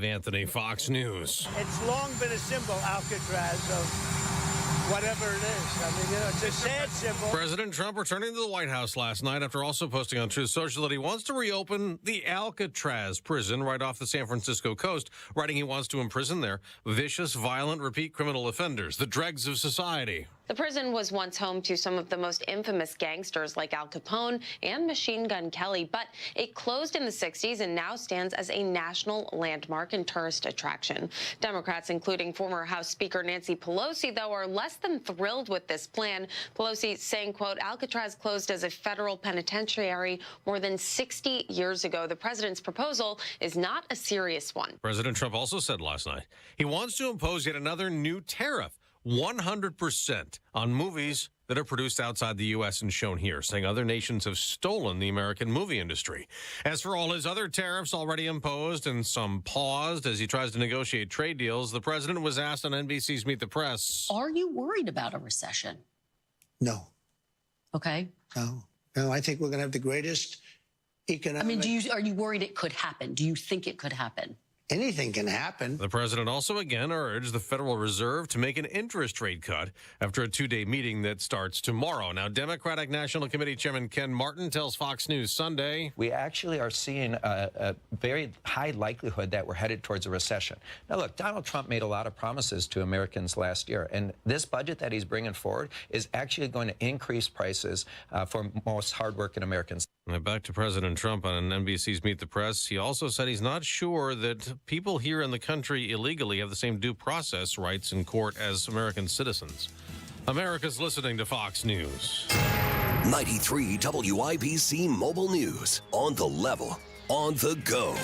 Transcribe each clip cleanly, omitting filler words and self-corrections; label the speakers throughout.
Speaker 1: Anthony, Fox News.
Speaker 2: It's long been a symbol, Alcatraz, of whatever it is. I mean, it's a sad symbol.
Speaker 1: President Trump returning to the White House last night after also posting on Truth Social that he wants to reopen the Alcatraz prison right off the San Francisco coast, writing he wants to imprison there vicious, violent, repeat criminal offenders, the dregs of society.
Speaker 3: The prison was once home to some of the most infamous gangsters like Al Capone and Machine Gun Kelly, but it closed in the 60s and now stands as a national landmark and tourist attraction. Democrats, including former House Speaker Nancy Pelosi, though, are less than thrilled with this plan. Pelosi saying, quote, Alcatraz closed as a federal penitentiary more than 60 years ago. The president's proposal is not a serious one.
Speaker 1: President Trump also said last night he wants to impose yet another new tariff, 100% on movies that are produced outside the U.S. and shown here, saying other nations have stolen the American movie industry. As for all his other tariffs already imposed and some paused as he tries to negotiate trade deals, the president was asked on NBC's Meet the Press.
Speaker 4: Are you worried about a recession?
Speaker 2: No.
Speaker 4: Okay.
Speaker 2: No, I think we're going to have the greatest economic...
Speaker 4: I mean, are you worried it could happen? Do you think it could happen?
Speaker 2: Anything can happen.
Speaker 1: The president also again urged the Federal Reserve to make an interest rate cut after a two-day meeting that starts tomorrow. Now, Democratic National Committee Chairman Ken Martin tells Fox News Sunday,
Speaker 5: we actually are seeing a very high likelihood that we're headed towards a recession. Now, look, Donald Trump made a lot of promises to Americans last year, and this budget that he's bringing forward is actually going to increase prices for most hardworking Americans.
Speaker 1: Now back to President Trump on NBC's Meet the Press. He also said he's not sure that people here in the country illegally have the same due process rights in court as American citizens. America's listening to Fox News.
Speaker 6: 93 WIBC Mobile News. On the level, on the go.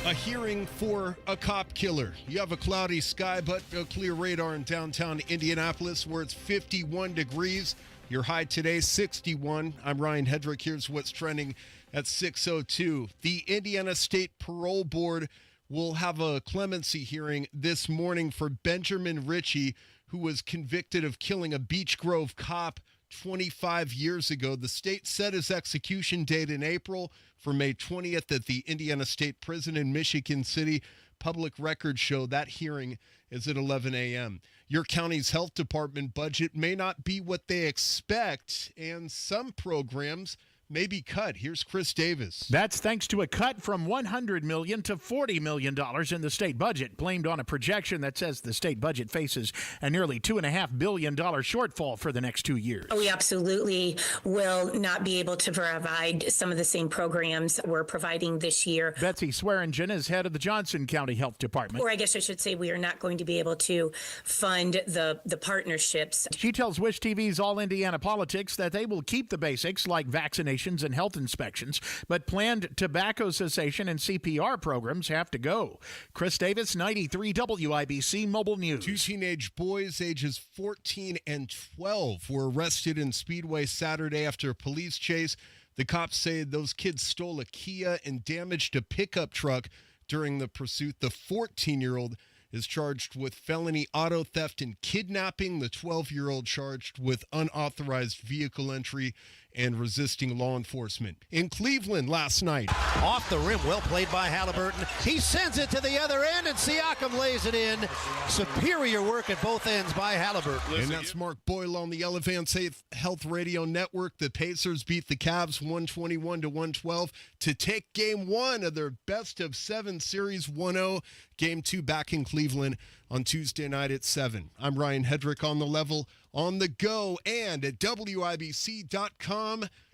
Speaker 7: A hearing for a cop killer. You have a cloudy sky, but a clear radar in downtown Indianapolis where it's 51 degrees. Your high today, 61. I'm Ryan Hedrick. Here's what's trending at 6:02. The Indiana State Parole Board will have a clemency hearing this morning for Benjamin Ritchie, who was convicted of killing a Beech Grove cop 25 years ago. The state set his execution date in April for May 20th at the Indiana State Prison in Michigan City. Public records show that hearing is at 11 a.m. Your county's health department budget may not be what they expect, and some programs may be cut. Here's Chris Davis.
Speaker 8: That's thanks to a cut from $100 million to $40 million in the state budget, blamed on a projection that says the state budget faces a nearly $2.5 billion shortfall for the next 2 years.
Speaker 9: We absolutely will not be able to provide some of the same programs we're providing this year.
Speaker 8: Betsy Swearingen is head of the Johnson County Health Department.
Speaker 9: Or I guess I should say we are not going to be able to fund the partnerships.
Speaker 8: She tells Wish TV's All Indiana Politics that they will keep the basics like vaccination and health inspections, but planned tobacco cessation and CPR programs have to go. Chris Davis, 93 WIBC Mobile News.
Speaker 7: Two teenage boys ages 14 and 12 were arrested in Speedway Saturday after a police chase. The cops say those kids stole a Kia and damaged a pickup truck during the pursuit. The 14-year-old is charged with felony auto theft and kidnapping. The 12-year-old charged with unauthorized vehicle entry and resisting law enforcement. In Cleveland last night.
Speaker 10: Off the rim, well played by Halliburton. He sends it to the other end, and Siakam lays it in. Superior work at both ends by Halliburton.
Speaker 7: And that's Mark Boyle on the Elevance Health Radio Network. The Pacers beat the Cavs 121-112 to take Game 1 of their best-of-7 series 1-0. Game 2 back in Cleveland on Tuesday night at 7. I'm Ryan Hedrick on the level, on the go, and at WIBC.com.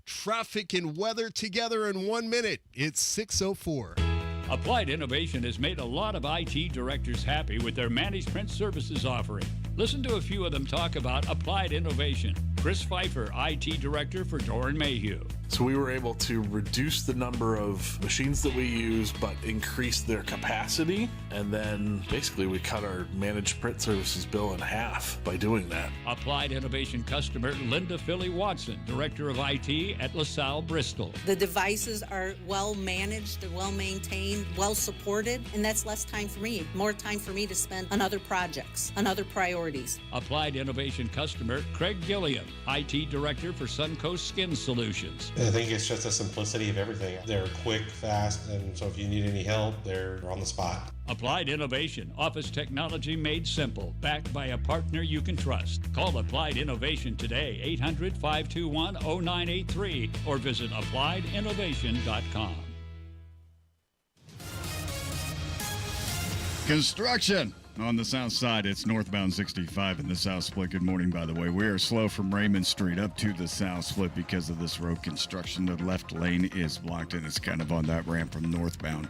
Speaker 7: Traffic and weather together in 1 minute. It's 6:04.
Speaker 11: Applied Innovation has made a lot of IT directors happy with their managed print services offering. Listen to a few of them talk about Applied Innovation. Chris Pfeiffer, IT Director for Doran Mayhew.
Speaker 12: So we were able to reduce the number of machines that we use, but increase their capacity. And then basically we cut our managed print services bill in half by doing that.
Speaker 11: Applied Innovation customer Linda Philly Watson, Director of IT at LaSalle Bristol.
Speaker 13: The devices are well managed, they're well maintained, well supported, and that's less time for me. More time for me to spend on other projects, on other priorities.
Speaker 11: Applied Innovation customer Craig Gilliam, IT Director for Suncoast Skin Solutions.
Speaker 14: I think it's just the simplicity of everything. They're quick, fast, and so if you need any help, they're on the spot.
Speaker 11: Applied Innovation, office technology made simple, backed by a partner you can trust. Call Applied Innovation today, 800-521-0983, or visit appliedinnovation.com.
Speaker 15: Construction on the south side. It's northbound 65 in the south split. Good morning, by the way. We are slow from Raymond Street up to the south split because of this road construction. The left lane is blocked, and it's kind of on that ramp from northbound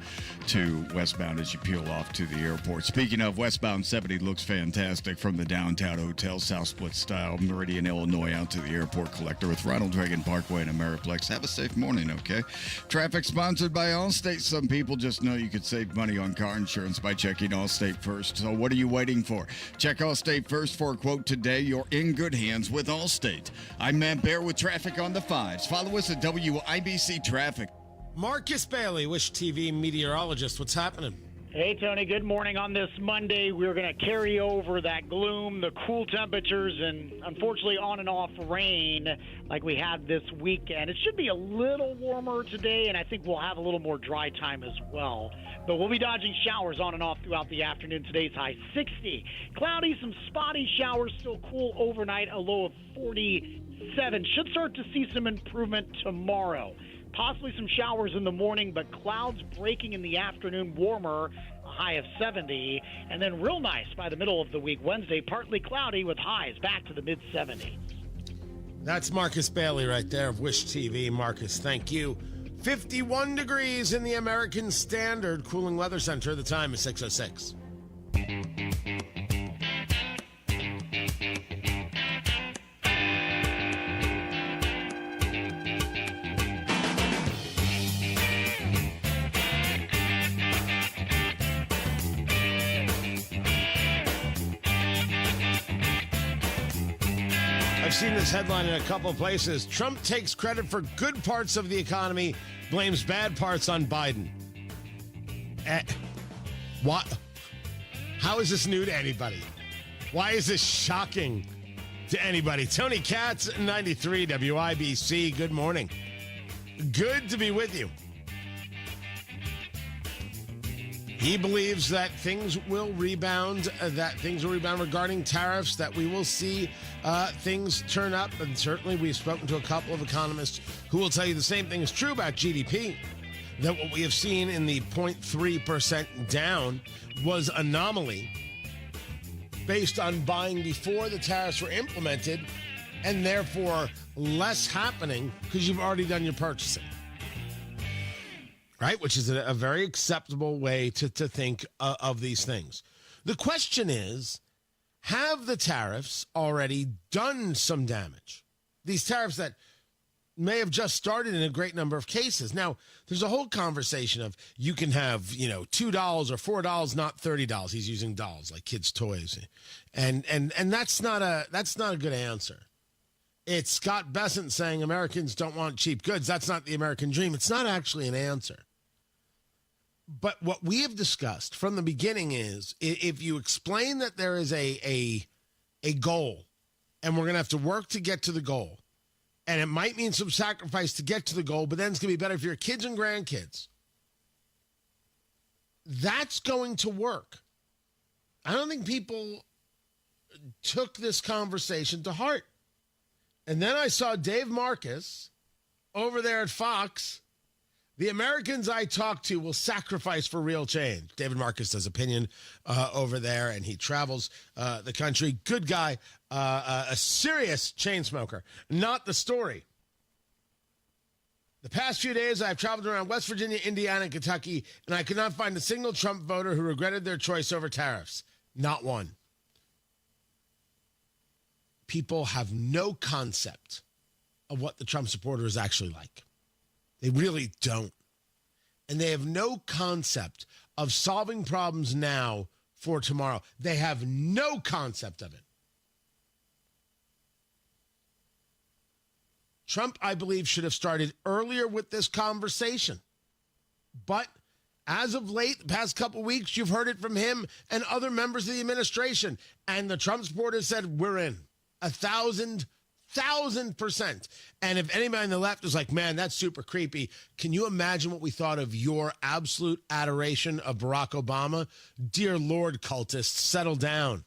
Speaker 15: to westbound as you peel off to the airport. Speaking of, westbound 70 looks fantastic from the downtown hotel, south split style, Meridian, Illinois, out to the airport collector with Ronald Reagan Parkway and Ameriplex. Have a safe morning, okay? Traffic sponsored by Allstate. Some people just know you could save money on car insurance by checking Allstate first. So what are you waiting for? Check Allstate first for a quote today. You're in good hands with Allstate. I'm Matt Bear with traffic on the 5s. Follow us at WIBC Traffic.
Speaker 16: Marcus Bailey, Wish TV meteorologist. What's happening?
Speaker 17: Hey, Tony. Good morning. On this Monday, we're going to carry over that gloom, the cool temperatures, and unfortunately on and off rain like we had this weekend. It should be a little warmer today, and I think we'll have a little more dry time as well. But we'll be dodging showers on and off throughout the afternoon. Today's high 60. Cloudy, some spotty showers, still cool overnight, a low of 47. Should start to see some improvement tomorrow. Possibly some showers in the morning, but clouds breaking in the afternoon, warmer, a high of 70. And then real nice by the middle of the week, Wednesday, partly cloudy with highs back to the mid-70s.
Speaker 16: That's Marcus Bailey right there of Wish TV. Marcus, thank you. 51 degrees in the American Standard Cooling Weather Center. The time is 6:06. I've seen this headline in a couple of places. Trump takes credit for good parts of the economy, blames bad parts on Biden. What? How is this new to anybody? Why is this shocking to anybody? Tony Katz, 93 WIBC. Good morning. Good to be with you. He believes that things will rebound, regarding tariffs, that we will see things turn up. And certainly we've spoken to a couple of economists who will tell you the same thing is true about GDP, that what we have seen in the 0.3% down was anomaly based on buying before the tariffs were implemented, and therefore less happening because you've already done your purchasing. Right, which is a very acceptable way to think of these things. The question is, have the tariffs already done some damage? These tariffs that may have just started in a great number of cases. Now, there's a whole conversation of you can have, $2 or $4, not $30. He's using dolls like kids' toys, and that's not a good answer. It's Scott Bessent saying Americans don't want cheap goods. That's not the American dream. It's not actually an answer. But what we have discussed from the beginning is if you explain that there is a goal and we're going to have to work to get to the goal, and it might mean some sacrifice to get to the goal, but then it's going to be better for your kids and grandkids, that's going to work. I don't think people took this conversation to heart. And then I saw Dave Marcus over there at Fox. The Americans I talk to will sacrifice for real change. David Marcus does opinion over there, and he travels the country. Good guy, a serious chain smoker. Not the story. The past few days, I've traveled around West Virginia, Indiana, and Kentucky, and I could not find a single Trump voter who regretted their choice over tariffs. Not one. People have no concept of what the Trump supporter is actually like. They really don't. And they have no concept of solving problems now for tomorrow. They have no concept of it. Trump, I believe, should have started earlier with this conversation. But as of late, the past couple of weeks, you've heard it from him and other members of the administration. And the Trump supporters said, we're in. 1,000 1,000%. And if anybody on the left is like, man, that's super creepy, can you imagine what we thought of your absolute adoration of Barack Obama? Dear Lord, cultists, settle down.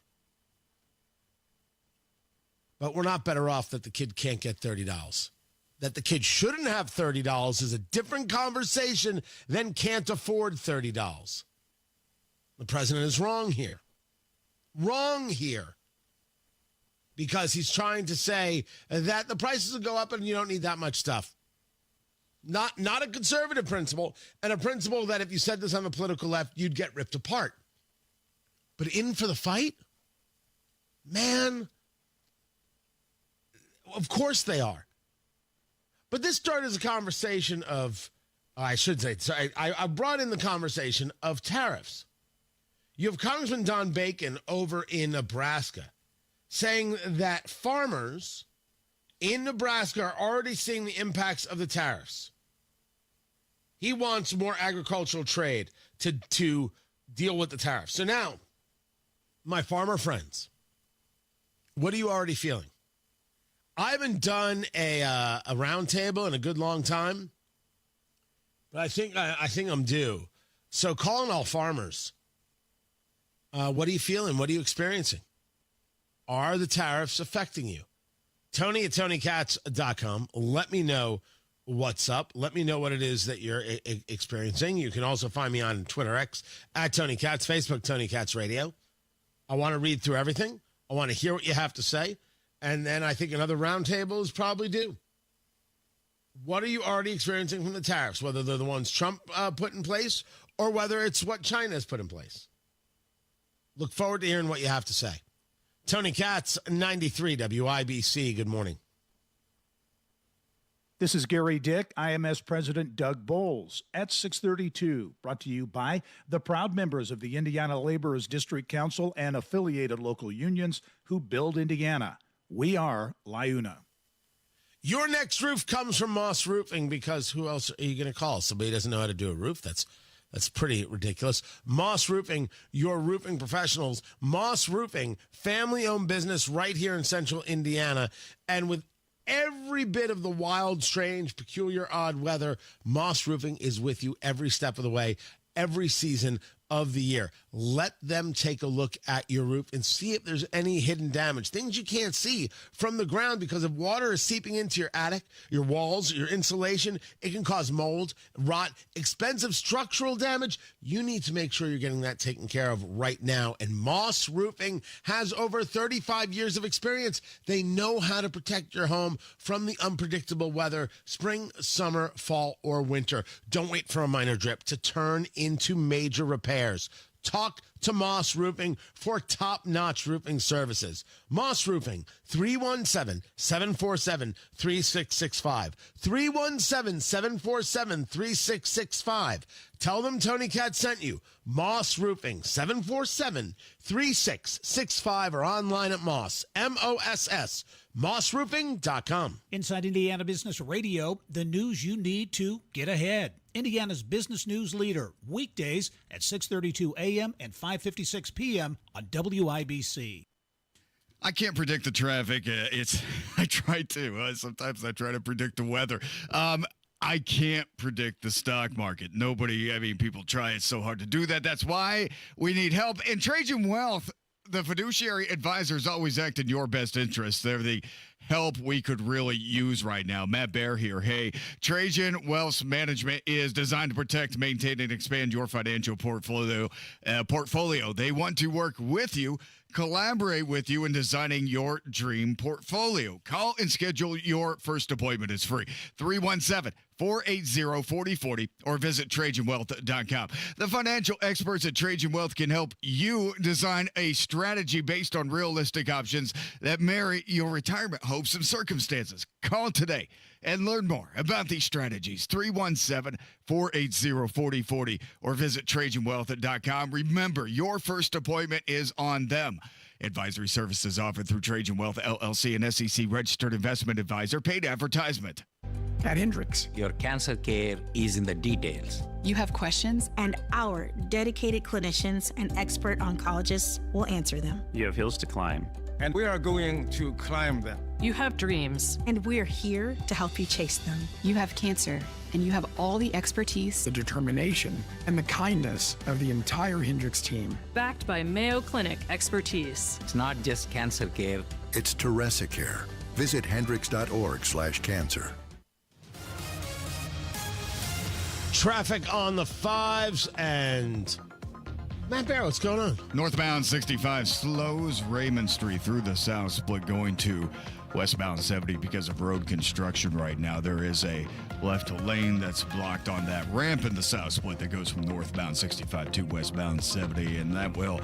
Speaker 16: But we're not better off that the kid can't get $30. That the kid shouldn't have $30 is a different conversation than can't afford $30. The president is wrong here. Wrong here. Because he's trying to say that the prices will go up and you don't need that much stuff. Not a conservative principle, and a principle that if you said this on the political left, you'd get ripped apart. But in for the fight? Man, of course they are. But this started as a conversation of, I brought in the conversation of tariffs. You have Congressman Don Bacon over in Nebraska saying that farmers in Nebraska are already seeing the impacts of the tariffs. He wants more agricultural trade to deal with the tariffs. So now, my farmer friends, what are you already feeling? I haven't done a roundtable in a good long time, but I think I'm due. So calling all farmers, what are you feeling? What are you experiencing? Are the tariffs affecting you? Tony at TonyKatz.com. Let me know what's up. Let me know what it is that you're experiencing. You can also find me on Twitter X at Tony Katz, Facebook Tony Katz Radio. I want to read through everything. I want to hear what you have to say. And then I think another roundtable is probably due. What are you already experiencing from the tariffs, whether they're the ones Trump put in place or whether it's what China has put in place? Look forward to hearing what you have to say. Tony Katz, 93 WIBC. Good morning.
Speaker 18: This is Gary Dick, IMS President Doug Bowles at 632, brought to you by the proud members of the Indiana Laborers District Council and affiliated local unions who build Indiana. We are LIUNA.
Speaker 16: Your next roof comes from Moss Roofing, because who else are you going to call? Somebody doesn't know how to do a roof? That's pretty ridiculous. Moss Roofing, your roofing professionals. Moss Roofing, family-owned business right here in central Indiana. And with every bit of the wild, strange, peculiar, odd weather, Moss Roofing is with you every step of the way, every season of the year. Let them take a look at your roof and see if there's any hidden damage, things you can't see from the ground, because if water is seeping into your attic, your walls, your insulation, it can cause mold, rot, expensive structural damage. You need to make sure you're getting that taken care of right now. And Moss Roofing has over 35 years of experience. They know how to protect your home from the unpredictable weather, spring, summer, fall, or winter. Don't wait for a minor drip to turn into major repairs. Talk to Moss Roofing for top-notch roofing services. Moss Roofing, 317-747-3665. 317-747-3665. Tell them Tony Katz sent you. Moss Roofing, 747-3665, or online at Moss, M-O-S-S, mossroofing.com.
Speaker 18: Inside Indiana Business Radio, the news you need to get ahead. Indiana's business news leader, weekdays at 6:32 a.m. and 5:56 p.m. on WIBC.
Speaker 15: I can't predict the traffic. I try to. Sometimes I try to predict the weather. I can't predict the stock market. People try. It's so hard to do that. That's why we need help. And Trajan Wealth, the fiduciary advisors, always act in your best interest. They're the help we could really use right now. Matt Baer here. Hey, Trajan Wealth Management is designed to protect, maintain, and expand your financial portfolio. They want to work with you, collaborate with you in designing your dream portfolio. Call and schedule your first appointment. It's free. 317-480-4040 or visit TrajanWealth.com. The financial experts at Trajan Wealth can help you design a strategy based on realistic options that marry your retirement hopes and circumstances. Call today and learn more about these strategies. 317-480-4040 or visit TrajanWealth.com. Remember, your first appointment is on them. Advisory services offered through Trajan Wealth, LLC, an SEC registered investment advisor. Paid advertisement.
Speaker 19: at Hendricks.
Speaker 20: Your cancer care is in the details.
Speaker 21: You have questions, and our dedicated clinicians and expert oncologists will answer them.
Speaker 22: You have hills to climb,
Speaker 19: and we are going to climb them.
Speaker 21: You have dreams, and we're here to help you chase them.
Speaker 23: You have cancer, and you have all the expertise,
Speaker 19: the determination, and the kindness of the entire Hendricks team.
Speaker 24: Backed by Mayo Clinic expertise.
Speaker 20: It's not just cancer care.
Speaker 25: It's Teresa Care. Visit hendricks.org/cancer.
Speaker 16: Traffic on the 5s, and Matt Bear, what's going on?
Speaker 15: Northbound 65 slows Raymond Street through the south split going to westbound 70 because of road construction right now. There is a left lane that's blocked on that ramp in the south split that goes from northbound 65 to westbound 70, and that will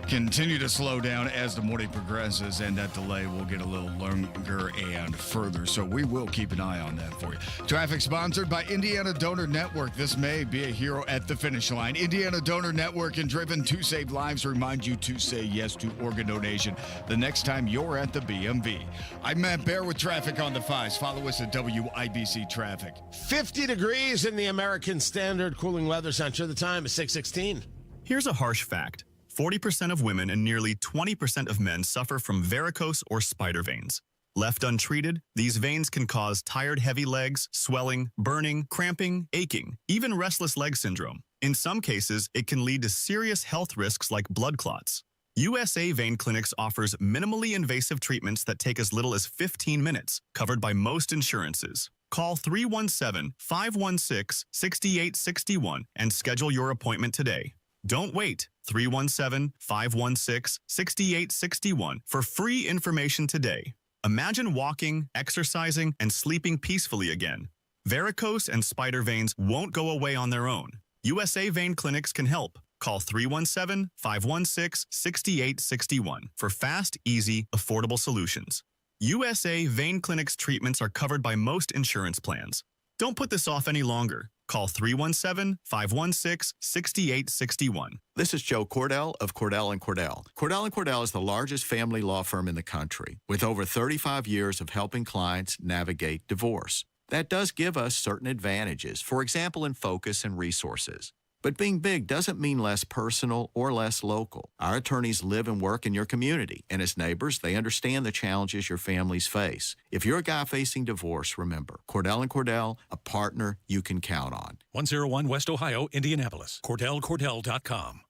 Speaker 15: continue to slow down as the morning progresses, and that delay will get a little longer and further. So we will keep an eye on that for you. Traffic sponsored by Indiana Donor Network. This may be a hero at the finish line. Indiana Donor Network and Driven to Save Lives remind you to say yes to organ donation the next time you're at the BMV. I'm Matt Bear with traffic on the 5s. Follow us at WIBC Traffic.
Speaker 16: 50 degrees in the American Standard Cooling Weather Center. The time is 6:16.
Speaker 26: Here's a harsh fact. 40% of women and nearly 20% of men suffer from varicose or spider veins. Left untreated, these veins can cause tired, heavy legs, swelling, burning, cramping, aching, even restless leg syndrome. In some cases, it can lead to serious health risks like blood clots. USA Vein Clinics offers minimally invasive treatments that take as little as 15 minutes, covered by most insurances. Call 317-516-6861 and schedule your appointment today. Don't wait. 317-516-6861 for free information today. Imagine walking, exercising, and sleeping peacefully again. Varicose and spider veins won't go away on their own. USA Vein Clinics can help. Call 317-516-6861 for fast, easy, affordable solutions. USA Vein Clinics treatments are covered by most insurance plans. Don't put this off any longer. Call 317-516-6861.
Speaker 27: This is Joe Cordell of Cordell & Cordell. Cordell & Cordell is the largest family law firm in the country with over 35 years of helping clients navigate divorce. That does give us certain advantages, for example, in focus and resources. But being big doesn't mean less personal or less local. Our attorneys live and work in your community, and as neighbors, they understand the challenges your families face. If you're a guy facing divorce, remember, Cordell & Cordell, a partner you can count on.
Speaker 28: 101 West Ohio, Indianapolis. CordellCordell.com.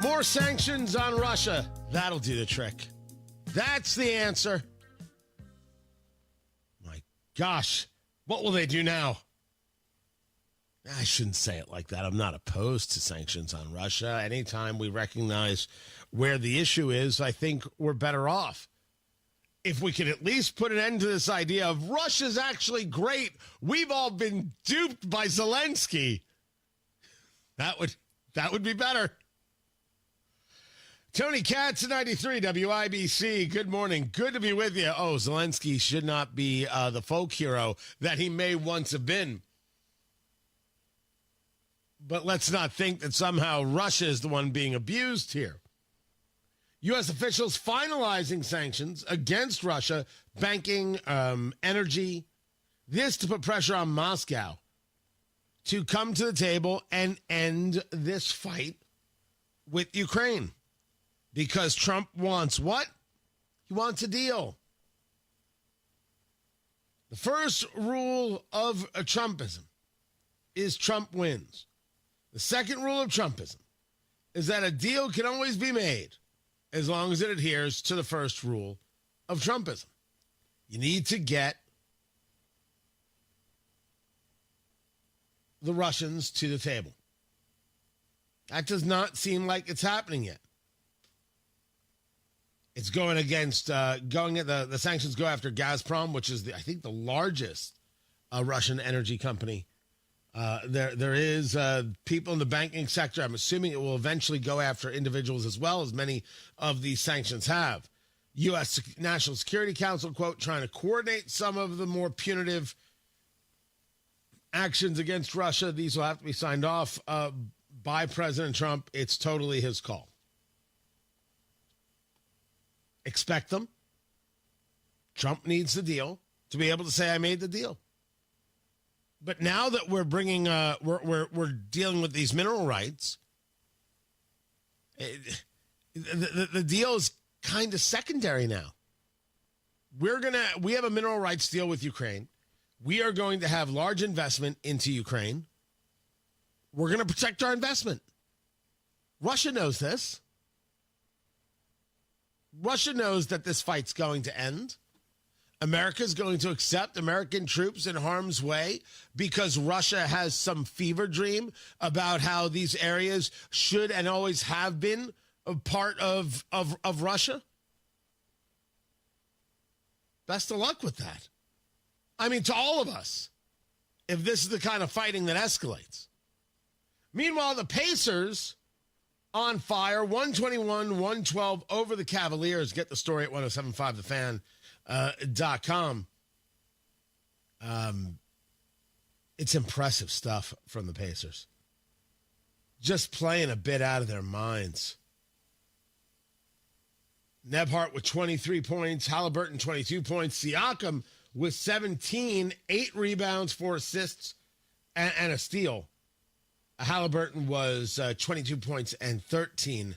Speaker 16: More sanctions on Russia. That'll do the trick. That's the answer. My gosh. What will they do now? I shouldn't say it like that. I'm not opposed to sanctions on Russia. Anytime we recognize where the issue is, I think we're better off. If we could at least put an end to this idea of Russia's actually great, we've all been duped by Zelensky. That would be better. Tony Katz, 93 WIBC. Good morning. Good to be with you. Oh, Zelensky should not be the folk hero that he may once have been. But let's not think that somehow Russia is the one being abused here. U.S. officials finalizing sanctions against Russia, banking, energy, this to put pressure on Moscow to come to the table and end this fight with Ukraine. Because Trump wants what? He wants a deal. The first rule of Trumpism is Trump wins. The second rule of Trumpism is that a deal can always be made as long as it adheres to the first rule of Trumpism. You need to get the Russians to the table. That does not seem like it's happening yet. It's going against, the sanctions go after Gazprom, which is, I think, the largest Russian energy company. There is people in the banking sector. I'm assuming it will eventually go after individuals as well, as many of these sanctions have. U.S. National Security Council, quote, trying to coordinate some of the more punitive actions against Russia. These will have to be signed off by President Trump. It's totally his call. Expect them. Trump needs the deal to be able to say, I made the deal. But now that we're bringing, we're dealing with these mineral rights, the deal is kind of secondary now. We have a mineral rights deal with Ukraine. We are going to have large investment into Ukraine. We're going to protect our investment. Russia knows this. Russia knows that this fight's going to end. America's going to accept American troops in harm's way because Russia has some fever dream about how these areas should and always have been a part of Russia. Best of luck with that. I mean, to all of us, if this is the kind of fighting that escalates. Meanwhile, the Pacers on fire, 121-112 over the Cavaliers. Get the story at 1075thefan.com. It's impressive stuff from the Pacers. Just playing a bit out of their minds. Nebhart with 23 points, Halliburton 22 points, Siakam with 17, 8 rebounds, 4 assists, and a steal. Halliburton was 22 points and 13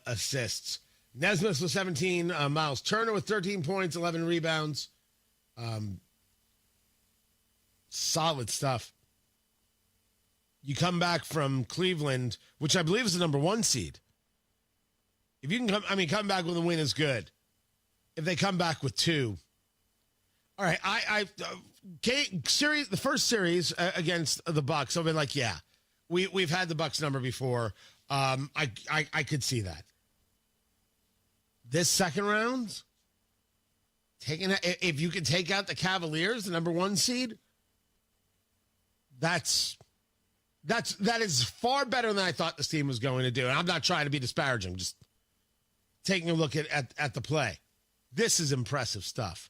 Speaker 16: assists. Nesmith with 17, Miles Turner with 13 points, 11 rebounds. Solid stuff. You come back from Cleveland, which I believe is the number 1 seed. If you can come back with a win is good. If they come back with 2. All right, the first series against the Bucks, I've been like, yeah, we've had the Bucks number before. I could see that. This second round, if you could take out the Cavaliers, the number 1 seed, that is far better than I thought this team was going to do. And I'm not trying to be disparaging, just taking a look at the play. This is impressive stuff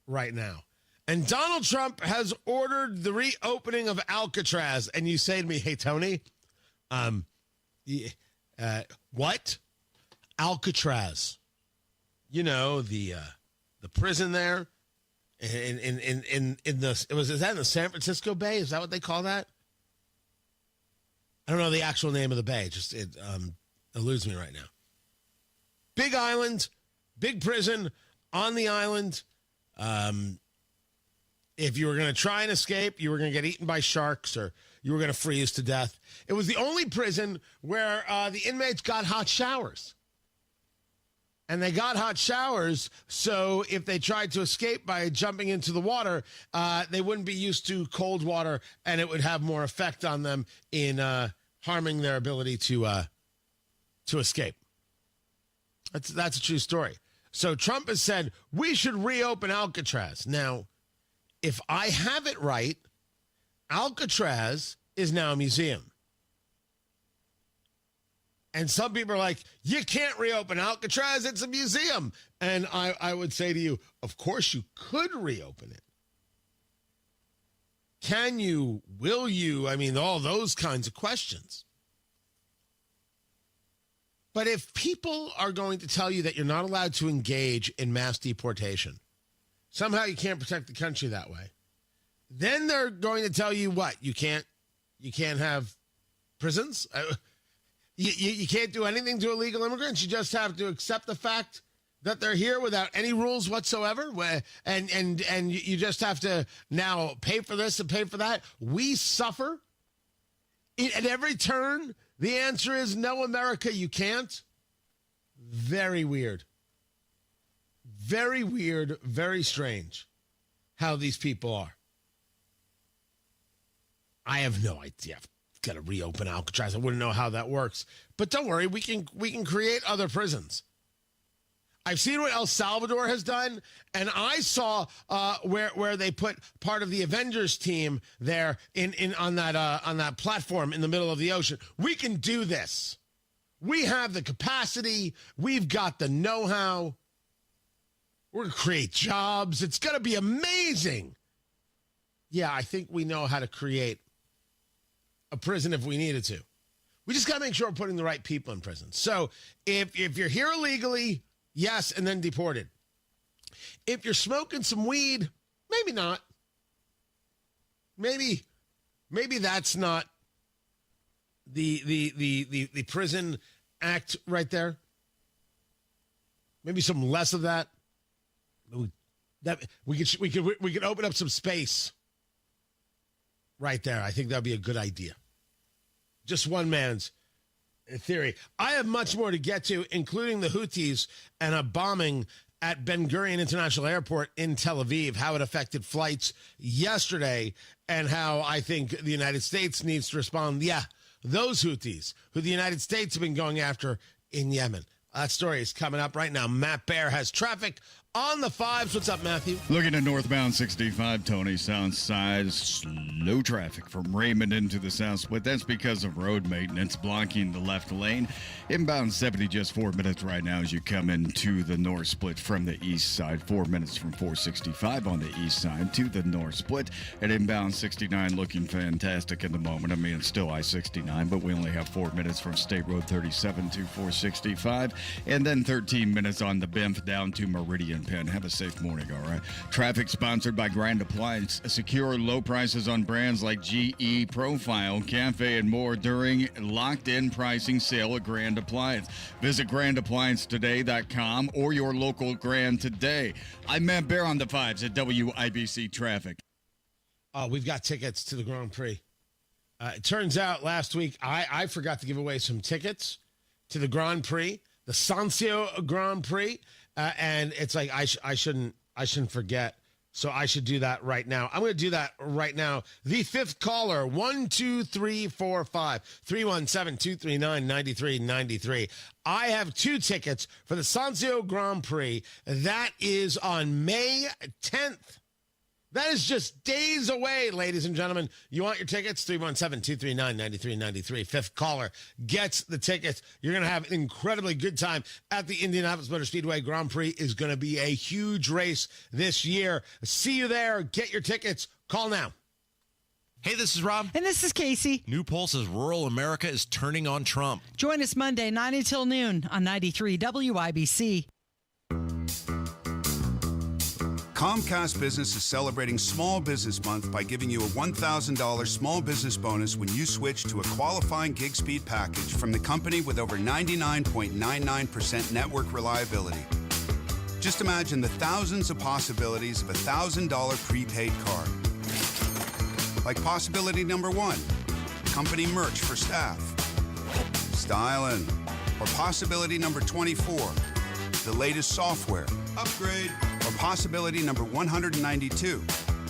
Speaker 16: right now. And Donald Trump has ordered the reopening of Alcatraz. And you say to me, hey, Tony, what? Alcatraz. You know, the prison there in the, is that in the San Francisco Bay? Is that what they call that? I don't know the actual name of the bay. Just it eludes me right now. Big island, big prison on the island. If you were going to try and escape, you were going to get eaten by sharks or you were going to freeze to death. It was the only prison where the inmates got hot showers. And they got hot showers, so if they tried to escape by jumping into the water, they wouldn't be used to cold water, and it would have more effect on them in harming their ability to escape. That's a true story. So Trump has said, we should reopen Alcatraz. Now, if I have it right, Alcatraz is now a museum. And some people are like, you can't reopen Alcatraz, it's a museum. And I would say to you, of course you could reopen it. Can you? Will you? I mean, all those kinds of questions. But if people are going to tell you that you're not allowed to engage in mass deportation, somehow you can't protect the country that way, then they're going to tell you what? You can't have prisons? You can't do anything to illegal immigrants. You just have to accept the fact that they're here without any rules whatsoever. And you just have to now pay for this and pay for that. We suffer at every turn. The answer is no, America, you can't. Very weird. Very weird, very strange how these people are. I have no idea. Got to reopen Alcatraz. I wouldn't know how that works. But don't worry, we can create other prisons. I've seen what El Salvador has done, and I saw where they put part of the Avengers team there on that platform in the middle of the ocean. We can do this. We have the capacity. We've got the know-how. We're going to create jobs. It's going to be amazing. Yeah, I think we know how to create a prison if we needed to. We just got to make sure we're putting the right people in prison. So if you're here illegally, yes, and then deported. If you're smoking some weed, maybe not. Maybe that's not the prison act right there. Maybe some less of that. We could open up some space right there. I think that'd be a good idea. Just one man's theory. I have much more to get to, including the Houthis and a bombing at Ben Gurion International Airport in Tel Aviv, how it affected flights yesterday, and how I think the United States needs to respond. Yeah, those Houthis who the United States have been going after in Yemen. That story is coming up right now. Matt Baer has traffic on the 5s. What's up, Matthew?
Speaker 15: Looking at northbound 65, Tony, south side, slow traffic from Raymond into the south split. That's because of road maintenance blocking the left lane. Inbound 70, just 4 minutes right now as you come into the north split from the east side. 4 minutes from 465 on the east side to the north split. And inbound 69 looking fantastic at the moment. I mean, it's still I-69, but we only have 4 minutes from State Road 37 to 465. And then 13 minutes on the BIMF down to Meridian Penn. Have a safe morning, all right? Traffic sponsored by Grand Appliance. Secure low prices on brands like GE, Profile, Cafe, and more during locked-in pricing sale at Grand Appliance. Visit GrandApplianceToday.com or your local Grand today. I'm Matt Baer on the 5s at WIBC Traffic.
Speaker 16: We've got tickets to the Grand Prix. It turns out last week I forgot to give away some tickets to the Grand Prix, the Sancio Grand Prix. And it's like I shouldn't forget, so I should do that right now. I'm going to do that right now. The fifth caller, 12345 317-239-9393. I have 2 tickets for the Sancio Grand Prix. That is on May 10th. That is just days away, ladies and gentlemen. You want your tickets? 317-239-9393. Fifth caller gets the tickets. You're going to have an incredibly good time at the Indianapolis Motor Speedway. Grand Prix is going to be a huge race this year. See you there. Get your tickets. Call now.
Speaker 1: Hey, this is Rob.
Speaker 2: And this is Casey.
Speaker 1: New poll says rural America is turning on Trump.
Speaker 2: Join us Monday, 9 until noon on 93 WIBC.
Speaker 3: Comcast Business is celebrating Small Business Month by giving you a $1,000 small business bonus when you switch to a qualifying gig speed package from the company with over 99.99% network reliability. Just imagine the thousands of possibilities of a $1,000 prepaid card. Like possibility number 1, company merch for staff. Styling. Or possibility number 24, the latest software. Upgrade. Or possibility number 192,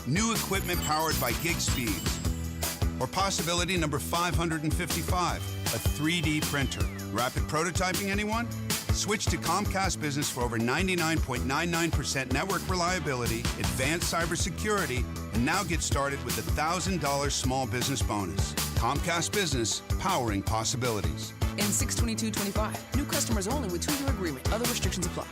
Speaker 3: new equipment powered by gig speeds. Or possibility number 555, a 3D printer. Rapid prototyping, anyone? Switch to Comcast Business for over 99.99% network reliability, advanced cybersecurity, and now get started with a $1,000 small business bonus. Comcast Business, powering possibilities.
Speaker 4: In 6/22/25, new customers only with 2-year agreement. Other restrictions apply.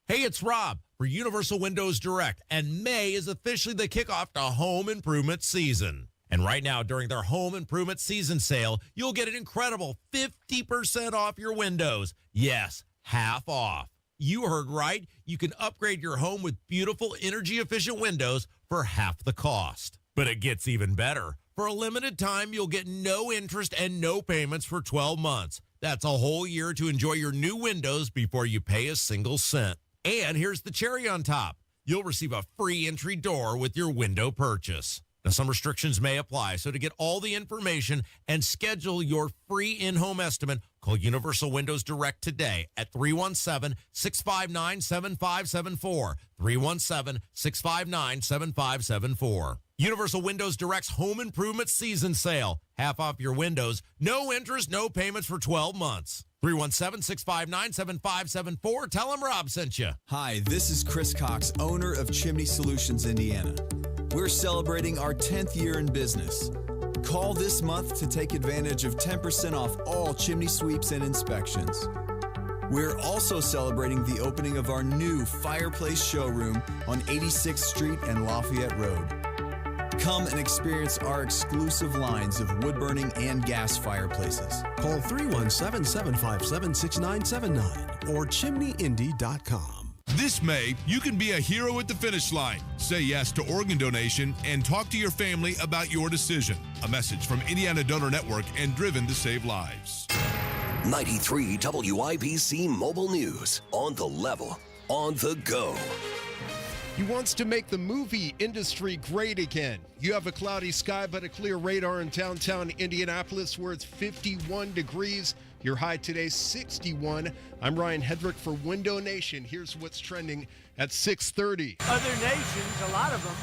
Speaker 1: Hey, it's Rob for Universal Windows Direct, and May is officially the kickoff to home improvement season. And right now, during their home improvement season sale, you'll get an incredible 50% off your windows. Yes, half off. You heard right. You can upgrade your home with beautiful, energy-efficient windows for half the cost. But it gets even better. For a limited time, you'll get no interest and no payments for 12 months. That's a whole year to enjoy your new windows before you pay a single cent. And here's the cherry on top. You'll receive a free entry door with your window purchase. Now, some restrictions may apply, so to get all the information and schedule your free in-home estimate, call Universal Windows Direct today at 317-659-7574, 317-659-7574. Universal Windows Direct's home improvement season sale. Half off your windows, no interest, no payments for 12 months. 317-659-7574. Tell them Rob sent you.
Speaker 5: Hi, this is Chris Cox, owner of Chimney Solutions, Indiana. We're celebrating our 10th year in business. Call this month to take advantage of 10% off all chimney sweeps and inspections. We're also celebrating the opening of our new fireplace showroom on 86th Street and Lafayette Road. Come and experience our exclusive lines of wood-burning and gas fireplaces.
Speaker 6: Call 317-557-6979 or chimneyindy.com.
Speaker 7: This May, you can be a hero at the finish line. Say yes to organ donation and talk to your family about your decision. A message from Indiana Donor Network and Driven to Save Lives.
Speaker 8: 93 WIBC Mobile News. On the level, on the go.
Speaker 9: He wants to make the movie industry great again. You have a cloudy sky but a clear radar in downtown Indianapolis where it's 51 degrees. Your high today, 61. I'm Ryan Hedrick for Window Nation. Here's what's trending at 6:30.
Speaker 10: Other nations, a lot of them,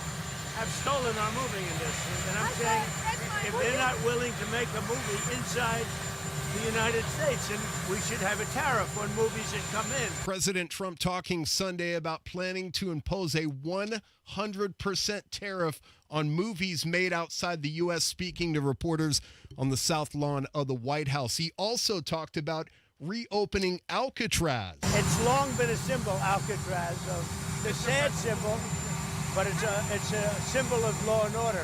Speaker 10: have stolen our movie industry. And I'm saying if they're not willing to make a movie inside the United States, and we should have a tariff on movies that come in.
Speaker 9: President Trump talking Sunday about planning to impose a 100% tariff on movies made outside the U.S., speaking to reporters on the South Lawn of the White House. He also talked about reopening Alcatraz.
Speaker 10: It's long been a symbol, Alcatraz, of the sad symbol, but it's a symbol of law and order.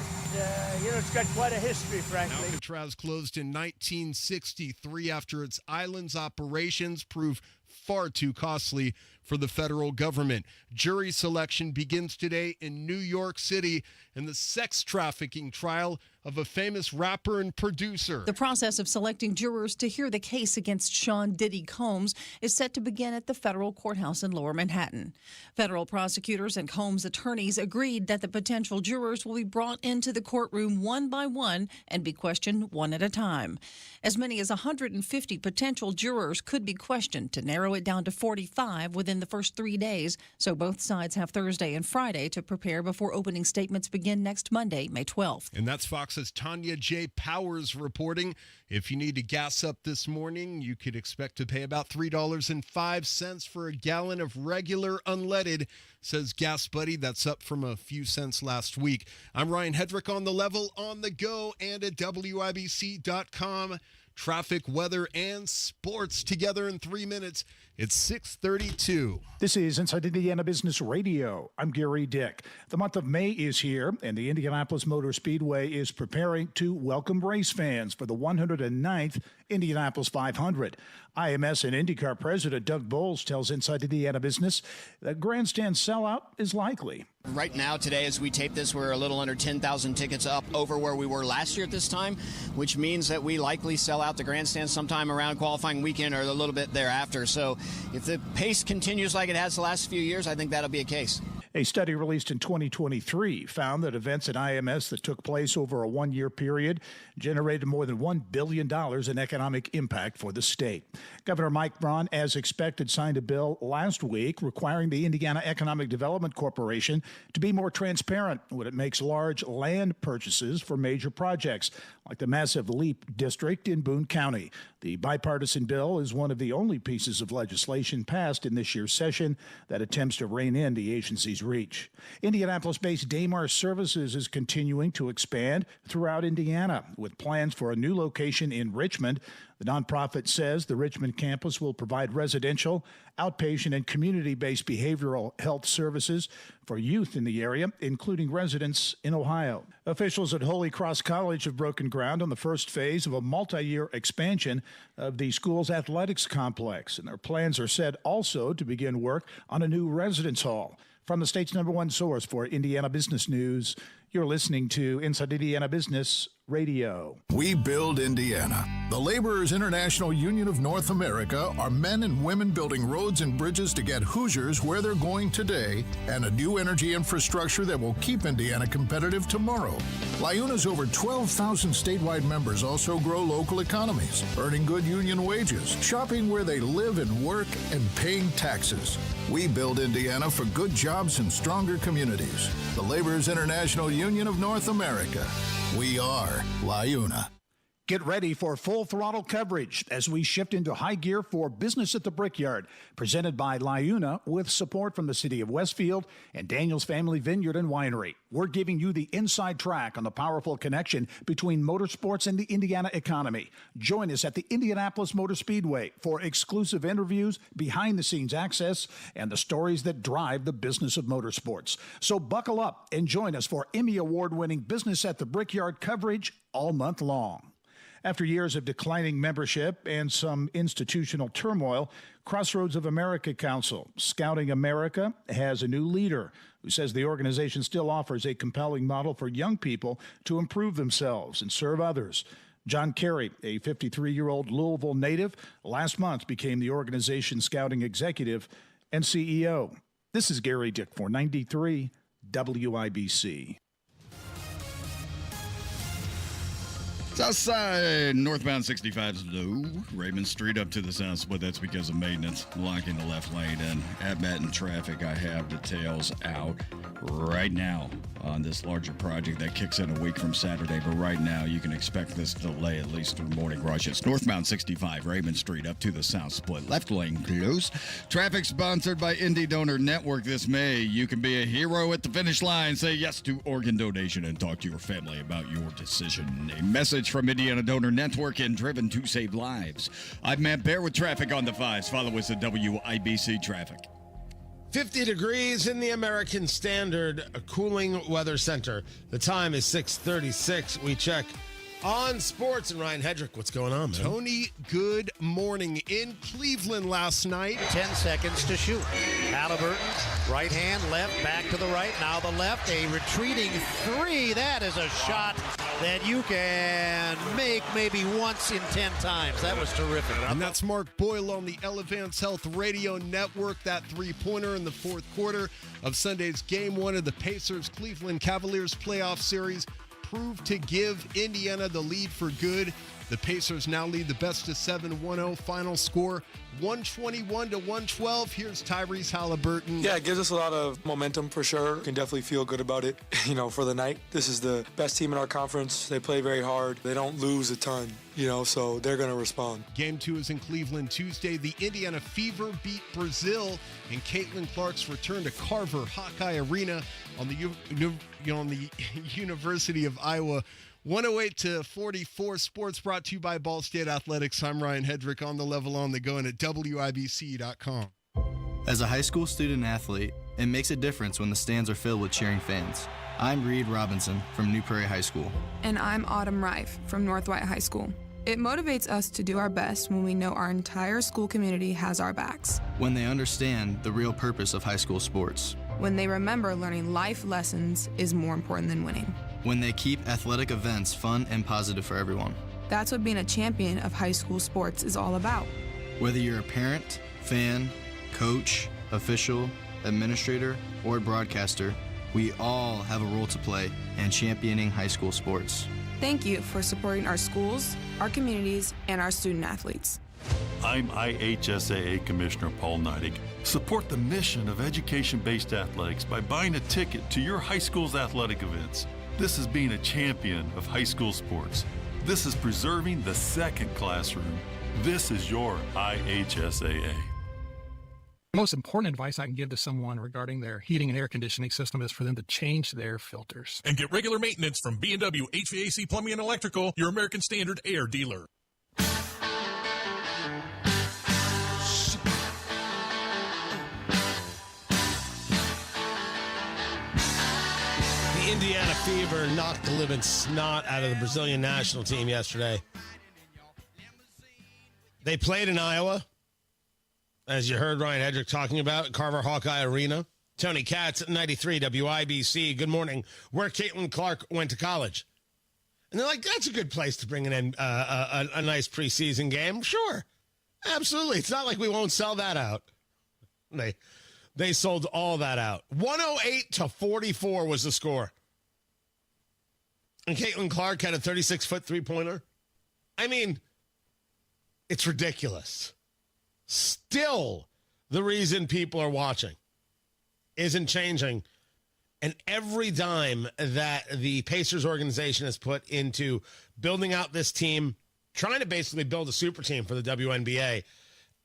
Speaker 10: It's got quite a history, frankly.
Speaker 9: Alcatraz closed in 1963 after its island's operations proved far too costly for the federal government. Jury selection begins today in New York City in the sex trafficking trial of a famous rapper and producer.
Speaker 12: The process of selecting jurors to hear the case against Sean Diddy Combs is set to begin at the federal courthouse in Lower Manhattan. Federal prosecutors and Combs' attorneys agreed that the potential jurors will be brought into the courtroom one by one and be questioned one at a time. As many as 150 potential jurors could be questioned to narrow it down to 45 within the first 3 days, so both sides have Thursday and Friday to prepare before opening statements begin next Monday, May 12th.
Speaker 9: And that's Fox's Tanya J. Powers reporting. If you need to gas up this morning, you could expect to pay about $3.05 for a gallon of regular unleaded, says Gas Buddy. That's up from a few cents last week. I'm Ryan Hedrick on the level, on the go, and at WIBC.com. Traffic, weather, and sports together in 3 minutes. It's 6:32.
Speaker 18: This is Inside Indiana Business Radio. I'm Gary Dick. The month of May is here, and the Indianapolis Motor Speedway is preparing to welcome race fans for the 109th Indianapolis 500. IMS and IndyCar President Doug Bowles tells Inside Indiana Business that grandstand sellout is likely.
Speaker 13: Right now, today, as we tape this, we're a little under 10,000 tickets up over where we were last year at this time, which means that we likely sell out the grandstand sometime around qualifying weekend or a little bit thereafter. So if the pace continues like it has the last few years, I think that'll be a case.
Speaker 18: A study released in 2023 found that events at IMS that took place over a one-year period generated more than $1 billion in economic impact for the state. Governor Mike Braun, as expected, signed a bill last week requiring the Indiana Economic Development Corporation to be more transparent when it makes large land purchases for major projects, like the massive LEAP district in Boone County. The bipartisan bill is one of the only pieces of legislation passed in this year's session that attempts to rein in the agency's reach. Indianapolis-based Damar Services is continuing to expand throughout Indiana, with plans for a new location in Richmond. The nonprofit says the Richmond campus will provide residential, outpatient, and community-based behavioral health services for youth in the area, including residents in Ohio. Officials at Holy Cross College have broken ground on the first phase of a multi-year expansion of the school's athletics complex, and their plans are set also to begin work on a new residence hall. From the state's #1 source for Indiana business news, you're listening to Inside Indiana Business Radio.
Speaker 25: We build Indiana. The Laborers International Union of North America are men and women building roads and bridges to get Hoosiers where they're going today and a new energy infrastructure that will keep Indiana competitive tomorrow. LIUNA's over 12,000 statewide members also grow local economies, earning good union wages, shopping where they live and work, and paying taxes. We build Indiana for good jobs and stronger communities. The Laborers International Union of North America. We are LIUNA.
Speaker 18: Get ready for full throttle coverage as we shift into high gear for Business at the Brickyard, presented by LiUNA with support from the City of Westfield and Daniel's Family Vineyard and Winery. We're giving you the inside track on the powerful connection between motorsports and the Indiana economy. Join us at the Indianapolis Motor Speedway for exclusive interviews, behind-the-scenes access, and the stories that drive the business of motorsports. So buckle up and join us for Emmy Award-winning Business at the Brickyard coverage all month long. After years of declining membership and some institutional turmoil, Crossroads of America Council, Scouting America, has a new leader who says the organization still offers a compelling model for young people to improve themselves and serve others. John Carey, a 53-year-old Louisville native, last month became the organization's scouting executive and CEO. This is Gary Dick for 93 WIBC.
Speaker 15: Southside, northbound 65 is low. Raymond Street up to the south split. That's because of maintenance blocking the left lane. And at Baton traffic, I have details out right now on this larger project that kicks in a week from Saturday. But right now, you can expect this delay at least through morning rush. It's northbound 65, Raymond Street up to the south split. Left lane closed. Traffic sponsored by Indie Donor Network this May. You can be a hero at the finish line. Say yes to organ donation and talk to your family about your decision. A message from Indiana Donor Network and Driven to Save Lives. I'm Matt Bear with traffic on the 5s. Follow us at WIBC Traffic.
Speaker 16: 50 degrees in the American Standard Cooling Weather Center. The time is 6:36. We check on sports. And Ryan Hedrick, what's going on, man?
Speaker 9: Tony, good morning. In Cleveland last night.
Speaker 11: 10 seconds to shoot. Halliburton, right hand, left, back to the right. Now the left, a retreating three. That is a shot that you can make maybe once in 10 times. That was terrific.
Speaker 9: And that's Mark Boyle on the Elevance Health Radio Network. That three-pointer in the fourth quarter of Sunday's Game 1 of the Pacers-Cleveland Cavaliers playoff series proved to give Indiana the lead for good. The Pacers now lead the best-of-7 1-0 final score, 121-112. Here's Tyrese Halliburton.
Speaker 14: Yeah, it gives us a lot of momentum for sure. Can definitely feel good about it, for the night. This is the best team in our conference. They play very hard. They don't lose a ton, so they're going to respond.
Speaker 9: Game 2 is in Cleveland Tuesday. The Indiana Fever beat Brazil, and Caitlin Clark's return to Carver Hawkeye Arena on the University of Iowa. 108-44 sports brought to you by Ball State Athletics. I'm Ryan Hedrick on the level on the go and at WIBC.com.
Speaker 17: As a high school student athlete, it makes a difference when the stands are filled with cheering fans. I'm Reed Robinson from New Prairie High School.
Speaker 19: And I'm Autumn Rife from North White High School. It motivates us to do our best when we know our entire school community has our backs.
Speaker 17: When they understand the real purpose of high school sports.
Speaker 19: When they remember learning life lessons is more important than winning.
Speaker 17: When they keep athletic events fun and positive for everyone.
Speaker 19: That's what being a champion of high school sports is all about.
Speaker 17: Whether you're a parent, fan, coach, official, administrator, or broadcaster, we all have a role to play in championing high school sports.
Speaker 19: Thank you for supporting our schools, our communities, and our student athletes.
Speaker 21: I'm IHSAA Commissioner Paul Neidig. Support the mission of education-based athletics by buying a ticket to your high school's athletic events. This is being a champion of high school sports. This is preserving the second classroom. This is your IHSAA.
Speaker 22: The most important advice I can give to someone regarding their heating and air conditioning system is for them to change their filters.
Speaker 28: And get regular maintenance from B&W HVAC Plumbing and Electrical, your American Standard air dealer.
Speaker 16: Indiana Fever knocked the living snot out of the Brazilian national team yesterday. They played in Iowa, as you heard Ryan Hedrick talking about, at Carver Hawkeye Arena. Tony Katz at 93 WIBC. Good morning. Where Caitlin Clark went to college. And they're like, that's a good place to bring in a nice preseason game. Sure. Absolutely. It's not like we won't sell that out. They sold all that out. 108-44 was the score. And Caitlin Clark had a 36-foot three-pointer. I mean, it's ridiculous. Still, the reason people are watching isn't changing. And every dime that the Pacers organization has put into building out this team, trying to basically build a super team for the WNBA,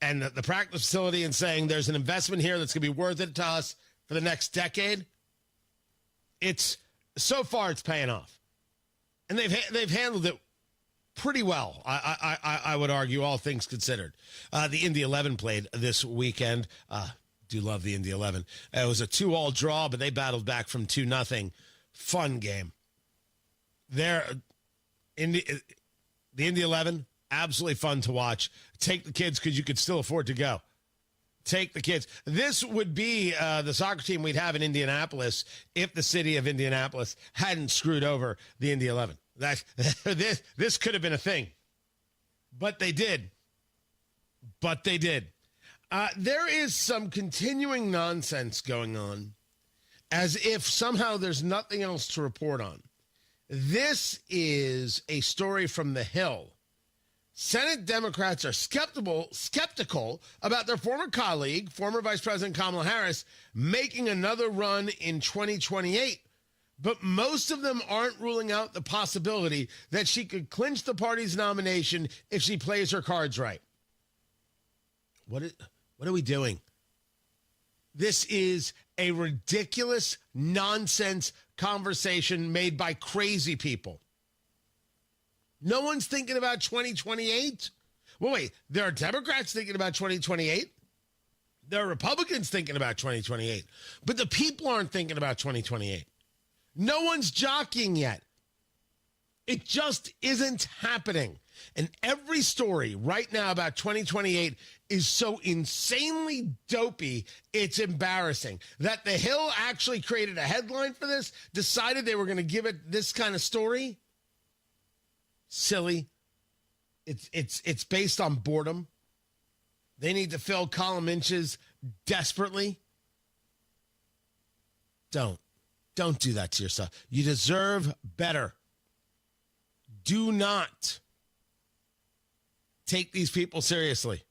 Speaker 16: and the practice facility, and saying there's an investment here that's going to be worth it to us for the next decade, so far it's paying off. And they've handled it pretty well, I would argue, all things considered. The Indy 11 played this weekend. Do love the Indy 11. It was a 2-all draw, but they battled back from 2-0. Fun game. The Indy 11, absolutely fun to watch. Take the kids because you could still afford to go. Take the kids. This would be the soccer team we'd have in Indianapolis if the city of Indianapolis hadn't screwed over the Indy 11. This could have been a thing. But they did. There is some continuing nonsense going on, as if somehow there's nothing else to report on. This is a story from The Hill. Senate Democrats are skeptical about their former colleague, former Vice President Kamala Harris, making another run in 2028. But most of them aren't ruling out the possibility that she could clinch the party's nomination if she plays her cards right. What are we doing? This is a ridiculous, nonsense conversation made by crazy people. No one's thinking about 2028? Well, wait, there are Democrats thinking about 2028. There are Republicans thinking about 2028. But the people aren't thinking about 2028. No one's jockeying yet. It just isn't happening. And every story right now about 2028 is so insanely dopey, it's embarrassing. That The Hill actually created a headline for this, decided they were going to give it this kind of story. Silly. It's based on boredom. They need to fill column inches desperately. Don't do that to yourself. You deserve better. Do not take these people seriously.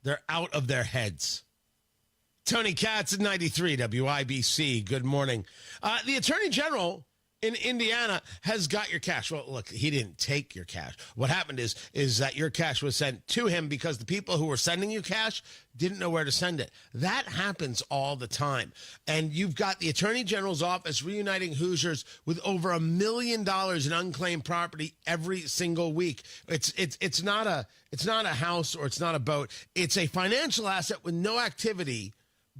Speaker 16: They're out of their heads. Tony Katz at 93 WIBC. Good morning. The Attorney General in Indiana has got your cash. Well, look, he didn't take your cash. What happened is that your cash was sent to him because the people who were sending you cash didn't know where to send it. That happens all the time. And you've got the Attorney General's office reuniting Hoosiers with over $1 million in unclaimed property every single week. It's not a house or it's not a boat. It's a financial asset with no activity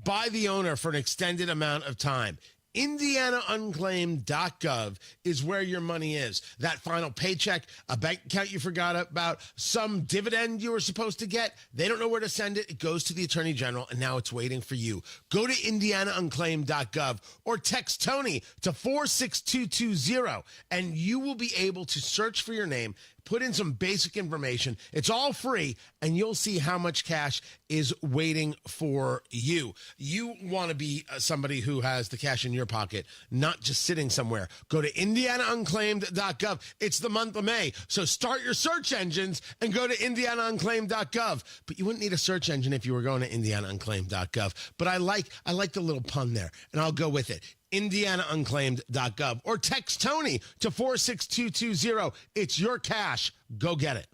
Speaker 16: by the owner for an extended amount of time. IndianaUnclaimed.gov is where your money is. That final paycheck, a bank account you forgot about, some dividend you were supposed to get. They don't know where to send it. It goes to the Attorney General, and now it's waiting for you. Go to IndianaUnclaimed.gov or text Tony to 46220, and you will be able to search for your name, put in some basic information. It's all free, and you'll see how much cash is waiting for you. You want to be somebody who has the cash in your pocket, not just sitting somewhere. Go to IndianaUnclaimed.gov. It's the month of May, so start your search engines and go to IndianaUnclaimed.gov. But you wouldn't need a search engine if you were going to IndianaUnclaimed.gov. But I like the little pun there, and I'll go with it. IndianaUnclaimed.gov or text Tony to 46220. It's your cash. Go get it.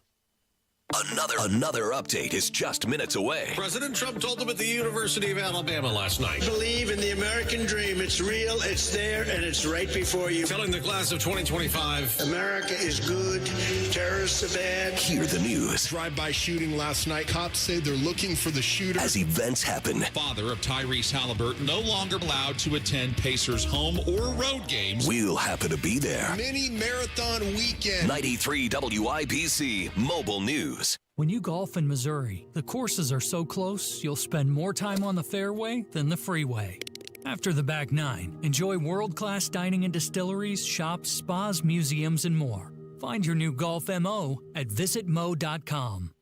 Speaker 8: Another update is just minutes away.
Speaker 2: President Trump told them at the University of Alabama last night.
Speaker 10: Believe in the American dream. It's real, it's there, and it's right before you.
Speaker 2: Telling the class of 2025,
Speaker 10: America is good, terrorists are bad.
Speaker 8: Hear the news.
Speaker 9: Drive-by shooting last night. Cops say they're looking for the shooter.
Speaker 8: As events happen.
Speaker 28: Father of Tyrese Halliburton no longer allowed to attend Pacers home or road games.
Speaker 8: We'll happen to be there.
Speaker 9: Mini marathon weekend.
Speaker 8: 93 WIBC Mobile News.
Speaker 3: When you golf in Missouri, the courses are so close, you'll spend more time on the fairway than the freeway. After the back nine, enjoy world-class dining and distilleries, shops, spas, museums, and more. Find your new golf MO at visitmo.com.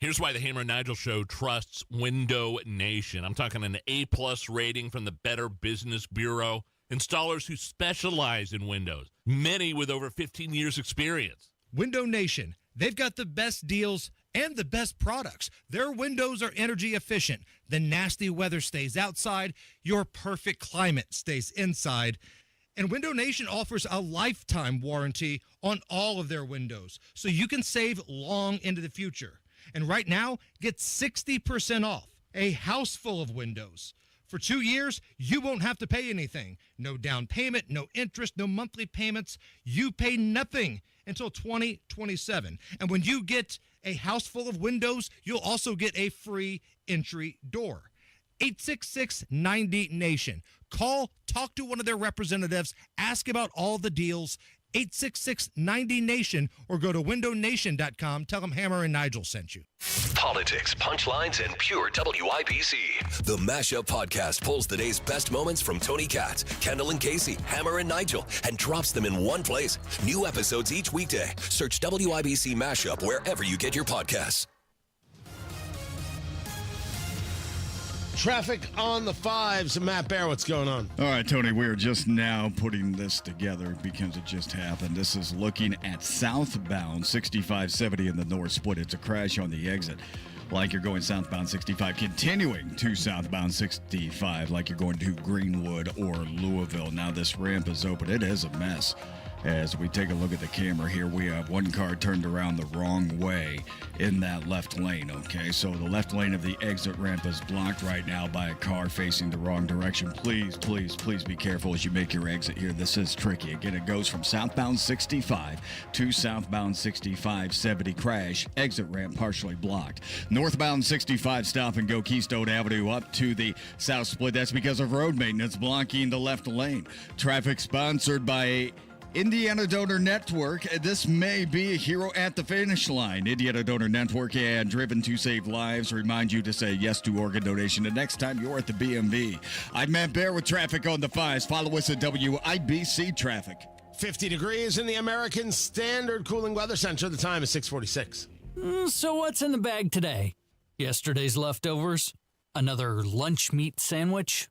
Speaker 1: Here's why the Hammer and Nigel Show trusts Window Nation. I'm talking an A-plus rating from the Better Business Bureau. Installers who specialize in windows, many with over 15 years experience.
Speaker 4: Window Nation. They've got the best deals and the best products. Their windows are energy efficient. The nasty weather stays outside. Your perfect climate stays inside. And Window Nation offers a lifetime warranty on all of their windows, so you can save long into the future. And right now, get 60% off a house full of windows. For 2 years, you won't have to pay anything. No down payment, no interest, no monthly payments. You pay nothing until 2027. And when you get a house full of windows, you'll also get a free entry door. 866-90-NATION. Call, talk to one of their representatives, ask about all the deals. 866-90-NATION or go to windownation.com. Tell them Hammer and Nigel sent you.
Speaker 8: Politics, punchlines, and pure WIBC. The Mashup Podcast pulls the day's best moments from Tony Katz, Kendall and Casey, Hammer and Nigel, and drops them in one place. New episodes each weekday. Search WIBC Mashup wherever you get your podcasts.
Speaker 16: Traffic on the 5s. Matt Bear, what's going on?
Speaker 15: All right, Tony, we're just now putting this together because it just happened. This is looking at southbound 6570 in the north split. It's a crash on the exit, like you're going southbound 65, continuing to southbound 65, like you're going to Greenwood or Louisville. Now this ramp is open. It is a mess. As we take a look at the camera here, we have one car turned around the wrong way in that left lane, okay? So the left lane of the exit ramp is blocked right now by a car facing the wrong direction. Please, please, please be careful as you make your exit here. This is tricky. Again, it goes from southbound 65 to southbound 65-70 crash. Exit ramp partially blocked. Northbound 65 stop and go Keystone Avenue up to the south split. That's because of road maintenance blocking the left lane. Traffic sponsored by Indiana Donor Network. This may be a hero at the finish line. Indiana Donor Network and Driven to Save Lives remind you to say yes to organ donation the next time you're at the BMV. I'm Matt Bear with traffic on the 5s. Follow us at WIBC Traffic.
Speaker 16: 50 degrees in the American Standard Cooling Weather Center. The time is 6:46.
Speaker 3: So what's in the bag today? Yesterday's leftovers? Another lunch meat sandwich?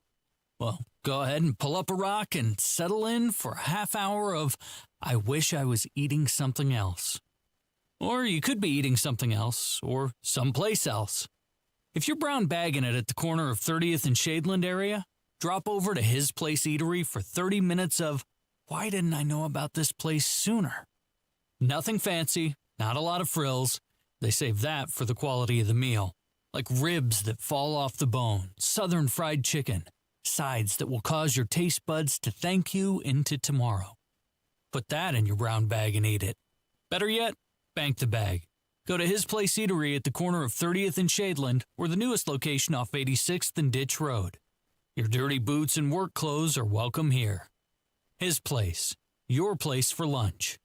Speaker 3: Well, go ahead and pull up a rock and settle in for a half hour of I wish I was eating something else. Or you could be eating something else or someplace else. If you're brown bagging it at the corner of 30th and Shadeland area, drop over to His Place Eatery for 30 minutes of why didn't I know about this place sooner? Nothing fancy, not a lot of frills. They save that for the quality of the meal. Like ribs that fall off the bone, southern fried chicken, sides that will cause your taste buds to thank you into tomorrow. Put that in your brown bag and eat it. Better yet, bank the bag. Go to His Place Eatery at the corner of 30th and Shadeland or the newest location off 86th and Ditch Road. Your dirty boots and work clothes are welcome here. His Place, your place for lunch.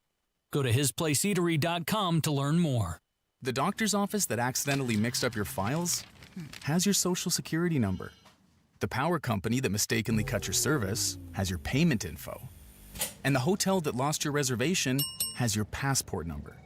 Speaker 3: Go to hisplaceeatery.com to learn more.
Speaker 5: The doctor's office that accidentally mixed up your files has your social security number. The power company that mistakenly cut your service has your payment info. And the hotel that lost your reservation has your passport number.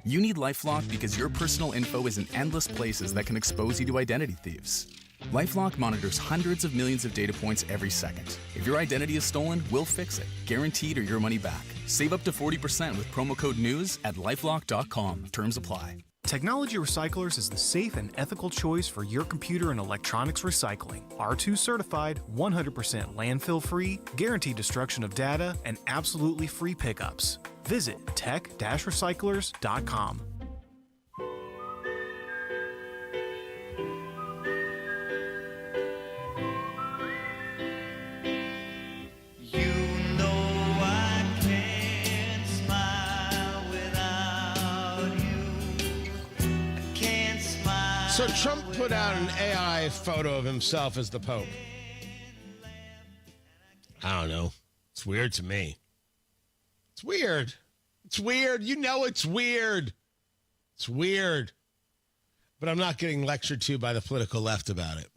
Speaker 5: You need LifeLock because your personal info is in endless places that can expose you to identity thieves. LifeLock monitors hundreds of millions of data points every second. If your identity is stolen, we'll fix it, guaranteed or your money back. Save up to 40% with promo code NEWS at LifeLock.com. Terms apply.
Speaker 6: Technology Recyclers is the safe and ethical choice for your computer and electronics recycling. R2 certified, 100% landfill free, guaranteed destruction of data, and absolutely free pickups. Visit tech-recyclers.com.
Speaker 16: So Trump put out an AI photo of himself as the Pope. I don't know. It's weird to me. It's weird. It's weird. You know it's weird. It's weird. But I'm not getting lectured to by the political left about it.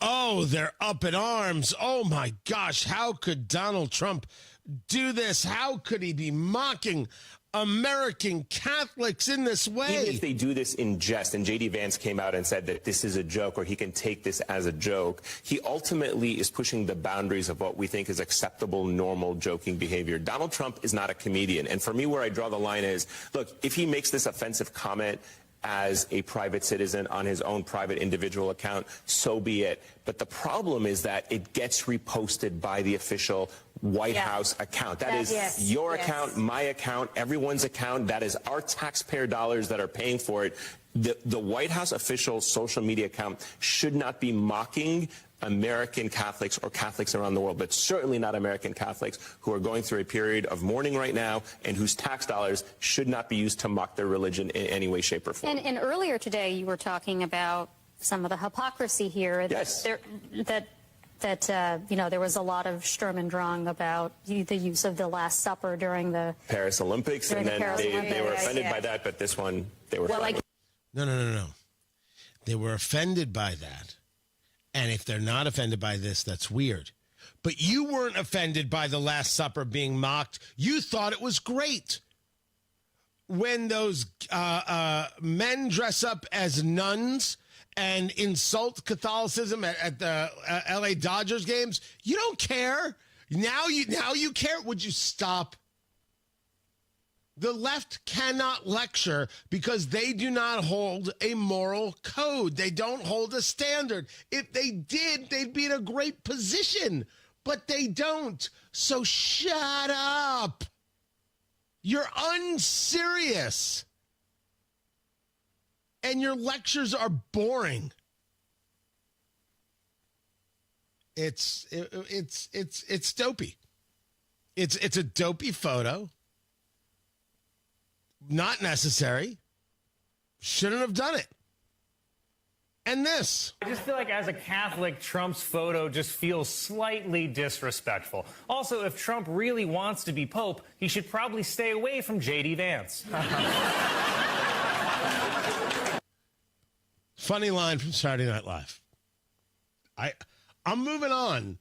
Speaker 16: Oh, they're up in arms. Oh, my gosh. How could Donald Trump do this? How could he be mocking American Catholics in this way?
Speaker 20: Even if they do this in jest, and J.D. Vance came out and said that this is a joke or he can take this as a joke, he ultimately is pushing the boundaries of what we think is acceptable, normal, joking behavior. Donald Trump is not a comedian. And for me, where I draw the line is, look, if he makes this offensive comment as a private citizen on his own private individual account, so be it. But the problem is that it gets reposted by the official White House account. That is your account, my account, everyone's account. That is our taxpayer dollars that are paying for it. The White House official social media account should not be mocking American Catholics or Catholics around the world, but certainly not American Catholics who are going through a period of mourning right now and whose tax dollars should not be used to mock their religion in any way, shape, or form.
Speaker 7: And earlier today, you were talking about some of the hypocrisy here.
Speaker 20: Yes.
Speaker 7: There was a lot of Sturm and Drang about the use of the Last Supper during the
Speaker 20: Paris Olympics, and then they were offended by that, but this one, they were fine.
Speaker 16: No. They were offended by that. And if they're not offended by this, that's weird. But you weren't offended by the Last Supper being mocked. You thought it was great. When those men dress up as nuns and insult Catholicism at the L.A. Dodgers games, you don't care. Now you care. Would you stop? The left cannot lecture because they do not hold a moral code. They don't hold a standard. If they did, they'd be in a great position, but they don't. So shut up. You're unserious. And your lectures are boring. It's dopey. It's a dopey photo. Not necessary. Shouldn't have done it. And this.
Speaker 12: I just feel like as a Catholic, Trump's photo just feels slightly disrespectful. Also, if Trump really wants to be Pope, he should probably stay away from J.D. Vance.
Speaker 16: Funny line from Saturday Night Live. I'm moving on.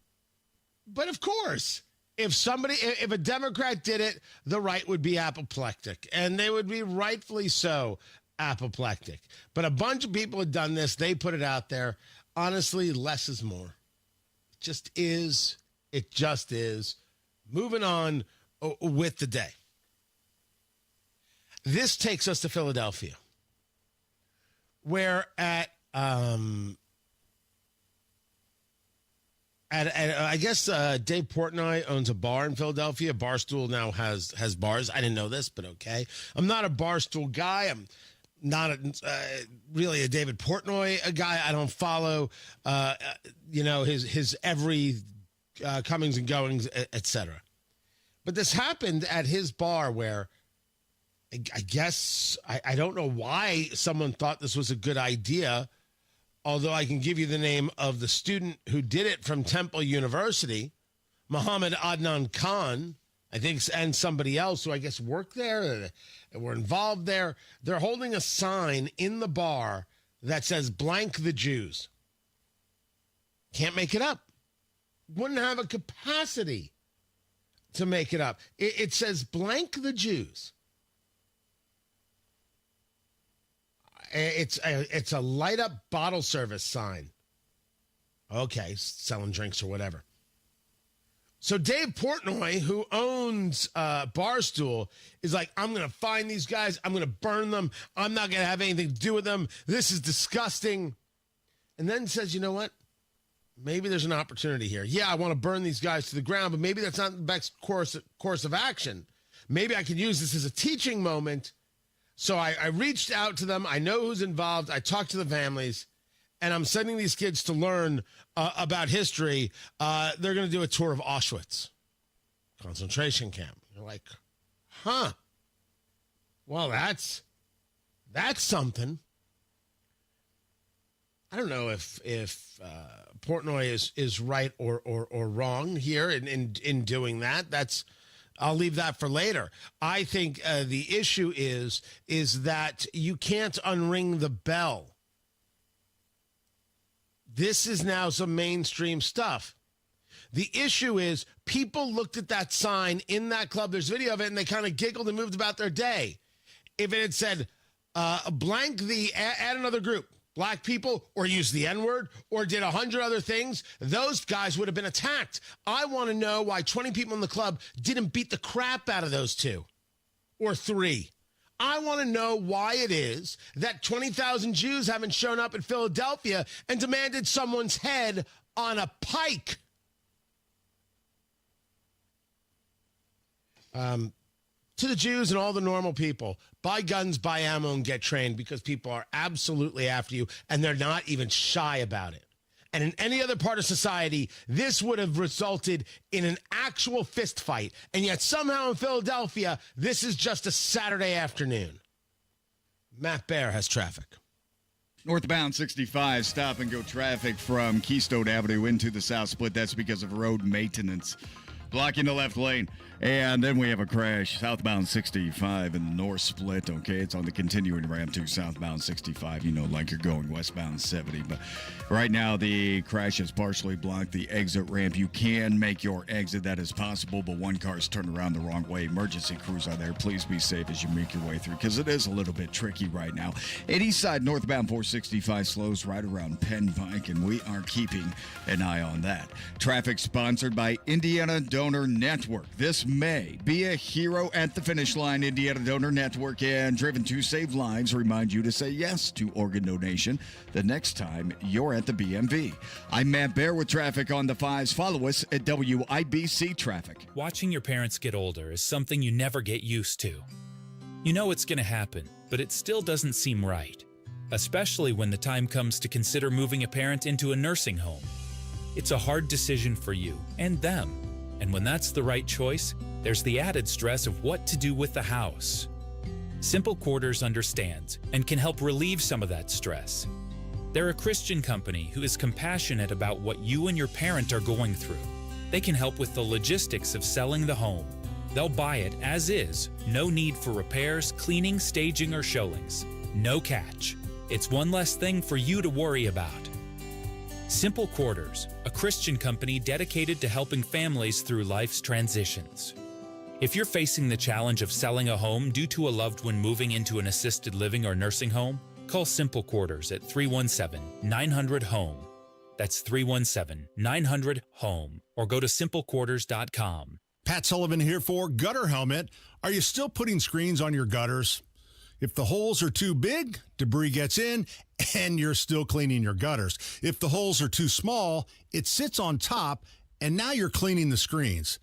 Speaker 16: But of course, if a Democrat did it, the right would be apoplectic, and they would be rightfully so apoplectic. But a bunch of people have done this. They put it out there. Honestly, less is more. It just is. It just is. Moving on with the day. This takes us to Philadelphia, where I guess Dave Portnoy owns a bar in Philadelphia. Barstool now has bars. I didn't know this, but okay. I'm not a Barstool guy. I'm not really a David Portnoy guy. I don't follow, his every comings and goings, etc. But this happened at his bar where I guess I don't know why someone thought this was a good idea. Although I can give you the name of the student who did it from Temple University, Muhammad Adnan Khan, I think, and somebody else who I guess worked there and were involved there. They're holding a sign in the bar that says blank the Jews. Can't make it up. Wouldn't have a capacity to make it up. It says blank the Jews. It's a light up bottle service sign. Okay, selling drinks or whatever. So Dave Portnoy, who owns Barstool, is like, I'm going to find these guys. I'm going to burn them. I'm not going to have anything to do with them. This is disgusting. And then says, you know what? Maybe there's an opportunity here. Yeah, I want to burn these guys to the ground, but maybe that's not the best course of action. Maybe I could use this as a teaching moment. So I reached out to them. I know who's involved. I talked to the families, and I'm sending these kids to learn about history. They're going to do a tour of Auschwitz concentration camp. You're like, huh? Well, that's something. I don't know if Portnoy is right or wrong here in doing that. I'll leave that for later. I think the issue is that you can't unring the bell. This is now some mainstream stuff. The issue is people looked at that sign in that club. There's video of it, and they kind of giggled and moved about their day. If it had said, blank add another group, black people, or use the N-word, or did 100 other things, those guys would have been attacked. I want to know why 20 people in the club didn't beat the crap out of those two or three. I want to know why it is that 20,000 Jews haven't shown up in Philadelphia and demanded someone's head on a pike. To the Jews and all the normal people, buy guns, buy ammo, and get trained, because people are absolutely after you, and they're not even shy about it. And in any other part of society, this would have resulted in an actual fist fight. And yet somehow in Philadelphia, this is just a Saturday afternoon. Matt Baer has traffic.
Speaker 15: Northbound 65, stop-and-go traffic from Keystone Avenue into the South Split. That's because of road maintenance, blocking the left lane. And then we have a crash, southbound 65 in the North Split, okay? It's on the continuing ramp to southbound 65, like you're going westbound 70. But right now, the crash has partially blocked the exit ramp. You can make your exit. That is possible, but one car's turned around the wrong way. Emergency crews are there. Please be safe as you make your way through, because it is a little bit tricky right now. At East Side, northbound 465 slows right around Penn Pike, and we are keeping an eye on that. Traffic sponsored by Indiana Donor Network. This May, be a hero at the finish line. Indiana Donor Network and Driven to Save Lives remind you to say yes to organ donation the next time you're at the BMV. I'm Matt Baer with traffic on the 5s. Follow us at WIBC Traffic.
Speaker 11: Watching your parents get older is something you never get used to. You know it's going to happen, but it still doesn't seem right, especially when the time comes to consider moving a parent into a nursing home. It's a hard decision for you and them. And when that's the right choice, there's the added stress of what to do with the house. Simple Quarters understands and can help relieve some of that stress. They're a Christian company who is compassionate about what you and your parent are going through. They can help with the logistics of selling the home. They'll buy it as is, no need for repairs, cleaning, staging, or showings. No catch. It's one less thing for you to worry about. Simple Quarters, a Christian company dedicated to helping families through life's transitions. If you're facing the challenge of selling a home due to a loved one moving into an assisted living or nursing home, call Simple Quarters at 317-900-HOME. That's 317-900-HOME. Or go to simplequarters.com.
Speaker 13: Pat Sullivan here for Gutter Helmet. Are you still putting screens on your gutters? If the holes are too big, debris gets in, and you're still cleaning your gutters. If the holes are too small, it sits on top, and now you're cleaning the screens.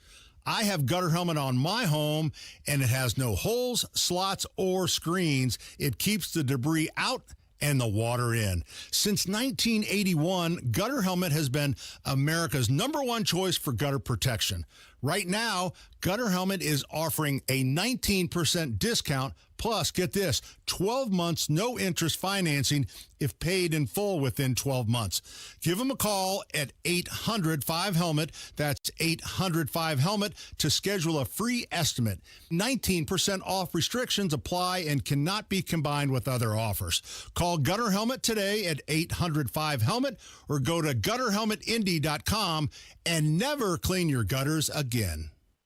Speaker 13: I have Gutter Helmet on my home, and it has no holes, slots, or screens. It keeps the debris out and the water in. Since 1981, Gutter Helmet has been America's #1 choice for gutter protection. Right now, Gutter Helmet is offering a 19% discount, plus, get this, 12 months no interest financing if paid in full within 12 months. Give them a call at 800-5HELMET. That's 800-5HELMET to schedule a free estimate. 19% off restrictions apply and cannot be combined with other offers. Call Gutter Helmet today at 800-5HELMET or go to gutterhelmetindy.com and never clean your gutters again.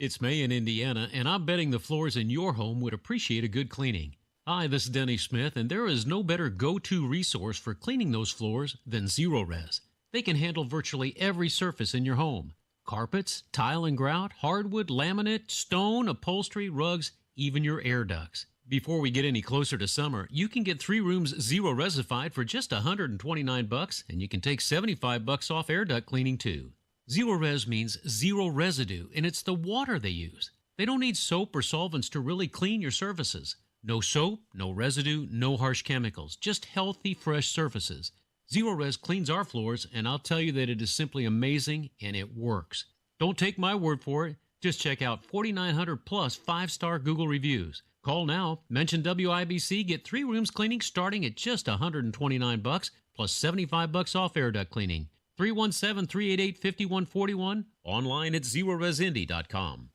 Speaker 18: It's May in Indiana, and I'm betting the floors in your home would appreciate a good cleaning. Hi, this is Denny Smith, and there is no better go-to resource for cleaning those floors than Zero-Res. They can handle virtually every surface in your home. Carpets, tile and grout, hardwood, laminate, stone, upholstery, rugs, even your air ducts. Before we get any closer to summer, you can get 3 rooms Zero-Resified for just $129, and you can take $75 off air duct cleaning too. Zero-Res means zero residue, and it's the water they use. They don't need soap or solvents to really clean your surfaces. No soap, no residue, no harsh chemicals, just healthy, fresh surfaces. Zero-Res cleans our floors, and I'll tell you that it is simply amazing, and it works. Don't take my word for it. Just check out 4,900 plus 5-star Google reviews. Call now, mention WIBC, get 3 rooms cleaning starting at just $129 plus $75 off air duct cleaning. 317-388-5141, online at zeroresindy.com.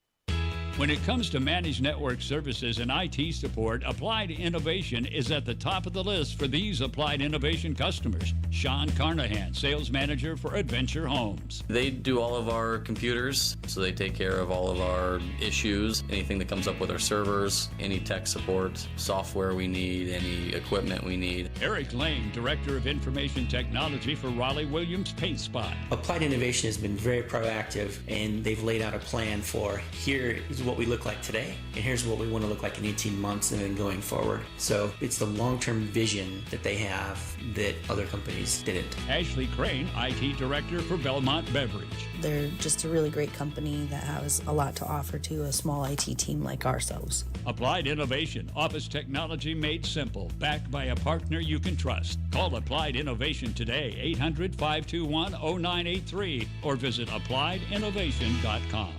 Speaker 23: When it comes to managed network services and IT support, Applied Innovation is at the top of the list for these Applied Innovation customers. Sean Carnahan, sales manager for Adventure Homes.
Speaker 24: They do all of our computers, so they take care of all of our issues, anything that comes up with our servers, any tech support, software we need, any equipment we need.
Speaker 23: Eric Lane, director of information technology for Raleigh Williams Paint Spot.
Speaker 25: Applied Innovation has been very proactive, and they've laid out a plan for here is
Speaker 14: what we look like today, and here's what we want to look like in 18 months and then going forward. So it's the long-term vision that they have that other companies didn't.
Speaker 23: Ashley Crane, IT Director for Belmont Beverage.
Speaker 17: They're just a really great company that has a lot to offer to a small IT team like ourselves.
Speaker 23: Applied Innovation, office technology made simple, backed by a partner you can trust. Call Applied Innovation today, 800-521-0983, or visit appliedinnovation.com.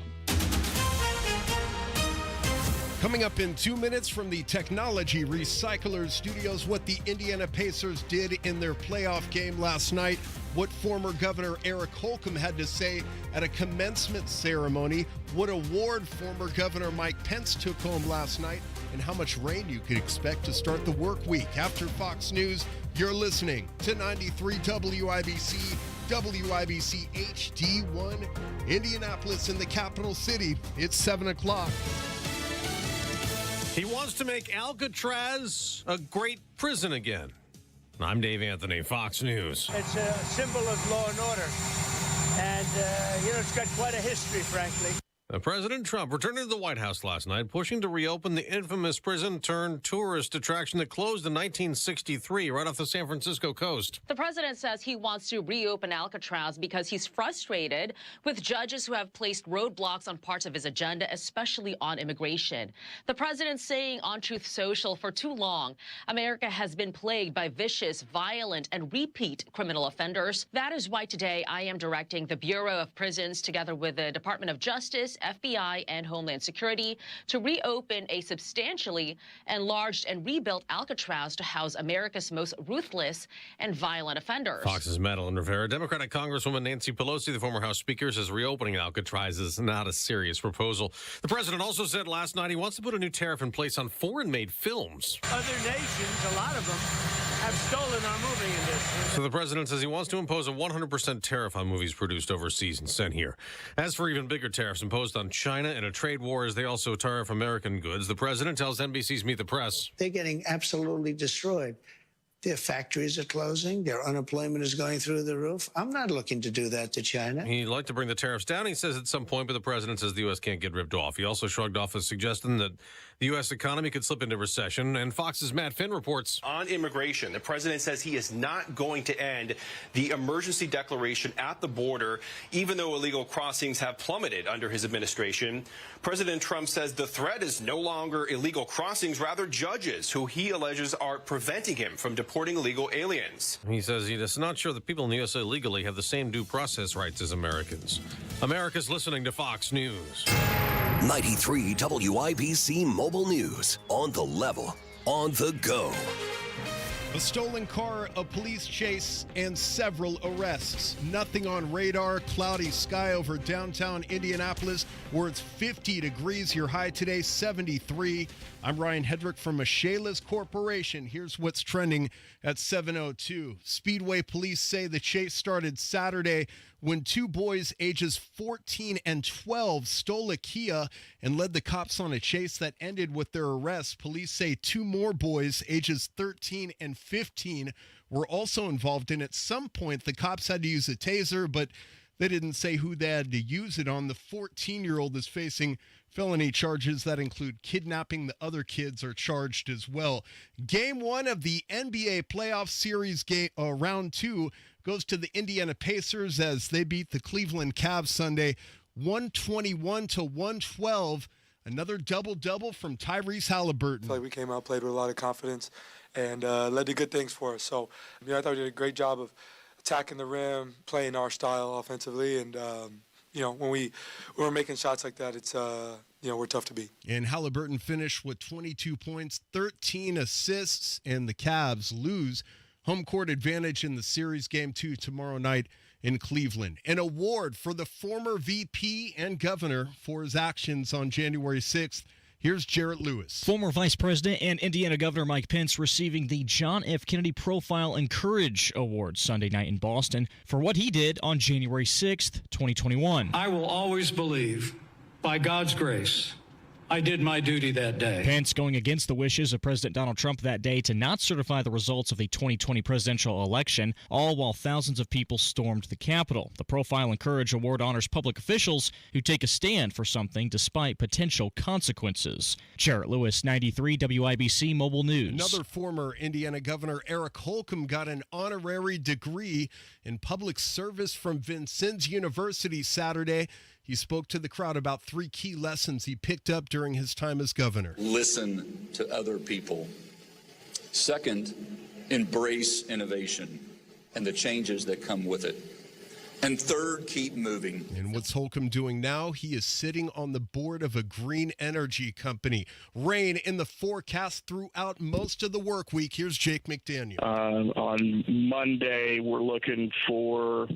Speaker 9: Coming up in 2 minutes from the Technology Recyclers Studios, what the Indiana Pacers did in their playoff game last night, what former Governor Eric Holcomb had to say at a commencement ceremony, what award former Governor Mike Pence took home last night, and how much rain you could expect to start the work week. After Fox News, you're listening to 93 WIBC, WIBC HD1, Indianapolis in the capital city. It's 7 o'clock.
Speaker 2: He wants to make Alcatraz a great prison again. I'm Dave Anthony, Fox News.
Speaker 10: It's a symbol of law and order. And, it's got quite a history, frankly.
Speaker 2: President Trump returned to the White House last night, pushing to reopen the infamous prison-turned-tourist attraction that closed in 1963 right off the San Francisco coast.
Speaker 19: The president says he wants to reopen Alcatraz because he's frustrated with judges who have placed roadblocks on parts of his agenda, especially on immigration. The president saying on Truth Social, for too long, America has been plagued by vicious, violent, and repeat criminal offenders. That is why today I am directing the Bureau of Prisons, together with the Department of Justice, FBI, and Homeland Security, to reopen a substantially enlarged and rebuilt Alcatraz to house America's most ruthless and violent offenders.
Speaker 2: Fox's Madeline Rivera. Democratic Congresswoman Nancy Pelosi, the former House Speaker, says reopening Alcatraz is not a serious proposal. The president also said last night he wants to put a new tariff in place on foreign-made films.
Speaker 10: Other nations, a lot of them, have stolen our movie industry.
Speaker 2: So the president says he wants to impose a 100% tariff on movies produced overseas and sent here. As for even bigger tariffs imposed on China in a trade war as they also tariff American goods, the president tells NBC's Meet the Press.
Speaker 21: They're getting absolutely destroyed. Their factories are closing. Their unemployment is going through the roof. I'm not looking to do that to China.
Speaker 2: He'd like to bring the tariffs down, he says, at some point, but the president says the U.S. can't get ripped off. He also shrugged off a suggestion that the U.S. economy could slip into recession. And Fox's Matt Finn reports.
Speaker 22: On immigration, the president says he is not going to end the emergency declaration at the border, even though illegal crossings have plummeted under his administration. President Trump says the threat is no longer illegal crossings, rather judges who he alleges are preventing him from deporting illegal aliens.
Speaker 2: He says he is not sure that people in the U.S. illegally have the same due process rights as Americans. America's listening to Fox News.
Speaker 8: 93 WIBC Mobile News. On the level, on the go.
Speaker 9: A stolen car, a police chase, and several arrests. Nothing on radar. Cloudy sky over downtown Indianapolis, where it's 50 degrees. Your high today, 73. I'm Ryan Hedrick from Michela's Corporation. Here's what's trending at 7:02. Speedway police say the chase started Saturday when two boys ages 14 and 12 stole a Kia and led the cops on a chase that ended with their arrest. Police say two more boys ages 13 and 15 were also involved in. At some point, the cops had to use a taser, but they didn't say who they had to use it on. The 14-year-old is facing felony charges that include kidnapping. The other kids are charged as well. Game 1 of the NBA playoff series, round 2, goes to the Indiana Pacers as they beat the Cleveland Cavs Sunday, 121-112. Another double-double from Tyrese Halliburton.
Speaker 25: I feel like we came out, played with a lot of confidence, and led to good things for us. So, I thought we did a great job of attacking the rim, playing our style offensively, and when we were making shots like that, it's we're tough to beat.
Speaker 9: And Halliburton finished with 22 points, 13 assists, and the Cavs lose home court advantage in the series. Game 2 tomorrow night in Cleveland. An award for the former VP and governor for his actions on January 6th. Here's Jarrett Lewis.
Speaker 26: Former Vice President and Indiana Governor Mike Pence receiving the John F. Kennedy Profile and Courage Award Sunday night in Boston for what he did on January 6th, 2021.
Speaker 27: I will always believe, by God's grace,
Speaker 1: I did my duty that day.
Speaker 26: Pence going against the wishes of President Donald Trump that day to not certify the results of the 2020 presidential election, all while thousands of people stormed the Capitol. The Profile and Courage Award honors public officials who take a stand for something despite potential consequences. Jarrett Lewis, 93 WIBC Mobile News.
Speaker 9: Another former Indiana Governor, Eric Holcomb, got an honorary degree in public service from Vincennes University Saturday. He spoke to the crowd about 3 key lessons he picked up during his time as governor.
Speaker 3: Listen to other people. Second, embrace innovation and the changes that come with it. And third, keep moving.
Speaker 9: And what's Holcomb doing now? He is sitting on the board of a green energy company. Rain in the forecast throughout most of the work week. Here's Jake McDaniel.
Speaker 4: On Monday, we're looking for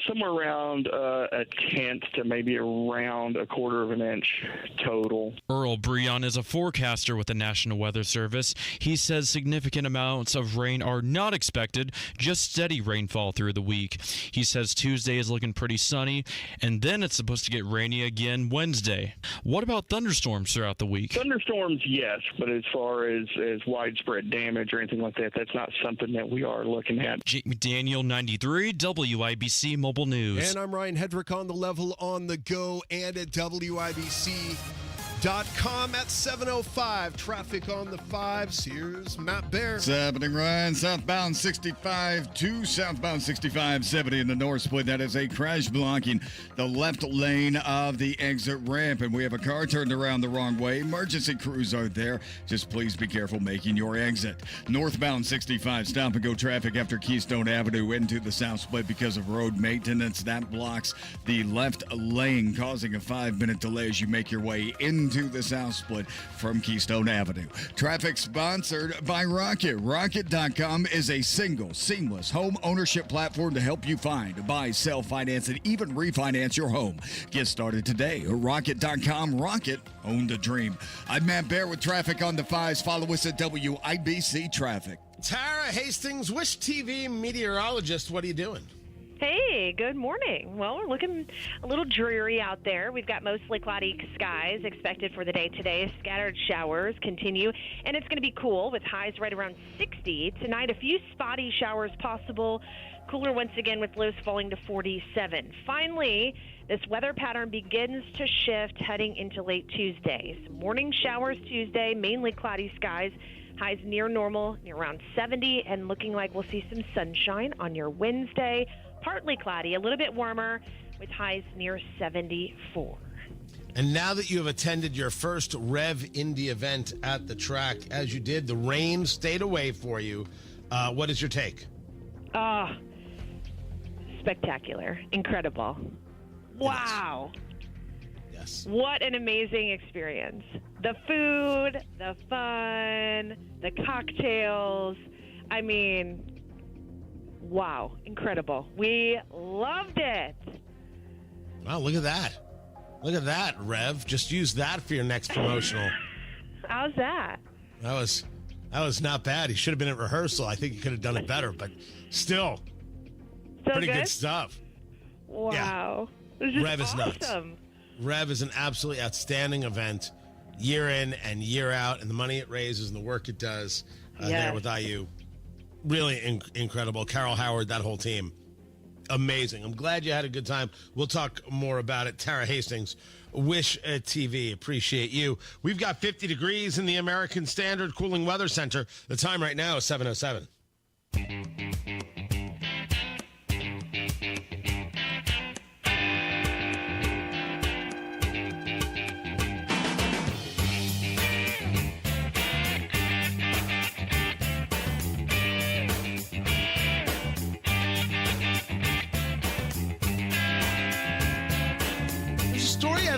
Speaker 4: somewhere around a tenth to maybe around a quarter of an inch total.
Speaker 5: Earl Breon is a forecaster with the National Weather Service. He says significant amounts of rain are not expected, just steady rainfall through the week. He says Tuesday is looking pretty sunny, and then it's supposed to get rainy again Wednesday. What about thunderstorms throughout the week?
Speaker 4: Thunderstorms, yes, but as far as widespread damage or anything like that, that's not something that we are looking at.
Speaker 5: Jake McDaniel, 93 WIBC Mobile News.
Speaker 9: And I'm Ryan Hedrick on the level, on the go, and at WIBC.com at 7:05. Traffic on the 5s. Here's Matt Bear.
Speaker 15: What's happening, Ryan? Southbound 65 to southbound 65, 70 in the north split. That is a crash blocking the left lane of the exit ramp. And we have a car turned around the wrong way. Emergency crews are there. Just please be careful making your exit. Northbound 65, stop and go traffic after Keystone Avenue into the south split because of road maintenance. That blocks the left lane, causing a 5-minute delay as you make your way into the south split from Keystone Avenue. Traffic sponsored by Rocket. Rocket.com is a single, seamless home ownership platform to help you find, buy, sell, finance, and even refinance your home. Get started today at Rocket.com. Rocket, own the dream. I'm Matt Bear with traffic on the 5s. Follow us at WIBC Traffic.
Speaker 16: Tara Hastings, Wish TV meteorologist, what are you doing?
Speaker 6: Hey, good morning. Well, we're looking a little dreary out there. We've got mostly cloudy skies expected for the day today. Scattered showers continue, and it's going to be cool with highs right around 60. Tonight, a few spotty showers possible. Cooler once again with lows falling to 47. Finally, this weather pattern begins to shift heading into late Tuesday. Some morning showers Tuesday, mainly cloudy skies. Highs near normal, near around 70, and looking like we'll see some sunshine on your Wednesday. Partly cloudy, a little bit warmer, with highs near 74.
Speaker 16: And now that you have attended your first Rev Indy event at the track, as you did, the rain stayed away for you. What is your take?
Speaker 6: Spectacular. Incredible. Wow.
Speaker 16: Yes.
Speaker 6: What an amazing experience. The food, the fun, the cocktails. I mean, wow, incredible. We loved it.
Speaker 16: Wow, look at that. Look at that, Rev. Just use that for your next promotional.
Speaker 6: How's that?
Speaker 16: That was not bad. He should have been at rehearsal. I think he could have done it better, but still pretty good stuff.
Speaker 6: Wow.
Speaker 16: Yeah.
Speaker 6: This is
Speaker 16: Rev is nuts.
Speaker 6: awesome.
Speaker 16: Rev is an absolutely outstanding event, year in and year out, and the money it raises and the work it does there with IU. Really incredible. Carol Howard, that whole team. Amazing. I'm glad you had a good time. We'll talk more about it. Tara Hastings, Wish TV. Appreciate you. We've got 50 degrees in the American Standard Cooling Weather Center. The time right now is 7:07.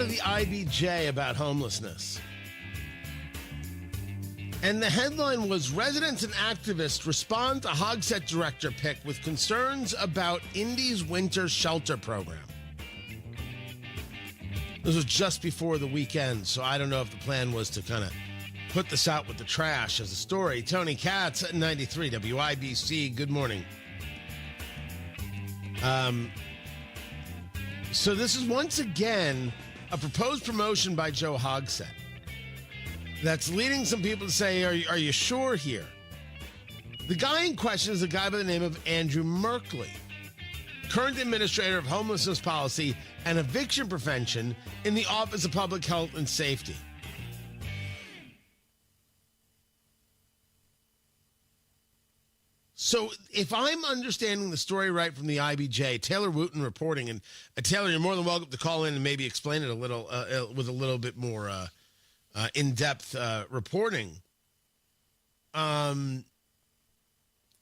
Speaker 16: The IBJ about homelessness. And the headline was residents and activists respond to Hogsett director pick with concerns about Indy's winter shelter program. This was just before the weekend, so I don't know if the plan was to kind of put this out with the trash as a story. Tony Katz at 93 WIBC. Good morning. So this is once again a proposed promotion by Joe Hogsett. that's leading some people to say, are you sure here? The guy in question is a guy by the name of Andrew Merkley, current administrator of homelessness policy and eviction prevention in the Office of Public Health and Safety. So if I'm understanding the story right from the IBJ, Taylor Wooten reporting, and Taylor, you're more than welcome to call in and maybe explain it a little with a little bit more in-depth reporting,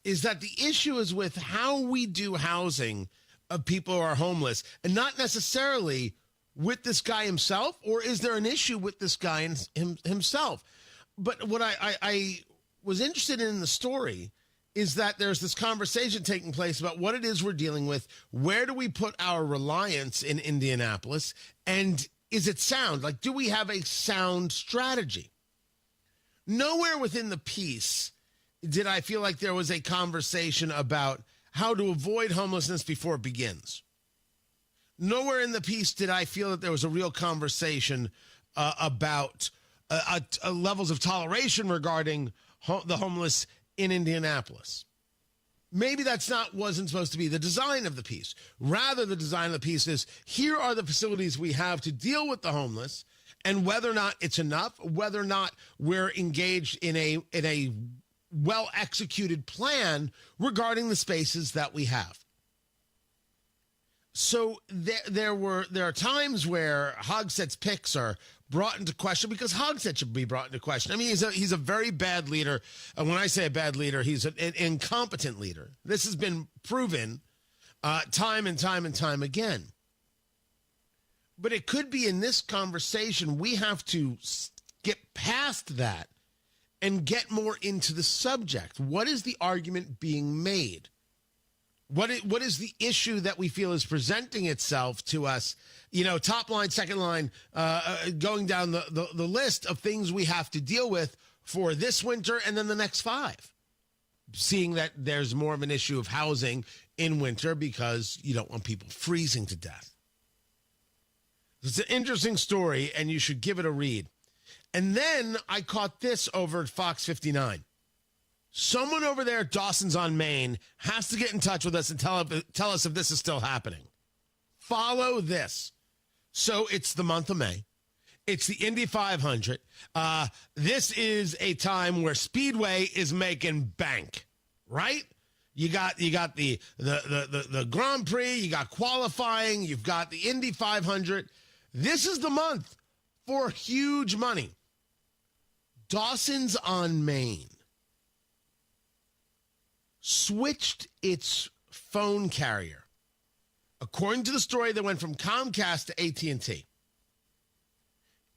Speaker 16: is that the issue is with how we do housing of people who are homeless, and not necessarily with this guy himself, or is there an issue with this guy himself? But what I was interested in the story is that there's this conversation taking place about what it is we're dealing with, where do we put our reliance in Indianapolis, and is it sound? Like, do we have a sound strategy? Nowhere within the piece did I feel like there was a conversation about how to avoid homelessness before it begins. Nowhere in the piece did I feel that there was a real conversation about levels of toleration regarding the homeless in Indianapolis. Maybe wasn't supposed to be the design of the piece. Rather, the design of the piece is, here are the facilities we have to deal with the homeless, and whether or not it's enough, whether or not we're engaged in a well-executed plan regarding the spaces that we have. So there are times where Hogsett's picks are brought into question, because Hogsett should be brought into question. I mean, he's a very bad leader. And when I say a bad leader, he's an incompetent leader. This has been proven time and time again. But it could be in this conversation, we have to get past that and get more into the subject. What is the argument being made? What is the issue that we feel is presenting itself to us? You know, top line, second line, going down the list of things we have to deal with for this winter and then the next 5. Seeing that there's more of an issue of housing in winter because you don't want people freezing to death. It's an interesting story, and you should give it a read. And then I caught this over at Fox 59. Someone over there at Dawson's on Main has to get in touch with us and tell us if this is still happening. Follow this. So it's the month of May. It's the Indy 500. This is a time where Speedway is making bank, right? You got the Grand Prix, you got qualifying, you've got the Indy 500. This is the month for huge money. Dawson's on Main switched its phone carrier. According to the story, they went from Comcast to AT&T.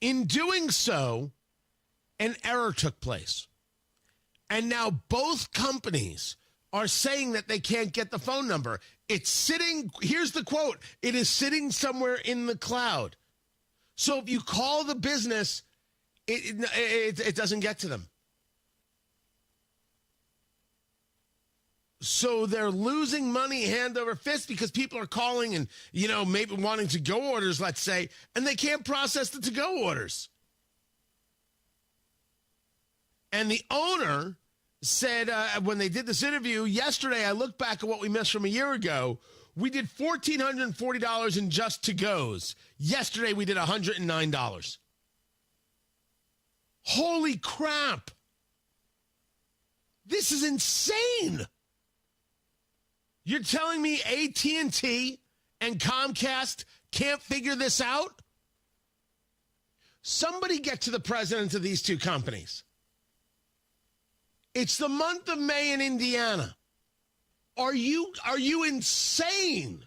Speaker 16: In doing so, an error took place. And now both companies are saying that they can't get the phone number. It's sitting, here's the quote, it is sitting somewhere in the cloud. So if you call the business, it doesn't get to them. So they're losing money hand over fist because people are calling and, you know, maybe wanting to-go orders, let's say, and they can't process the to-go orders. And the owner said when they did this interview yesterday, I looked back at what we missed from a year ago. We did $1,440 in just to-goes. Yesterday, we did $109. Holy crap. This is insane. You're telling me AT&T and Comcast can't figure this out? Somebody get to the president of these two companies. It's the month of May in Indiana. Are you insane?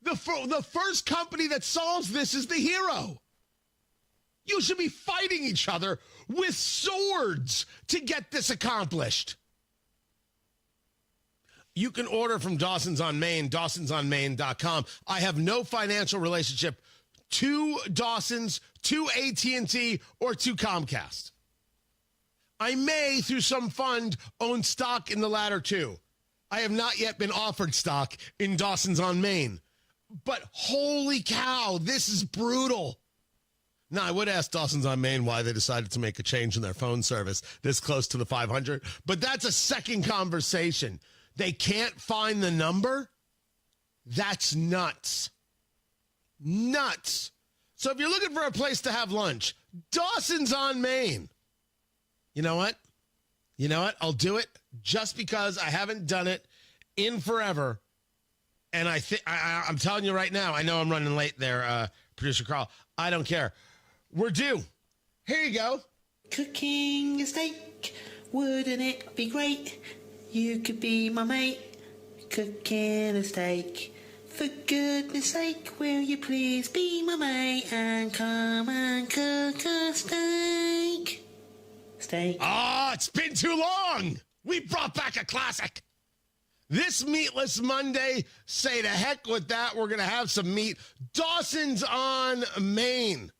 Speaker 16: The first company that solves this is the hero. You should be fighting each other with swords to get this accomplished. You can order from Dawson's on Main, dawsonsonmain.com. I have no financial relationship to Dawson's, to AT&T, or to Comcast. I may, through some fund, own stock in the latter two. I have not yet been offered stock in Dawson's on Main. But holy cow, this is brutal. Now, I would ask Dawson's on Main why they decided to make a change in their phone service this close to the 500, but that's a second conversation. They can't find the number? That's nuts. Nuts. So if you're looking for a place to have lunch, Dawson's on Main. You know what? I'll do it just because I haven't done it in forever. And I'm telling you right now, I know I'm running late there, Producer Carl. I don't care. We're due. Here you go.
Speaker 1: Cooking a steak, wouldn't it be great? You could be my mate. Cooking a steak. For goodness sake, will you please be my mate and come and cook a steak? Steak.
Speaker 16: It's been too long. We brought back a classic. This Meatless Monday, say to heck with that. We're going to have some meat. Dawson's on Main.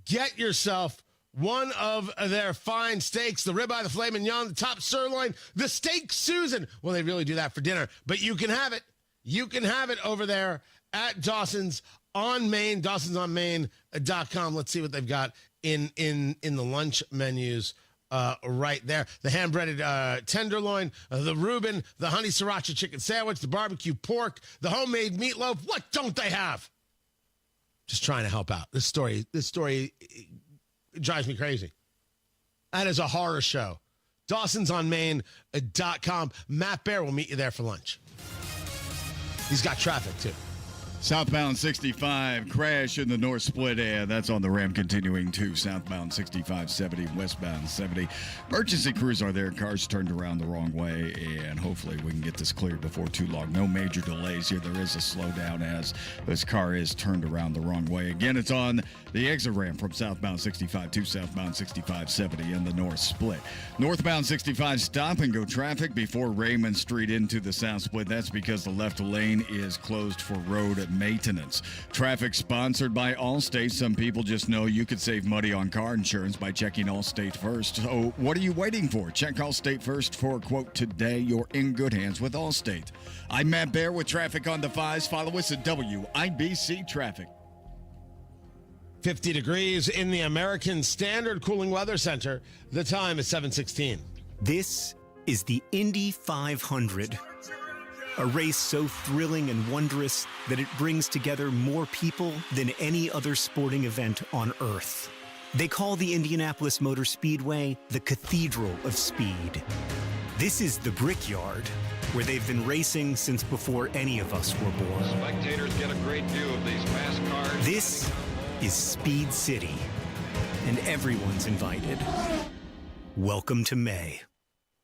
Speaker 16: Get yourself one of their fine steaks, the ribeye, the filet mignon, the top sirloin, the steak Susan. Well, they really do that for dinner, but you can have it. You can have it over there at Dawson's on Main, dawsonsonmain.com. Let's see what they've got in the lunch menus right there. The hand-breaded tenderloin, the Reuben, the honey sriracha chicken sandwich, the barbecue pork, the homemade meatloaf. What don't they have? Just trying to help out. This story it drives me crazy. That is a horror show. dawsonsonmain.com. Matt Bear will meet you there for lunch. He's got traffic, too.
Speaker 15: Southbound 65, crash in the North Split. That's on the Ram continuing to southbound 65, 70, westbound 70. Emergency crews are there. Cars turned around the wrong way, and hopefully we can get this cleared before too long. No major delays here. There is a slowdown as this car is turned around the wrong way. Again, it's on the exit ramp from southbound 65 to southbound 65, 70 in the North Split. Northbound 65, stop and go traffic before Raymond Street into the South Split. That's because the left lane is closed for road maintenance. Traffic sponsored by Allstate. Some people just know you could save money on car insurance by checking Allstate first. So what are you waiting for? Check Allstate first for a quote today. You're in good hands with Allstate. I'm Matt Bear with traffic on the 5s. Follow us at WIBC Traffic.
Speaker 16: 50 degrees in the American Standard Cooling Weather Center. The time is 7:16.
Speaker 7: This is the Indy 500. A race so thrilling and wondrous that it brings together more people than any other sporting event on Earth. They call the Indianapolis Motor Speedway the Cathedral of Speed. This is the Brickyard, where they've been racing since before any of us were born.
Speaker 11: Spectators get a great view of these fast cars.
Speaker 7: This is Speed City, and everyone's invited. Welcome to May.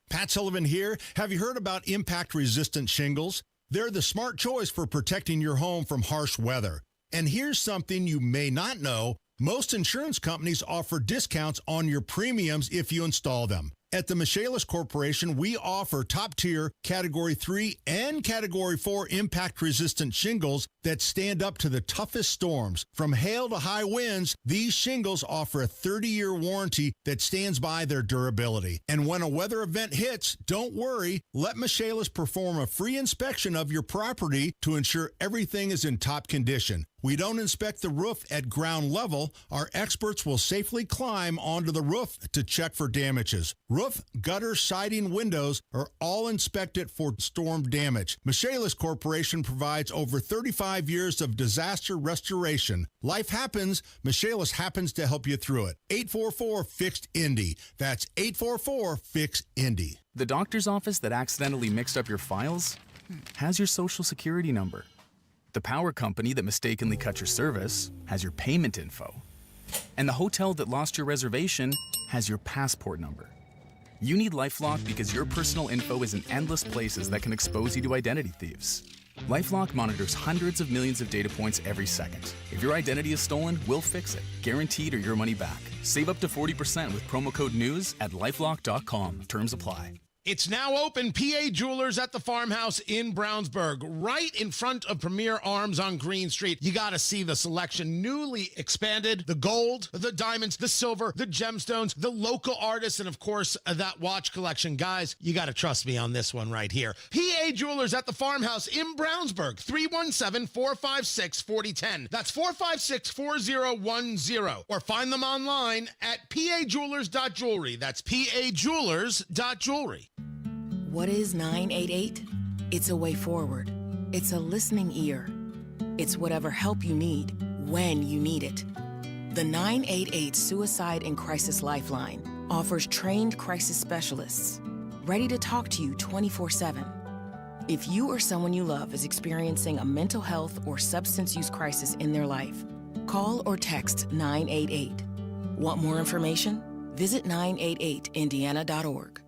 Speaker 12: Pat Sullivan here. Have you heard about impact-resistant shingles? They're the smart choice for protecting your home from harsh weather. And here's something you may not know. Most insurance companies offer discounts on your premiums if you install them. At the Michaelis Corporation, we offer top-tier Category 3 and Category 4 impact-resistant shingles that stand up to the toughest storms. From hail to high winds, these shingles offer a 30-year warranty that stands by their durability. And when a weather event hits, don't worry. Let Michaelis perform a free inspection of your property to ensure everything is in top condition. We don't inspect the roof at ground level. Our experts will safely climb onto the roof to check for damages. Roof, gutter, siding, windows are all inspected for storm damage. Michaelis Corporation provides over 35 years of disaster restoration. Life happens. Michaelis happens to help you through it. 844-FIXED-INDY. That's 844-FIX-INDY.
Speaker 13: The doctor's office that accidentally mixed up your files has your social security number. The power company that mistakenly cut your service has your payment info. And the hotel that lost your reservation has your passport number. You need LifeLock because your personal info is in endless places that can expose you to identity thieves. LifeLock monitors hundreds of millions of data points every second. If your identity is stolen, we'll fix it, guaranteed or your money back. Save up to 40% with promo code NEWS at LifeLock.com. Terms apply.
Speaker 16: It's now open. PA Jewelers at the Farmhouse in Brownsburg, right in front of Premier Arms on Green Street. You got to see the selection. Newly expanded, the gold, the diamonds, the silver, the gemstones, the local artists, and of course, that watch collection. Guys, you got to trust me on this one right here. PA Jewelers at the Farmhouse in Brownsburg, 317-456-4010. That's 456-4010. Or find them online at pajewelers.jewelry. That's pajewelers.jewelry.
Speaker 14: What is 988? It's a way forward. It's a listening ear. It's whatever help you need, when you need it. The 988 Suicide and Crisis Lifeline offers trained crisis specialists, ready to talk to you 24/7. If you or someone you love is experiencing a mental health or substance use crisis in their life, call or text 988. Want more information? Visit 988indiana.org.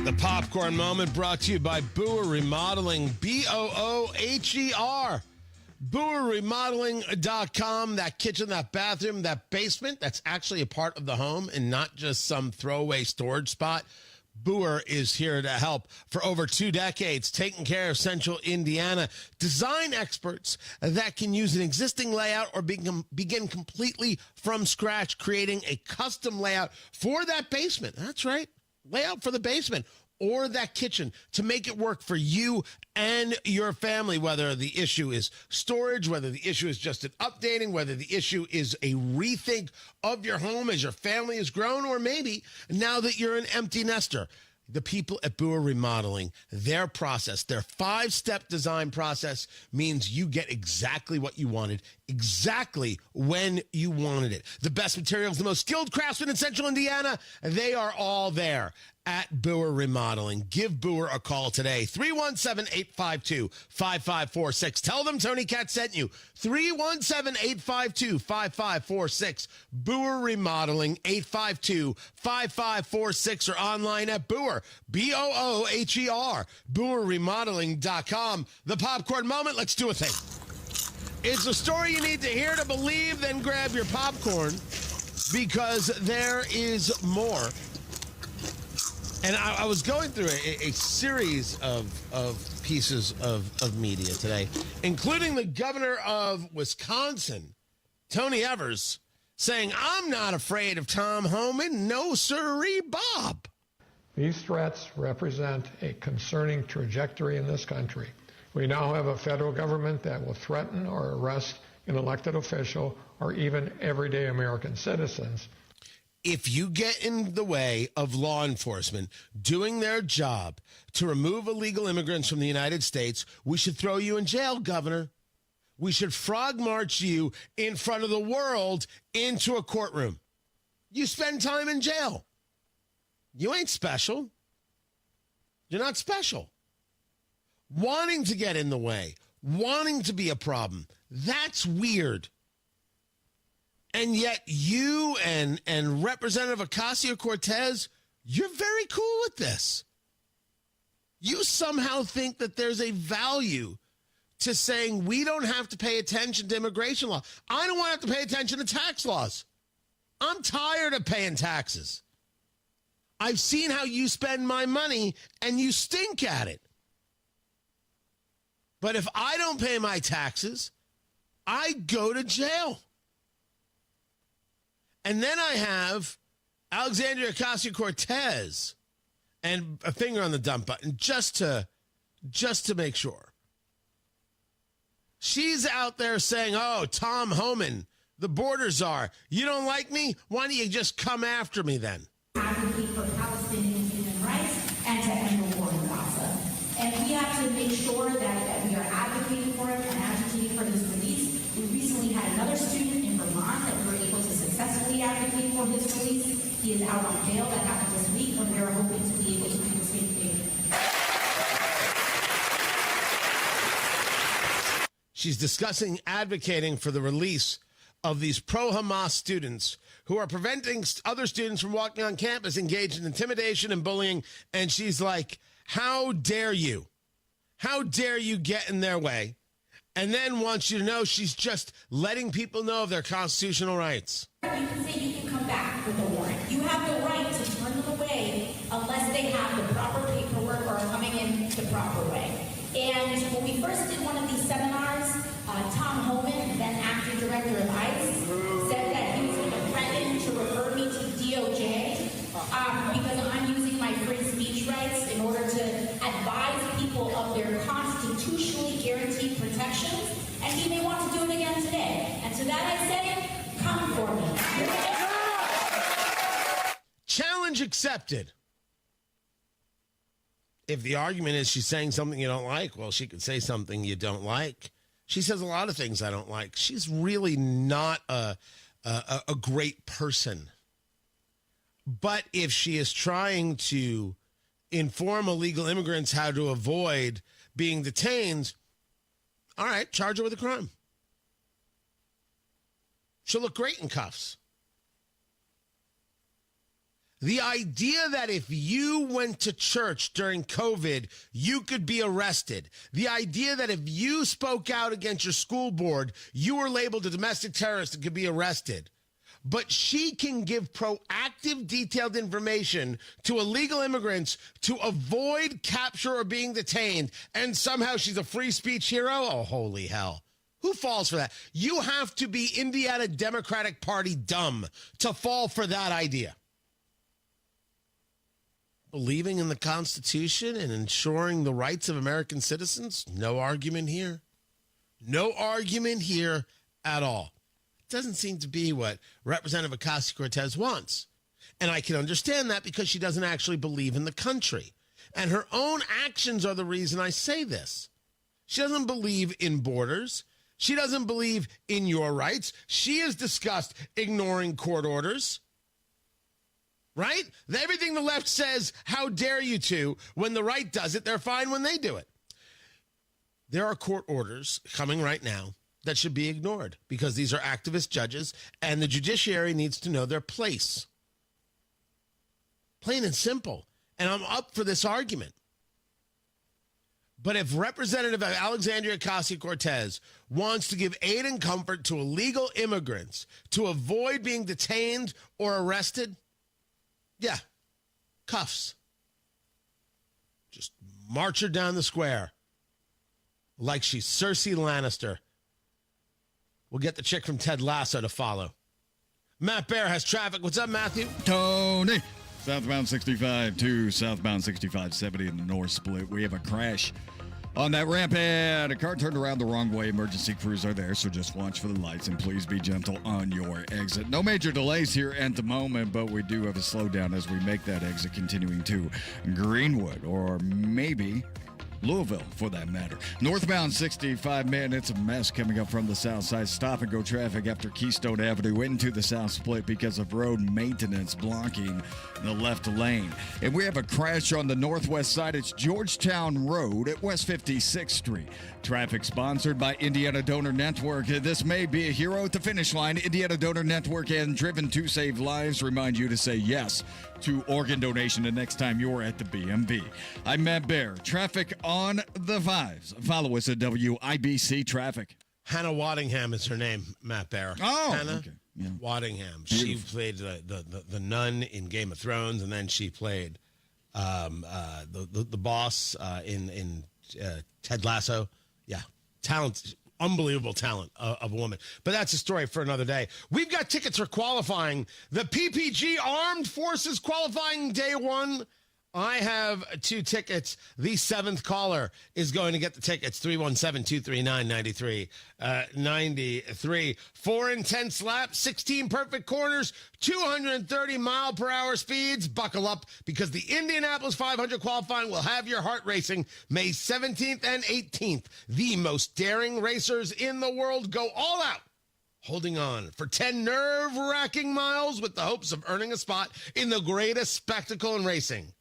Speaker 16: The Popcorn Moment brought to you by Booher Remodeling, Booher. BooherRemodeling.com. That kitchen, that bathroom, that basement, that's actually a part of the home and not just some throwaway storage spot. Booher is here to help. For over 2 decades, taking care of Central Indiana. Design experts that can use an existing layout or begin completely from scratch, creating a custom layout for that basement. That's right. Layout for the basement or that kitchen to make it work for you and your family, whether the issue is storage, whether the issue is just an updating, whether the issue is a rethink of your home as your family has grown, or maybe now that you're an empty nester. The people at Booher Remodeling, their process, their 5-step design process means you get exactly what you wanted, exactly when you wanted it. The best materials, the most skilled craftsmen in Central Indiana, they are all there at Booher Remodeling. Give Booher a call today, 317-852-5546. Tell them Tony Katz sent you, 317-852-5546. Booher Remodeling, 852-5546, or online at Booher, Booher, BooherRemodeling.com. The Popcorn Moment, let's do a thing. It's a story you need to hear to believe, then grab your popcorn, because there is more. And I was going through a series of pieces of media today, including the governor of Wisconsin, Tony Evers, saying, "I'm not afraid of Tom Homan. No sirree, Bob."
Speaker 17: These threats represent a concerning trajectory in this country. We now have a federal government that will threaten or arrest an elected official or even everyday American citizens.
Speaker 16: If you get in the way of law enforcement doing their job to remove illegal immigrants from the United States, we should throw you in jail, Governor. We should frog march you in front of the world into a courtroom. You spend time in jail. You ain't special. You're not special. Wanting to get in the way, wanting to be a problem, that's weird. And yet you and Representative Ocasio-Cortez, you're very cool with this. You somehow think that there's a value to saying we don't have to pay attention to immigration law. I don't want to have to pay attention to tax laws. I'm tired of paying taxes. I've seen how you spend my money, and you stink at it. But if I don't pay my taxes, I go to jail. And then I have Alexandria Ocasio-Cortez and a finger on the dump button just to make sure. She's out there saying, "Oh, Tom Homan, the border czar, you don't like me? Why don't you just come after me then?"
Speaker 18: Advocate for Palestinian human rights and to end the war in Gaza. And we have to make sure that we are advocating for it and agitating for his release. We recently had another student in Vermont that we were able to successfully advocate for his release. He is out on bail. That happened this week, and we are hoping to be able to do the same thing.
Speaker 16: She's discussing advocating for the release of these pro-Hamas students who are preventing other students from walking on campus, engaged in intimidation and bullying. And she's like, how dare you? How dare you get in their way and then wants you to know she's just letting people know of their constitutional rights.
Speaker 18: You can say you can come back with a warrant. You have the right to turn them away unless they have the proper paperwork or are coming in the proper way. And when we first did one of these seminars, Tom Homan, then acting director of ICE, said that he was going to threaten to refer me to DOJ because I'm using my free speech rights in order to advise people of their constitutionally guaranteed protections, and he may want to do it again today. And to that I say, come for me.
Speaker 16: Challenge accepted. If the argument is she's saying something you don't like, well, she could say something you don't like. She says a lot of things I don't like. She's really not a great person. But if she is trying to inform illegal immigrants how to avoid being detained, all right, charge her with a crime. She'll look great in cuffs. The idea that if you went to church during COVID, you could be arrested. The idea that if you spoke out against your school board, you were labeled a domestic terrorist and could be arrested. But she can give proactive, detailed information to illegal immigrants to avoid capture or being detained, and somehow she's a free speech hero? Oh, holy hell. Who falls for that? You have to be Indiana Democratic Party dumb to fall for that idea. Believing in the Constitution and ensuring the rights of American citizens? No argument here. No argument here at all. It doesn't seem to be what Representative Ocasio-Cortez wants. And I can understand that because she doesn't actually believe in the country. And her own actions are the reason I say this. She doesn't believe in borders. She doesn't believe in your rights. She has discussed ignoring court orders. Right? Everything the left says, how dare you to, when the right does it, they're fine when they do it. There are court orders coming right now that should be ignored because these are activist judges and the judiciary needs to know their place. Plain and simple. And I'm up for this argument. But if Representative Alexandria Ocasio-Cortez wants to give aid and comfort to illegal immigrants to avoid being detained or arrested, yeah, cuffs. Just march her down the square like she's Cersei Lannister. We'll get the chick from Ted Lasso to follow. Matt Bear has traffic. What's up, Matthew?
Speaker 15: Tony. Southbound 65 to southbound 6570 in the north split. We have a crash on that ramp, and a car turned around the wrong way. Emergency crews are there, so just watch for the lights and please be gentle on your exit. No major delays here at the moment, but we do have a slowdown as we make that exit continuing to Greenwood or maybe Louisville, for that matter. Northbound 65, man, it's a mess coming up from the south side. Stop and go traffic after Keystone Avenue into the south split because of road maintenance blocking the left lane. And we have a crash on the northwest side. It's Georgetown Road at West 56th Street. Traffic sponsored by Indiana Donor Network. This may be a hero at the finish line. Indiana Donor Network and Driven to Save Lives remind you to say yes to organ donation the next time you're at the BMV. I'm Matt Bear. Traffic on the fives. Follow us at WIBC Traffic.
Speaker 16: Hannah Waddingham is her name, Matt Bear.
Speaker 15: Oh,
Speaker 16: Hannah
Speaker 15: okay. Yeah.
Speaker 16: Waddingham. She played the nun in Game of Thrones, and then she played the boss in Ted Lasso. Yeah, talent, unbelievable talent of a woman. But that's a story for another day. We've got tickets for qualifying. The PPG Armed Forces qualifying day one. I have 2 tickets. The seventh caller is going to get the tickets. 317-239-9393. 4 intense laps, 16 perfect corners, 230-mile-per-hour speeds. Buckle up because the Indianapolis 500 qualifying will have your heart racing May 17th and 18th. The most daring racers in the world go all out, holding on for 10 nerve-wracking miles with the hopes of earning a spot in the greatest spectacle in racing.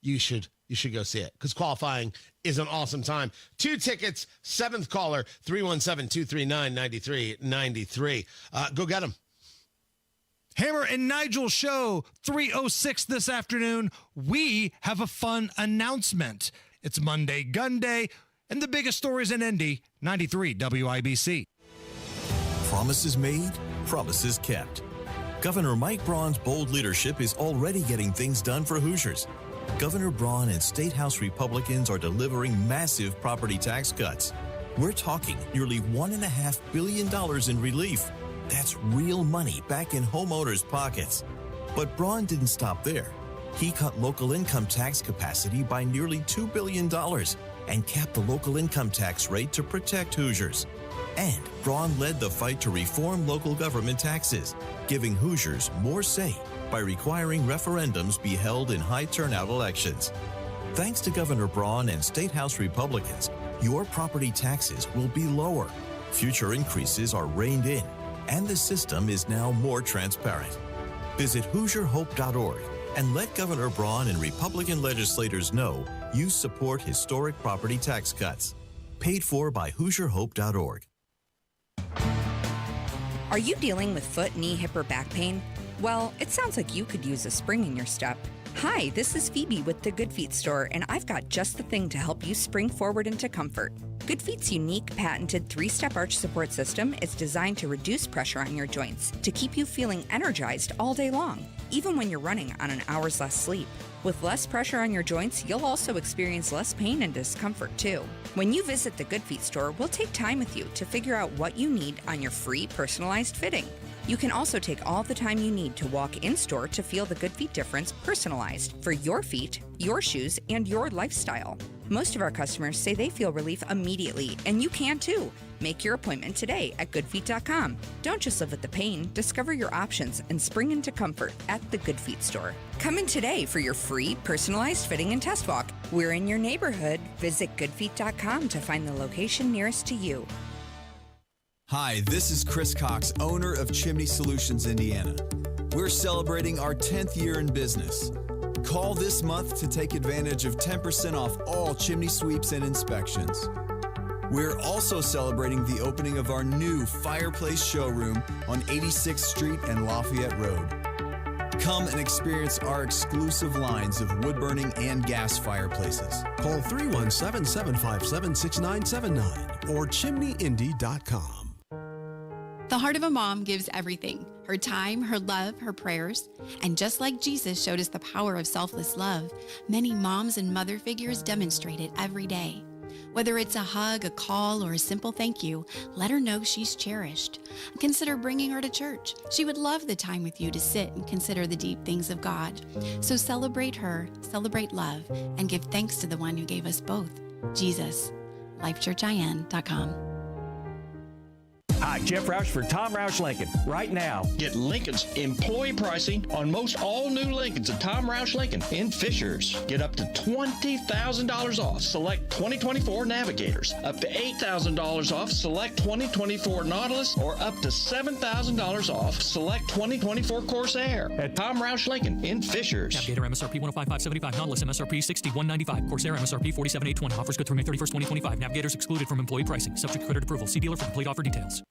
Speaker 16: You should go see it because qualifying is an awesome time. 2 tickets, 7th caller, 317-239-9393. Go get them.
Speaker 10: Hammer and Nigel show, 3:06 this afternoon. We have a fun announcement. It's Monday Gun Day. And the biggest stories in Indy, 93 WIBC.
Speaker 19: Promises made, promises kept. Governor Mike Braun's bold leadership is already getting things done for Hoosiers. Governor Braun and State House Republicans are delivering massive property tax cuts. We're talking nearly $1.5 billion in relief. That's real money back in homeowners' pockets. But Braun didn't stop there. He cut local income tax capacity by nearly $2 billion and capped the local income tax rate to protect Hoosiers. And Braun led the fight to reform local government taxes, giving Hoosiers more say by requiring referendums be held in high turnout elections. Thanks to Governor Braun and State House Republicans, your property taxes will be lower. Future increases are reined in, and the system is now more transparent. Visit HoosierHope.org and let Governor Braun and Republican legislators know you support historic property tax cuts. Paid for by HoosierHope.org.
Speaker 20: Are you dealing with foot, knee, hip, or back pain? Well, it sounds like you could use a spring in your step. Hi, this is Phoebe with the Good Feet store, and I've got just the thing to help you spring forward into comfort. Good Feet's unique patented 3-step arch support system is designed to reduce pressure on your joints to keep you feeling energized all day long, even when you're running on an hour's less sleep. With less pressure on your joints, you'll also experience less pain and discomfort too. When you visit the Good Feet store, we'll take time with you to figure out what you need on your free personalized fitting. You can also take all the time you need to walk in-store to feel the Good Feet difference personalized for your feet, your shoes, and your lifestyle. Most of our customers say they feel relief immediately, and you can too. Make your appointment today at goodfeet.com. Don't just live with the pain. Discover your options and spring into comfort at the Good Feet store. Come in today for your free personalized fitting and test walk. We're in your neighborhood. Visit goodfeet.com to find the location nearest to you.
Speaker 21: Hi, this is Chris Cox, owner of Chimney Solutions, Indiana. We're celebrating our 10th year in business. Call this month to take advantage of 10% off all chimney sweeps and inspections. We're also celebrating the opening of our new fireplace showroom on 86th Street and Lafayette Road. Come and experience our exclusive lines of wood-burning and gas fireplaces.
Speaker 22: Call 317-757-6979 or chimneyindy.com.
Speaker 23: The heart of a mom gives everything, her time, her love, her prayers. And just like Jesus showed us the power of selfless love, many moms and mother figures demonstrate it every day. Whether it's a hug, a call, or a simple thank you, let her know she's cherished. Consider bringing her to church. She would love the time with you to sit and consider the deep things of God. So celebrate her, celebrate love, and give thanks to the one who gave us both, Jesus. LifeChurchIN.com.
Speaker 24: Hi, Jeff Roush for Tom Roush Lincoln. Right now, get Lincoln's employee pricing on most all new Lincolns at Tom Roush Lincoln in Fishers. Get up to $20,000 off select 2024 Navigators, up to $8,000 off select 2024 Nautilus, or up to $7,000 off select 2024 Corsair at Tom Roush Lincoln in Fishers.
Speaker 27: Navigator MSRP 105,575, Nautilus MSRP 6195, Corsair MSRP 47,820. Offers good through May 31st, 2025. Navigators excluded from employee pricing. Subject to credit approval. See dealer for complete offer details.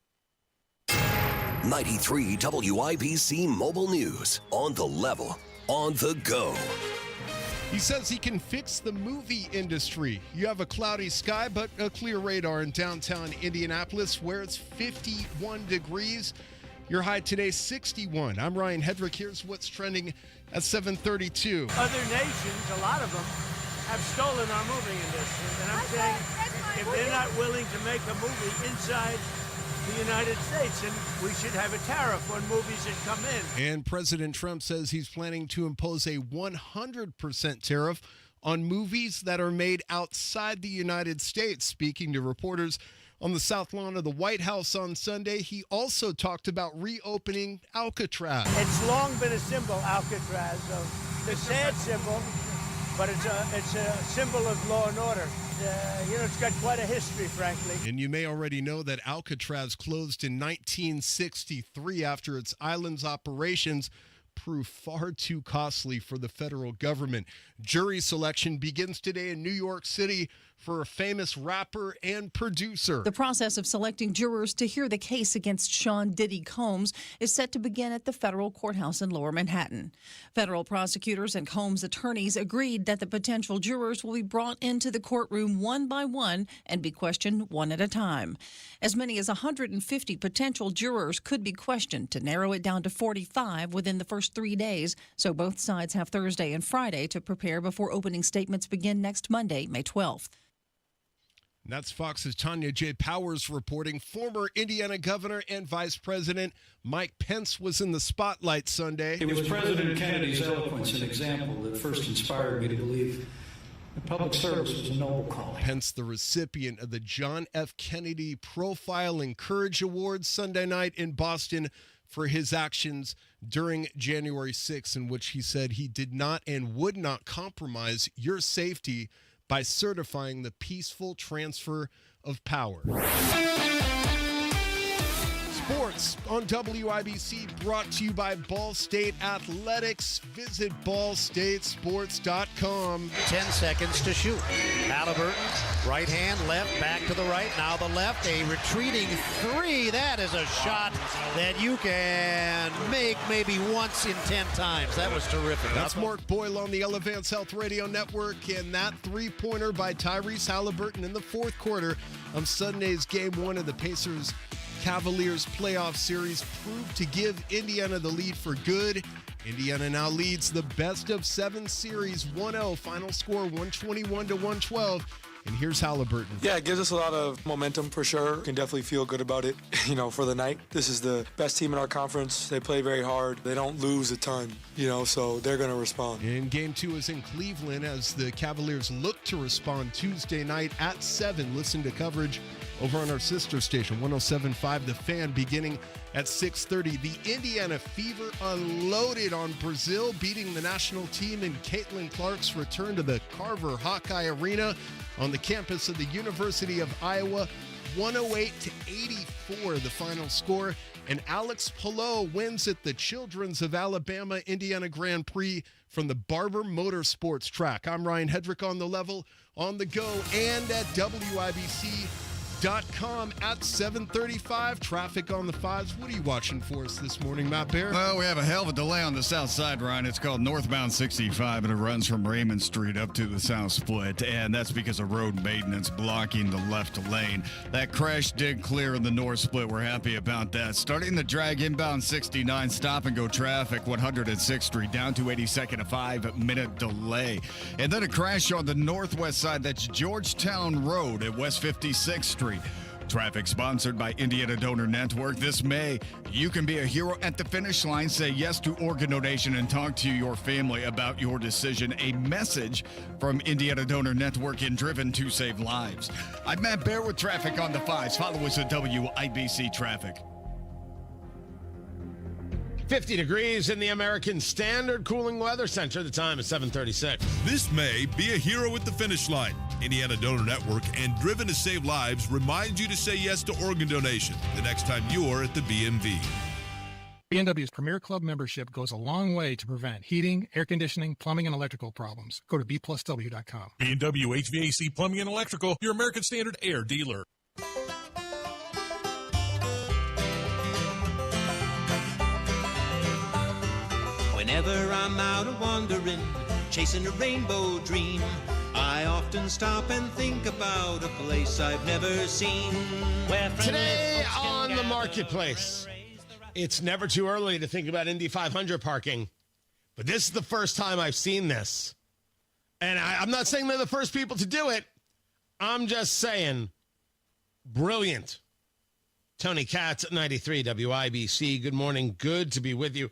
Speaker 8: 93 WIBC Mobile News. On the level, on the go.
Speaker 9: He says he can fix the movie industry. You have a cloudy sky, but a clear radar in downtown Indianapolis where it's 51 degrees. Your high today, 61. I'm Ryan Hedrick. Here's what's trending at 7:32.
Speaker 28: Other nations, a lot of them, have stolen our movie industry. And I'm saying if they're not willing to make a movie inside the United States, and we should have a tariff on movies that come in.
Speaker 9: And President Trump says he's planning to impose a 100% tariff on movies that are made outside the United States. Speaking to reporters on the South Lawn of the White House on Sunday, he also talked about reopening Alcatraz.
Speaker 28: It's long been a symbol, Alcatraz, of the sad symbol, but it's a symbol of law and order. It's got quite a history, frankly.
Speaker 9: And you may already know that Alcatraz closed in 1963 after its island's operations proved far too costly for the federal government. Jury selection begins today in New York City for a famous rapper and producer.
Speaker 1: The process of selecting jurors to hear the case against Sean Diddy Combs is set to begin at the federal courthouse in Lower Manhattan. Federal prosecutors and Combs attorneys agreed that the potential jurors will be brought into the courtroom one by one and be questioned one at a time. As many as 150 potential jurors could be questioned to narrow it down to 45 within the first 3 days, so both sides have Thursday and Friday to prepare before opening statements begin next Monday, May 12th.
Speaker 9: And that's Fox's Tanya J. Powers reporting. Former Indiana governor and vice president Mike Pence was in the spotlight Sunday.
Speaker 2: It was President Kennedy's eloquence and example that first inspired me to believe that public service was a noble calling.
Speaker 9: Pence, the recipient of the John F. Kennedy Profile and Courage Award Sunday night in Boston for his actions during January 6th, in which he said he did not and would not compromise your safety by certifying the peaceful transfer of power. Sports on WIBC brought to you by Ball State Athletics. Visit ballstatesports.com.
Speaker 3: 10 seconds to shoot. Halliburton, right hand, left, back to the right. Now the left, a retreating three. That is a shot that you can make maybe once in 10 times. That was terrific.
Speaker 9: That's Mark Boyle on the Elevance Health Radio Network, and that three-pointer by Tyrese Halliburton in the fourth quarter of Sunday's Game 1 of the Pacers Cavaliers playoff series proved to give Indiana the lead for good. Indiana now leads the best-of-7 series 1-0. Final score 121-112. And here's Halliburton.
Speaker 4: Yeah, it gives us a lot of momentum for sure. Can definitely feel good about it, for the night. This is the best team in our conference. They play very hard. They don't lose a ton, so they're going to respond.
Speaker 9: And Game 2 is in Cleveland as the Cavaliers look to respond Tuesday night at 7. Listen to coverage over on our sister station, 107.5 The Fan, beginning at 6:30. The Indiana Fever unloaded on Brazil, beating the national team in Caitlin Clark's return to the Carver Hawkeye Arena on the campus of the University of Iowa. 108-84, the final score. And Alex Palou wins at the Children's of Alabama Indiana Grand Prix from the Barber Motorsports track. I'm Ryan Hedrick on the level, on the go, and at WIBC.com at 7:35. Traffic on the 5s. What are you watching for us this morning, Matt Bear?
Speaker 15: Well, we have a hell of a delay on the south side, Ryan. It's called northbound 65, and it runs from Raymond Street up to the South Split, and that's because of road maintenance blocking the left lane. That crash did clear in the North Split. We're happy about that. Starting the drag inbound 69, stop-and-go traffic, 106th Street, down to 82nd, a 5-minute delay. And then a crash on the northwest side. That's Georgetown Road at West 56th Street. Traffic sponsored by Indiana Donor Network. This May, you can be a hero at the finish line. Say yes to organ donation and talk to your family about your decision. A message from Indiana Donor Network and Driven to Save Lives. I'm Matt Bear with traffic on the 5s. Follow us at WIBC Traffic.
Speaker 16: 50 degrees in the American Standard Cooling Weather Center. The time is 7:36.
Speaker 5: This May, be a hero at the finish line. Indiana Donor Network and Driven to Save Lives reminds you to say yes to organ donation the next time you're at the BMV.
Speaker 6: B&W's Premier Club membership goes a long way to prevent heating, air conditioning, plumbing, and electrical problems. Go to bplusw.com.
Speaker 25: B&W HVAC Plumbing and Electrical, your American Standard Air dealer.
Speaker 26: Whenever I'm out wandering, chasing a rainbow dream, I often stop and think about a place I've never seen.
Speaker 16: Today on the marketplace, it's never too early to think about Indy 500 parking, but this is the first time I've seen this. And I'm not saying they're the first people to do it. I'm just saying, brilliant. Tony Katz at 93 WIBC. Good morning. Good to be with you.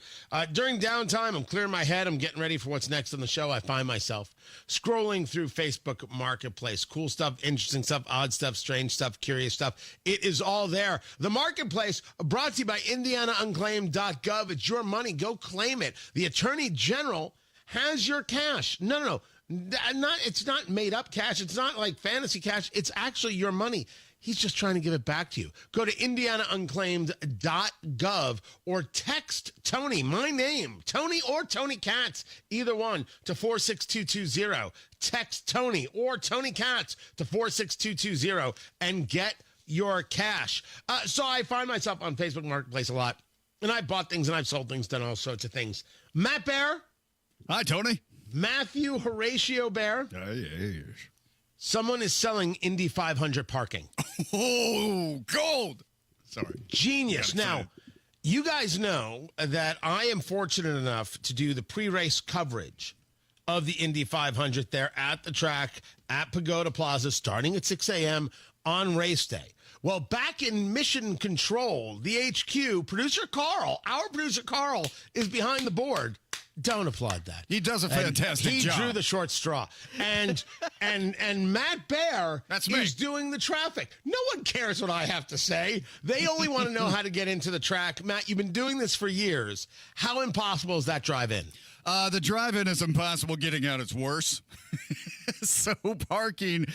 Speaker 16: During downtime, I'm clearing my head. I'm getting ready for what's next on the show. I find myself scrolling through Facebook Marketplace. Cool stuff, interesting stuff, odd stuff, strange stuff, curious stuff. It is all there. The Marketplace, brought to you by IndianaUnclaimed.gov. It's your money. Go claim it. The Attorney General has your cash. No. It's not made up cash. It's not like fantasy cash. It's actually your money. He's just trying to give it back to you. Go to indianaunclaimed.gov or text Tony, my name, Tony or Tony Katz, either one, to 46220. Text Tony or Tony Katz to 46220 and get your cash. So I find myself on Facebook Marketplace a lot, and I've bought things and I've sold things, done all sorts of things. Matt Bear.
Speaker 15: Hi, Tony.
Speaker 16: Matthew Horatio Bear.
Speaker 15: Yes.
Speaker 16: Someone is selling Indy 500 parking.
Speaker 15: Oh, gold. Sorry.
Speaker 16: Genius. Now, you guys know that I am fortunate enough to do the pre-race coverage of the Indy 500 there at the track at Pagoda Plaza starting at 6 a.m. on race day. Well, back in Mission Control, the HQ, producer Carl, our producer Carl, is behind the board. Don't applaud that.
Speaker 15: He does a fantastic job.
Speaker 16: He drew the short straw. And Matt Bear is doing the traffic. No one cares what I have to say. They only want to know how to get into the track. Matt, you've been doing this for years. How impossible is that drive-in?
Speaker 15: The drive-in is impossible. Getting out is worse. So parking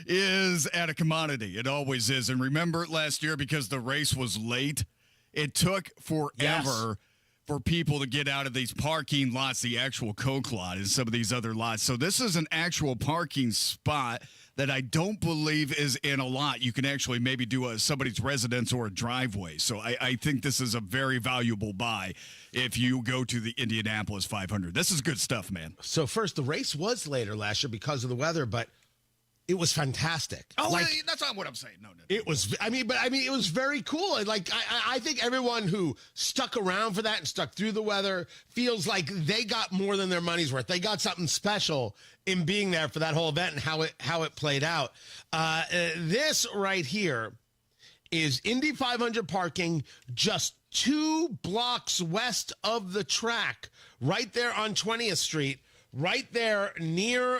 Speaker 15: is at a commodity. It always is. And remember last year, because the race was late, it took forever for people to get out of these parking lots, the actual Coke lot and some of these other lots. So this is an actual parking spot that I don't believe is in a lot. You can actually maybe do somebody's residence or a driveway. So I think this is a very valuable buy if you go to the Indianapolis 500. This is good stuff, man.
Speaker 16: So first, the race was later last year because of the weather, but it was fantastic.
Speaker 15: Oh, that's not what I'm saying. No.
Speaker 16: It was, it was very cool. And I think everyone who stuck around for that and stuck through the weather feels like they got more than their money's worth. They got something special in being there for that whole event and how it played out. This right here is Indy 500 parking just 2 blocks west of the track, right there on 20th Street. Right there near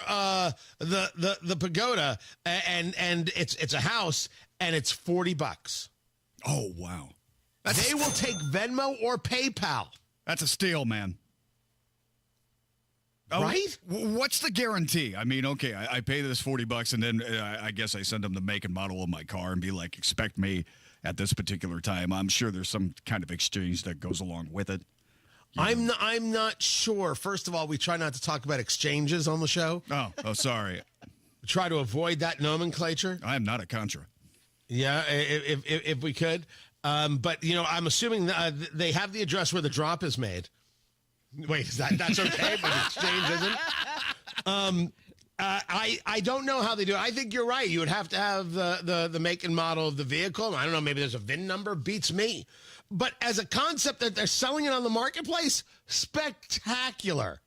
Speaker 16: the pagoda, and it's a house, and it's $40.
Speaker 15: Oh wow!
Speaker 16: They will take Venmo or PayPal.
Speaker 15: That's a steal, man.
Speaker 16: Right?
Speaker 15: What's the guarantee? I mean, okay, I pay this $40, and then I guess I send them the make and model of my car and be like, expect me at this particular time. I'm sure there's some kind of exchange that goes along with it.
Speaker 16: I'm not sure. First of all, we try not to talk about exchanges on the show.
Speaker 15: Oh, sorry.
Speaker 16: We try to avoid that nomenclature.
Speaker 15: I am not a Contra.
Speaker 16: Yeah, if we could. But, I'm assuming they have the address where the drop is made. Wait, that's okay, but the exchange isn't? I don't know how they do it. I think you're right. You would have to have the make and model of the vehicle. I don't know, maybe there's a VIN number. Beats me. But as a concept that they're selling it on the marketplace, spectacular.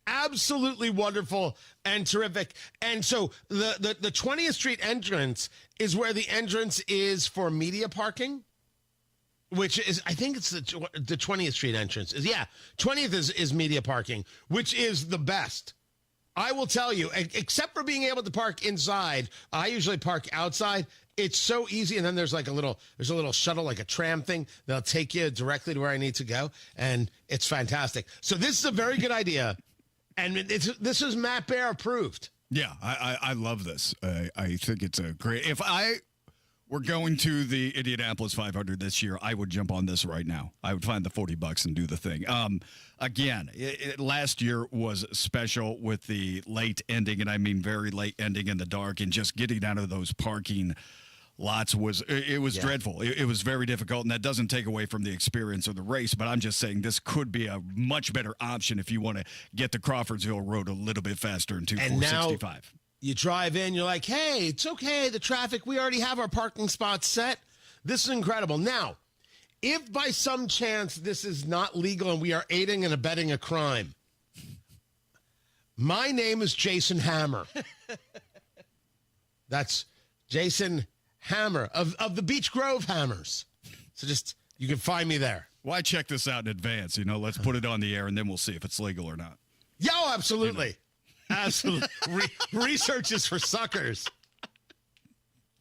Speaker 16: Absolutely wonderful and terrific. And so the 20th Street entrance is where the entrance is for media parking, which is, I think it's the 20th Street entrance. 20th is media parking, which is the best. I will tell you, except for being able to park inside, I usually park outside. It's so easy, and then there's a little shuttle, like a tram thing, that'll take you directly to where I need to go, and it's fantastic. So this is a very good idea, and this is Matt Bear approved.
Speaker 15: Yeah, I love this. I think it's a great. If I were going to the Indianapolis 500 this year, I would jump on this right now. I would find the $40 and do the thing. Again, last year was special with the late ending, and I mean very late ending in the dark, and just getting out of those parking lots was dreadful. It was very difficult, and that doesn't take away from the experience of the race, but I'm just saying this could be a much better option if you want to get to Crawfordsville Road a little bit faster in 465.
Speaker 16: Now you drive in, you're like, hey, it's okay, the traffic, we already have our parking spots set. This is incredible. Now, if by some chance this is not legal and we are aiding and abetting a crime, my name is Jason Hammer. That's Jason Hammer of the Beach Grove Hammers. So you can find me there.
Speaker 15: Why check this out in advance? Let's put it on the air and then we'll see if it's legal or not.
Speaker 16: Yo, absolutely. Absolutely. Research is for suckers.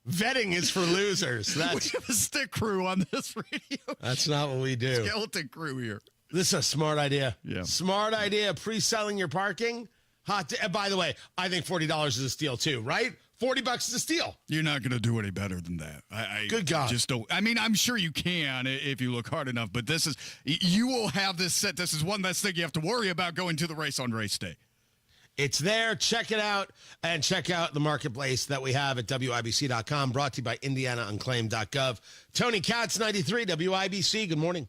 Speaker 16: Vetting is for losers.
Speaker 15: We have a stick crew on this radio.
Speaker 16: That's not what we do.
Speaker 15: Skeleton crew here.
Speaker 16: This is a smart idea.
Speaker 15: Yeah.
Speaker 16: Smart idea. Pre-selling your parking. By the way, I think $40 is a steal too, right? $40 is a steal.
Speaker 15: You're not going to do any better than that. I
Speaker 16: Good God.
Speaker 15: just don't. I mean, I'm sure you can if you look hard enough, but you will have this set. This is one less thing you have to worry about going to the race on race day.
Speaker 16: It's there. Check it out, and check out the marketplace that we have at WIBC.com, brought to you by IndianaUnclaimed.gov. Tony Katz, 93 WIBC. Good morning.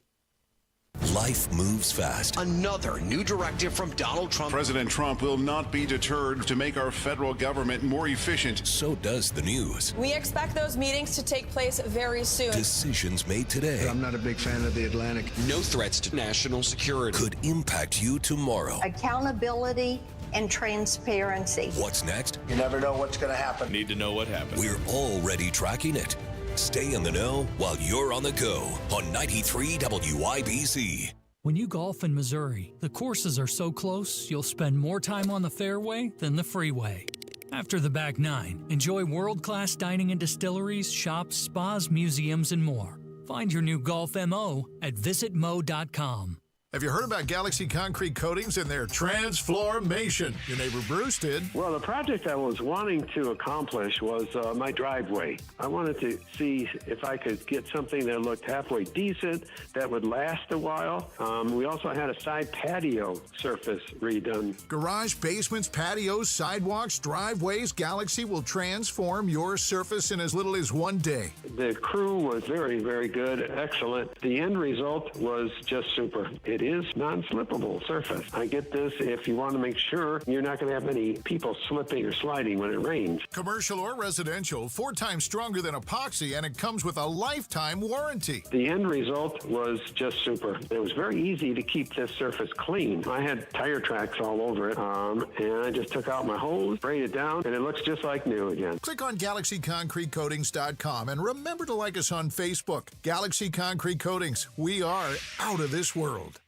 Speaker 8: Life moves fast.
Speaker 7: Another new directive from Donald Trump.
Speaker 10: President Trump will not be deterred to make our federal government more efficient.
Speaker 8: So does the news.
Speaker 11: We expect those meetings to take place very soon.
Speaker 8: Decisions made today.
Speaker 10: I'm not a big fan of the Atlantic.
Speaker 7: No threats to national security.
Speaker 8: Could impact you tomorrow.
Speaker 12: Accountability and transparency.
Speaker 8: What's next?
Speaker 10: You never know what's going to happen.
Speaker 13: Need to know what happened.
Speaker 8: We're already tracking it. Stay in the know while you're on the go on 93 WIBC.
Speaker 27: When you golf in Missouri, the courses are so close, you'll spend more time on the fairway than the freeway. After the back nine, enjoy world-class dining and distilleries, shops, spas, museums, and more. Find your new golf MO at visitmo.com.
Speaker 14: Have you heard about Galaxy Concrete Coatings and their transformation? Your neighbor Bruce did.
Speaker 17: Well, the project I was wanting to accomplish was my driveway. I wanted to see if I could get something that looked halfway decent, that would last a while. We also had a side patio surface redone.
Speaker 14: Garage, basements, patios, sidewalks, driveways, Galaxy will transform your surface in as little as one day.
Speaker 17: The crew was very, very good, excellent. The end result was just super. It is non-slippable surface. I get this if you want to make sure you're not going to have any people slipping or sliding when it rains.
Speaker 14: Commercial or residential, 4 times stronger than epoxy, and it comes with a lifetime warranty.
Speaker 17: The end result was just super. It was very easy to keep this surface clean. I had tire tracks all over it, and I just took out my hose, sprayed it down, and it looks just like new again.
Speaker 14: Click on GalaxyConcreteCoatings.com and remember to like us on Facebook. Galaxy Concrete Coatings. We are out of this world.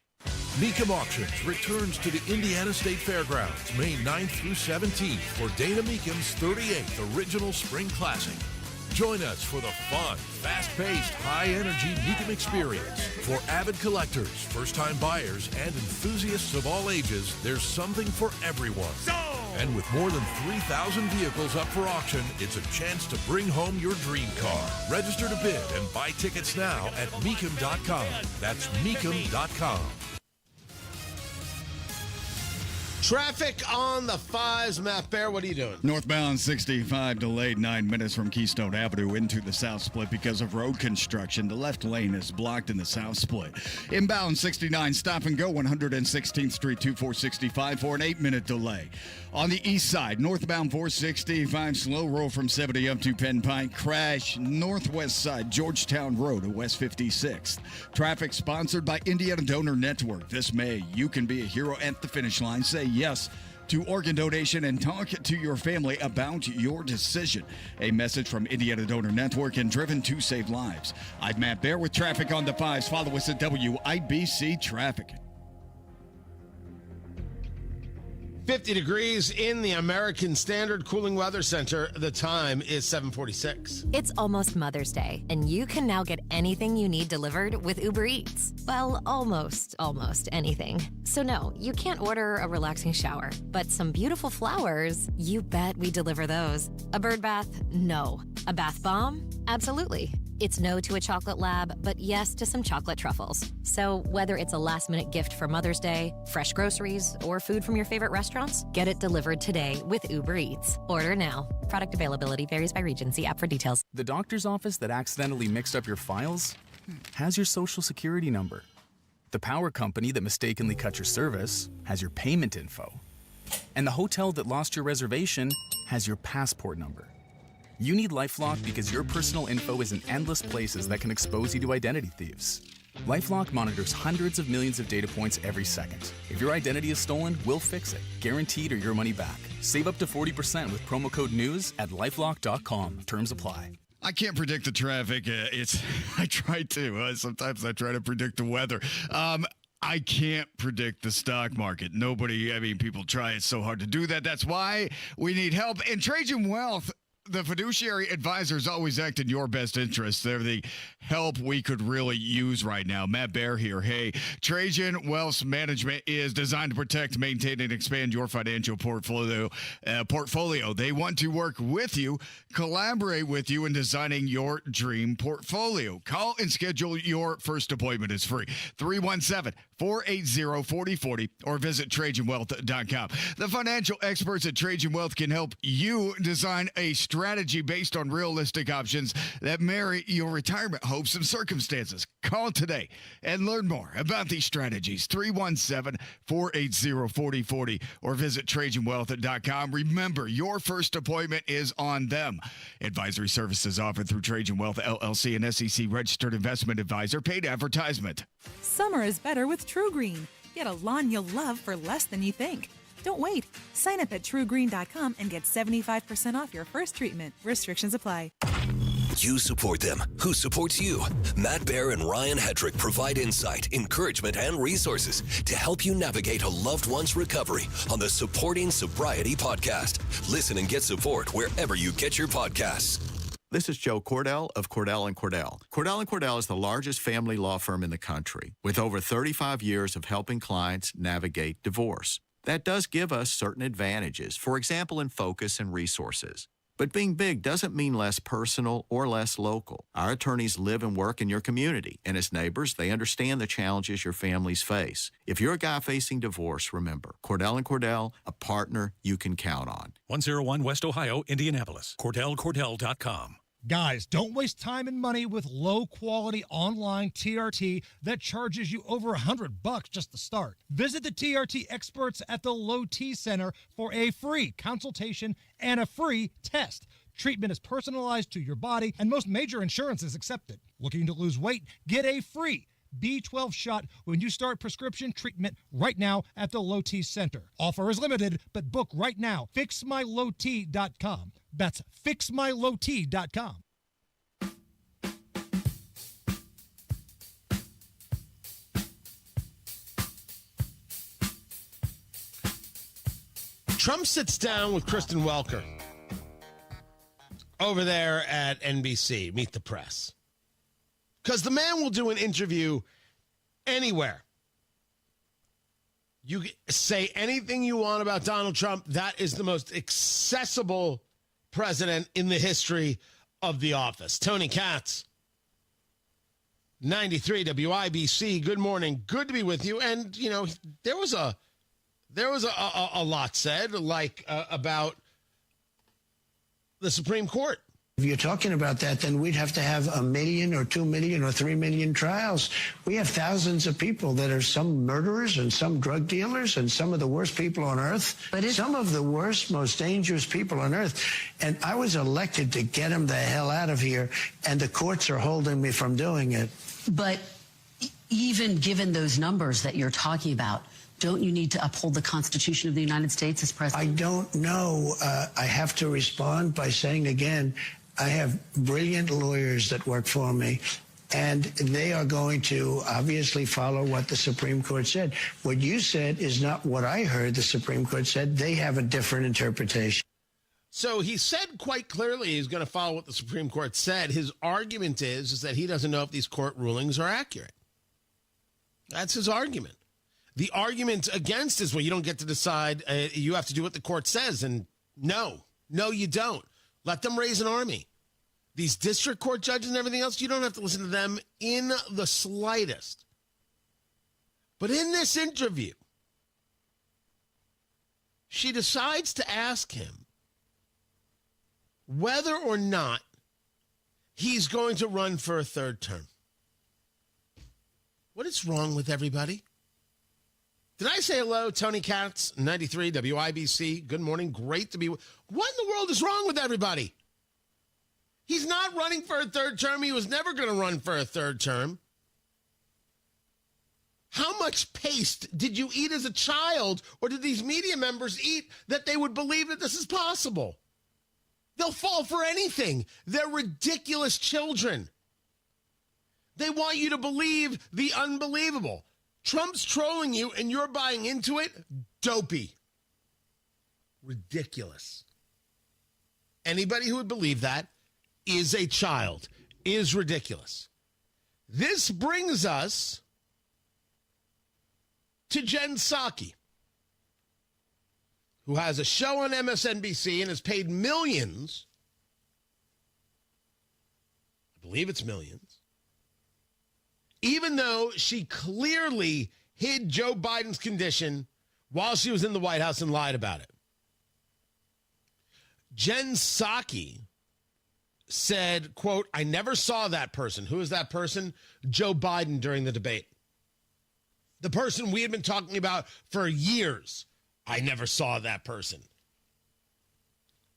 Speaker 18: Mecum Auctions returns to the Indiana State Fairgrounds May 9th through 17th for Dana Mecum's 38th Original Spring Classic. Join us for the fun, fast-paced, high-energy Mecum experience. For avid collectors, first-time buyers, and enthusiasts of all ages, there's something for everyone. And with more than 3,000 vehicles up for auction, it's a chance to bring home your dream car. Register to bid and buy tickets now at Mecum.com. That's Mecum.com.
Speaker 16: Traffic on the 5s, Matt Bear. What are you doing?
Speaker 15: Northbound 65 delayed 9 minutes from Keystone Avenue into the South Split because of road construction. The left lane is blocked in the South Split. Inbound 69 stop and go 116th Street to 465 for an 8-minute delay. On the east side, northbound 465 slow roll from 70 up to Penn Pike. Crash northwest side Georgetown Road to West 56th. Traffic sponsored by Indiana Donor Network. This May, you can be a hero at the finish line. Say yes to organ donation and talk to your family about your decision. A message from Indiana Donor Network and Driven to Save Lives. I'm Matt Bear with traffic on the 5s. Follow us at WIBC Traffic.
Speaker 16: 50 degrees in the American Standard Cooling Weather Center. The time is 7:46.
Speaker 29: It's almost Mother's Day, and you can now get anything you need delivered with Uber Eats. Well, almost anything. So no, you can't order a relaxing shower, but some beautiful flowers, you bet we deliver those. A bird bath? No. A bath bomb? Absolutely. It's no to a chocolate lab, but yes to some chocolate truffles. So whether it's a last-minute gift for Mother's Day, fresh groceries, or food from your favorite restaurants, get it delivered today with Uber Eats. Order now. Product availability varies by region. See app for details.
Speaker 30: The doctor's office that accidentally mixed up your files has your social security number. The power company that mistakenly cut your service has your payment info. And the hotel that lost your reservation has your passport number. You need LifeLock because your personal info is in endless places that can expose you to identity thieves. LifeLock monitors hundreds of millions of data points every second. If your identity is stolen, we'll fix it, guaranteed or your money back. Save up to 40% with promo code NEWS at LifeLock.com. Terms apply.
Speaker 15: I can't predict the traffic. I try to. Sometimes I try to predict the weather. I can't predict the stock market. People try. It's so hard to do that. That's why we need help. And Trajan Wealth, the fiduciary advisors always act in your best interest. They're the help we could really use right now. Matt Bear here. Hey, Trajan Wealth Management is designed to protect, maintain, and expand your financial portfolio. They want to work with you, collaborate with you in designing your dream portfolio. Call and schedule your first appointment. It's free. 317-480-4040 or visit TrajanWealth.com. The financial experts at Trajan Wealth can help you design a strategy based on realistic options that marry your retirement hopes and circumstances. Call today and learn more about these strategies. 317-480-4040 or visit TrajanWealth.com. Remember, your first appointment is on them. Advisory services offered through Trajan Wealth LLC, an SEC registered investment advisor. Paid advertisement.
Speaker 1: Summer is better with True Green. Get a lawn you'll love for less than you think. Don't wait. Sign up at TrueGreen.com and get 75% off your first treatment. Restrictions apply.
Speaker 8: You support them. Who supports you? Matt Bear and Ryan Hedrick provide insight, encouragement, and resources to help you navigate a loved one's recovery on the Supporting Sobriety podcast. Listen and get support wherever you get your podcasts.
Speaker 2: This is Joe Cordell of Cordell & Cordell. Cordell & Cordell is the largest family law firm in the country with over 35 years of helping clients navigate divorce. That does give us certain advantages, for example, in focus and resources. But being big doesn't mean less personal or less local. Our attorneys live and work in your community, and as neighbors, they understand the challenges your families face. If you're a guy facing divorce, remember, Cordell & Cordell, a partner you can count on.
Speaker 25: 101 West Ohio, Indianapolis. CordellCordell.com.
Speaker 13: Guys, don't waste time and money with low-quality online TRT that charges you over $100 just to start. Visit the TRT experts at the Low T Center for a free consultation and a free test. Treatment is personalized to your body, and most major insurances accept it. Looking to lose weight? Get a free B12 shot when you start prescription treatment right now at the Low T Center. Offer is limited, but book right now. FixMyLowT.com. That's FixMyLowT.com.
Speaker 16: Trump sits down with Kristen Welker over there at NBC, Meet the Press. Because the man will do an interview anywhere. You say anything you want about Donald Trump. That is the most accessible president in the history of the office. Tony Katz, 93 WIBC. Good morning. Good to be with you. And, you know, there was a lot said, like about the Supreme Court.
Speaker 19: If you're talking about that, then we'd have to have 1 million or 2 million or 3 million trials. We have thousands of people that are some murderers and some drug dealers and some of the worst people on earth. But some of the worst, most dangerous people on earth. And I was elected to get them the hell out of here, and the courts are holding me from doing it.
Speaker 20: But even given those numbers that you're talking about, don't you need to uphold the Constitution of the United States as president?
Speaker 19: I don't know. I have to respond by saying again, I have brilliant lawyers that work for me, and they are going to obviously follow what the Supreme Court said. What you said is not what I heard the Supreme Court said. They have a different interpretation.
Speaker 16: So he said quite clearly he's going to follow what the Supreme Court said. His argument is that he doesn't know if these court rulings are accurate. That's his argument. The argument against is, well, you don't get to decide. You have to do what the court says. And no, you don't. Let them raise an army. These district court judges and everything else, you don't have to listen to them in the slightest. But in this interview, she decides to ask him whether or not he's going to run for a third term. What is wrong with everybody? Did I say hello? Tony Katz, 93 WIBC. Good morning. Great to be with. What in the world is wrong with everybody? He's not running for a third term. He was never going to run for a third term. How much paste did you eat as a child, or did these media members eat that they would believe that this is possible? They'll fall for anything. They're ridiculous children. They want you to believe the unbelievable. Trump's trolling you and you're buying into it? Dopey. Ridiculous. Anybody who would believe that is a child, is ridiculous. This brings us to Jen Psaki, who has a show on MSNBC and has paid millions, I believe it's millions, even though she clearly hid Joe Biden's condition while she was in the White House and lied about it. Jen Psaki said, quote, I never saw that person. Who is that person? Joe Biden during the debate. The person we had been talking about for years. I never saw that person.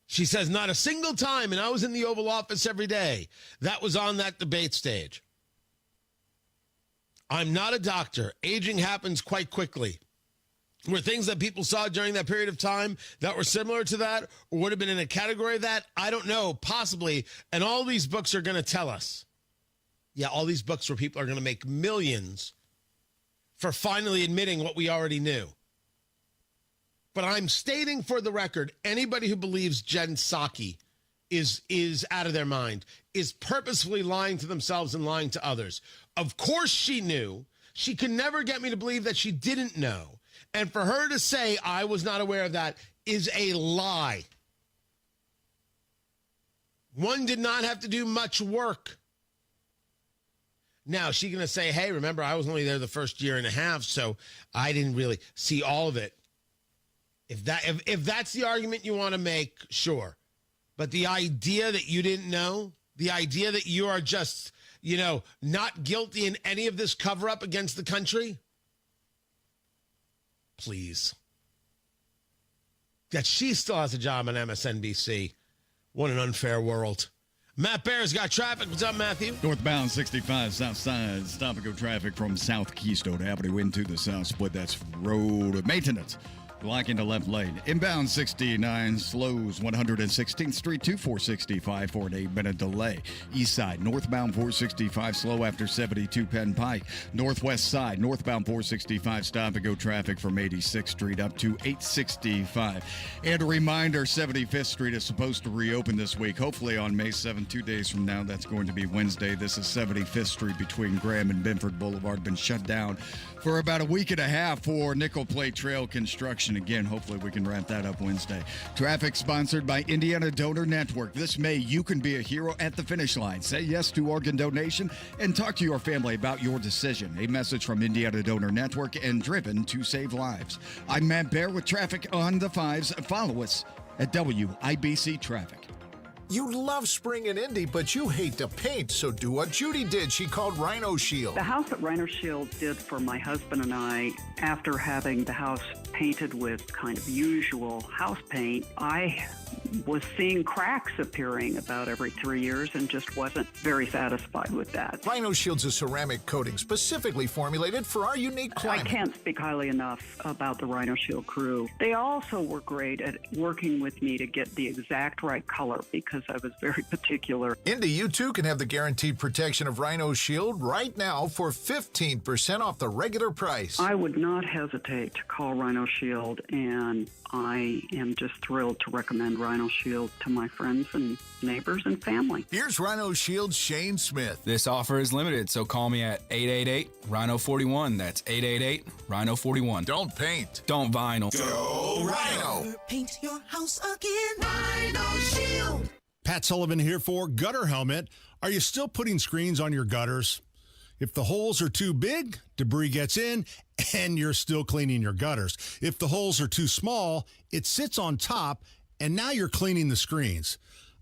Speaker 16: She says, not a single time, and I was in the Oval Office every day, that was on that debate stage. I'm not a doctor. Aging happens quite quickly. Were things that people saw during that period of time that were similar to that or would have been in a category of that? I don't know, possibly. And all these books are going to tell us. Yeah, all these books where people are going to make millions for finally admitting what we already knew. But I'm stating for the record, anybody who believes Jen Psaki is out of their mind, is purposefully lying to themselves and lying to others. Of course she knew. She could never get me to believe that she didn't know. And for her to say, I was not aware of that, is a lie. One did not have to do much work. Now, she's going to say, hey, remember, I was only there the first year and a half, so I didn't really see all of it. If that's the argument you want to make, sure. But the idea that you didn't know, the idea that you are just, not guilty in any of this cover-up against the country, please. That she still has a job on MSNBC. What an unfair world. Matt Bear's got traffic. What's up, Matthew?
Speaker 15: Northbound 65 south side. Stop and go traffic from South Keystone Avenue into the south split. That's road maintenance. Blocking the left lane. Inbound 69 slows 116th Street to 465 for an 8-minute delay. East side, northbound 465 slow after 72 Penn Pike. Northwest side, northbound 465 stop and go traffic from 86th Street up to 865. And a reminder, 75th Street is supposed to reopen this week, hopefully on May 7th, 2 days from now. That's going to be Wednesday. This is 75th Street between Graham and Binford Boulevard. Been shut down for about a week and a half for Nickel Plate Trail construction. Again, hopefully we can wrap that up Wednesday. Traffic sponsored by Indiana Donor Network. This May, you can be a hero at the finish line. Say yes to organ donation and talk to your family about your decision. A message from Indiana Donor Network and driven to save lives. I'm Matt Bear with traffic on the 5s. Follow us at WIBC Traffic.
Speaker 14: You love spring in Indy, but you hate to paint, so do what Judy did. She called Rhino Shield.
Speaker 3: The house that Rhino Shield did for my husband and I, after having the house painted with kind of usual house paint, I was seeing cracks appearing about every 3 years and just wasn't very satisfied with that.
Speaker 14: Rhino Shield's a ceramic coating specifically formulated for our unique climate.
Speaker 3: I can't speak highly enough about the Rhino Shield crew. They also were great at working with me to get the exact right color because I was very particular.
Speaker 14: Indy, you too can have the guaranteed protection of Rhino Shield right now for 15% off the regular price.
Speaker 3: I would not hesitate to call Rhino Shield, and I am just thrilled to recommend Rhino Shield to my friends and neighbors and family.
Speaker 14: Here's Rhino Shield's Shane Smith.
Speaker 4: This offer is limited, so call me at 888-RHINO-41. That's 888-RHINO-41.
Speaker 14: Don't paint.
Speaker 4: Don't vinyl.
Speaker 14: Go Rhino.
Speaker 5: Paint your house again. Rhino Shield.
Speaker 6: Pat Sullivan here for Gutter Helmet. Are you still putting screens on your gutters? If the holes are too big, debris gets in, and you're still cleaning your gutters. If the holes are too small, it sits on top, and now you're cleaning the screens.